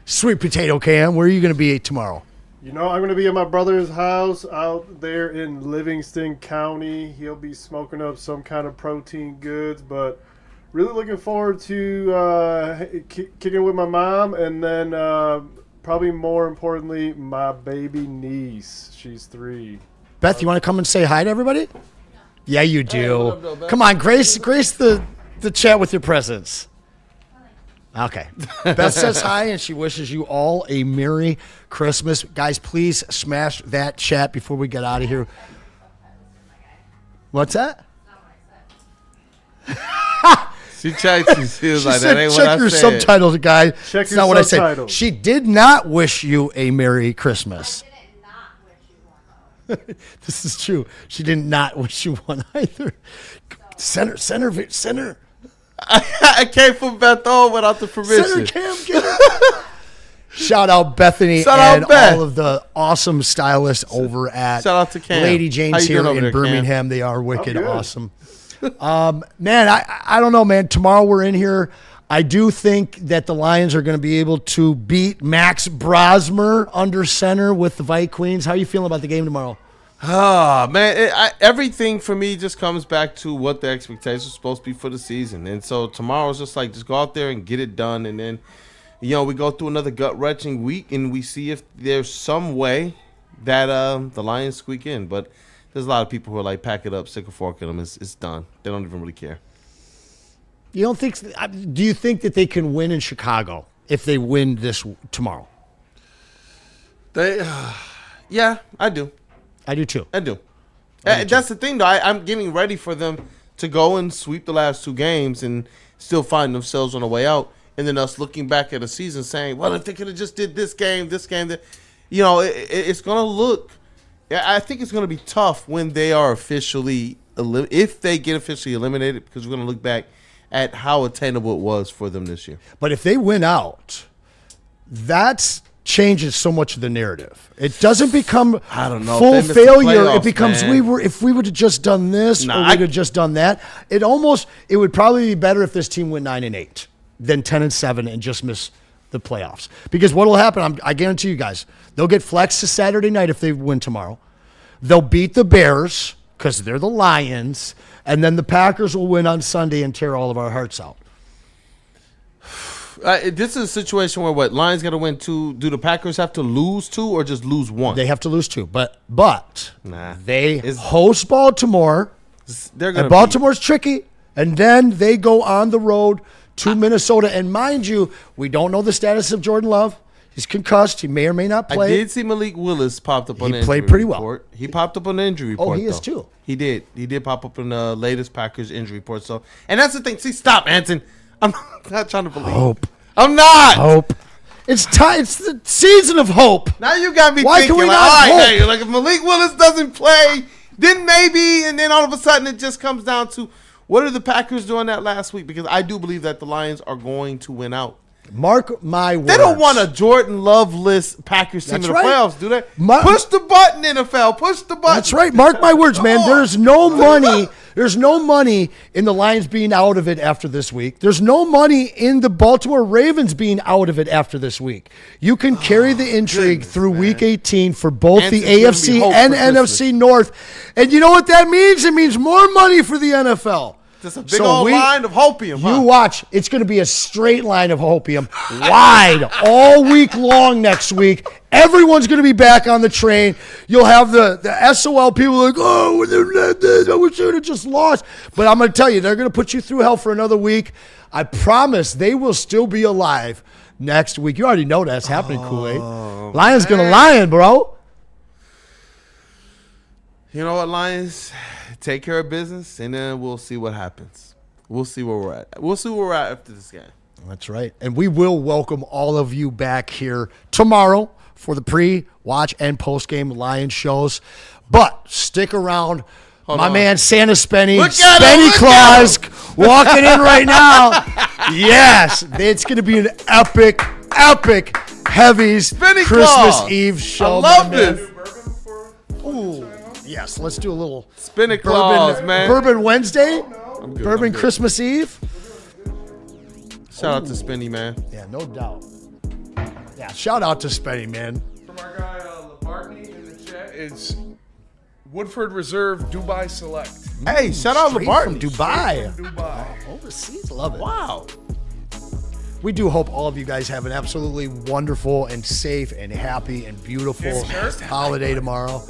Sweet Potato Cam? Where are you going to be tomorrow? You know, I'm going to be at my brother's house out there in Livingston County. He'll be smoking up some kind of protein goods, but really looking forward to kicking with my mom, and then probably more importantly, my baby niece. She's 3. Beth, you want to come and say hi to everybody? Yeah, you do. Hey, what up, though, Beth? Come on, grace the chat with your presence. Okay. Beth says hi, and she wishes you all a Merry Christmas. Guys, please smash that chat before we get out of here. What's that? She checks. She was like, said, that ain't check what I your said. subtitles, guy. Check That's your not what I subtitles. said. She did not wish you a Merry Christmas. This is true. She did not wish you one either. Center. I can't put Beth on without the permission. Center Cam, get it. Shout out Bethany Shout out and Beth. all of the awesome stylists over at Shout out to Cam. Lady How Jane's you here doing over in there, Cam? Birmingham. They are wicked good. awesome. Man, I don't know, man. Tomorrow we're in here. I do think that the Lions are going to be able to beat Max Brosmer under center with the Vite Queens. How are you feeling about the game tomorrow? Oh, man. Everything for me just comes back to what the expectations are supposed to be for the season. And so tomorrow's just like, just go out there and get it done. And then, you know, we go through another gut-wrenching week and we see if there's some way that the Lions squeak in. But there's a lot of people who are like, pack it up, stick a fork in them. It's done. They don't even really care. You don't think? Do you think that they can win in Chicago if they win this tomorrow? Yeah, I do. I do too. I do. That's the thing, though. I'm getting ready for them to go and sweep the last 2 games and still find themselves on the way out. And then us looking back at a season saying, well, if they could have just did this game, that, you know, it's going to look. I think it's going to be tough when they are officially, if they get officially eliminated, because we're going to look back at how attainable it was for them this year. But if they win out, that changes so much of the narrative. It doesn't become I don't know, full if they miss the failure. playoffs, It becomes man. if we would have just done this or we'd have just done that. It would probably be better if this team went 9-8 than 10-7 and just miss the playoffs. Because what will happen? I guarantee you guys, they'll get flexed to Saturday night if they win tomorrow. They'll beat the Bears because they're the Lions, and then the Packers will win on Sunday and tear all of our hearts out. This is a situation where Lions got to win 2. Do the Packers have to lose 2 or just lose 1? They have to lose 2, but nah, they host Baltimore. They're gonna and Baltimore's tricky, and then they go on the road to Minnesota. And mind you, we don't know the status of Jordan Love. He's concussed. He may or may not play. I did see Malik Willis popped up on the injury played pretty report. He popped up on the injury report. Oh, he is though. too. He did. He did pop up in the latest Packers injury report. So, and that's the thing. See, stop, Anton. I'm not trying to believe. Hope. I'm not. Hope. It's time. It's the season of hope. Now you got me Why thinking. can we like, not all right, hope? hey, like if Malik Willis doesn't play, then maybe, and then all of a sudden it just comes down to what are the Packers doing that last week? Because I do believe that the Lions are going to win out. Mark my words. They don't want a Jordan Love-less Packers team That's in the right. playoffs, do they? Push the button, NFL. Push the button. That's right. Mark my words, man. There's no money. There's no money in the Lions being out of it after this week. There's no money in the Baltimore Ravens being out of it after this week. You can carry the intrigue through Week 18 for both Answer's the gonna be AFC hope and for NFC Christmas. North. And you know what that means? It means more money for the NFL. Just a big old line of hopium. You watch. It's going to be a straight line of hopium, wide, all week long next week. Everyone's going to be back on the train. You'll have the SOL people like, oh, I wish you would have just lost. But I'm going to tell you, they're going to put you through hell for another week. I promise they will still be alive next week. You already know that's happening, Kool-Aid. Lions going to lion, bro. You know what, Lions? Take care of business, and then we'll see what happens. We'll see where we're at. We'll see where we're at after this game. That's right. And we will welcome all of you back here tomorrow for the pre-watch and post-game Lions shows. But stick around. My man Santa Spenny Claus walking in right now. Yes, it's going to be an epic Heavies Spenny Christmas Claus. Eve show. I love this. Ooh, yes, let's do a little Spenny Claus, man. Bourbon Wednesday, I'm good, Bourbon I'm good. Christmas Eve. Shout out to Spenny, man. Yeah, no doubt. Yeah, shout out to Spenny, man. From our guy Labartney in the chat, it's Woodford Reserve Dubai Select. Hey, shout out Straight Labartney. from Dubai. From Dubai. Overseas, love it. Wow. We do hope all of you guys have an absolutely wonderful and safe and happy and beautiful holiday tomorrow.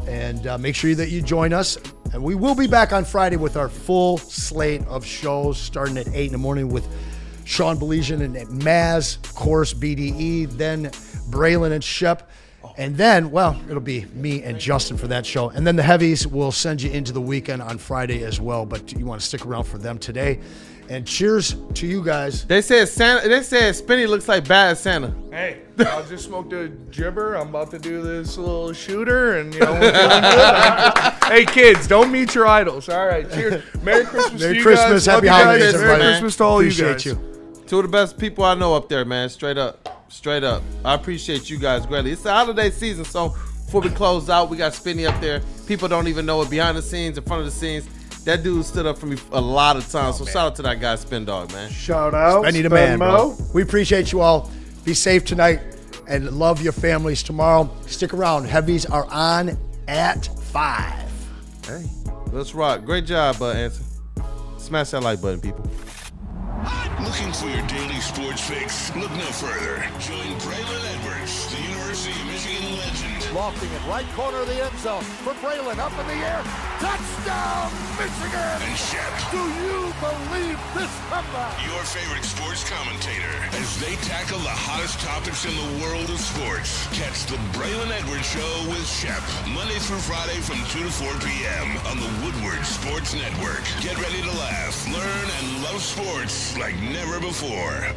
And make sure that you join us. And we will be back on Friday with our full slate of shows starting at 8 in the morning with Sean Baligian and Maz, of course, BDE, then Braylon and Shep. And then, well, it'll be me and Justin for that show. And then the Heavies will send you into the weekend on Friday as well. But you want to stick around for them today. And cheers to you guys. They said Spenny looks like bad Santa. Hey, I just smoked a gibber. I'm about to do this little shooter, and we're feeling good. Hey, kids, don't meet your idols. All right, cheers. Merry Christmas to you guys. Happy Love you holidays, guys. everybody. Merry Christmas to all you guys. Two of the best people I know up there, man. Straight up. I appreciate you guys greatly. It's the holiday season, so before we close out, we got Spenny up there. People don't even know it behind the scenes, in front of the scenes. That dude stood up for me a lot of times. So shout out to that guy, Spin Dog, man. Shout out. Spenny the man, bro. We appreciate you all. Be safe tonight and love your families tomorrow. Stick around. Heavies are on at 5. Hey, let's rock. Great job, Anson. Smash that like button, people. Looking for your daily sports fix? Look no further. Join Braylon Edwards, the University of Michigan legend. Lofting it right corner of the end zone for Braylon, up in the air. Touchdown, Michigan! And Shep. Do you believe this comeback? Your favorite sports commentator as they tackle the hottest topics in the world of sports. Catch the Braylon Edwards Show with Shep, Monday through Friday from 2 to 4 p.m. on the Woodward Sports Network. Get ready to laugh, learn, and love sports like never before.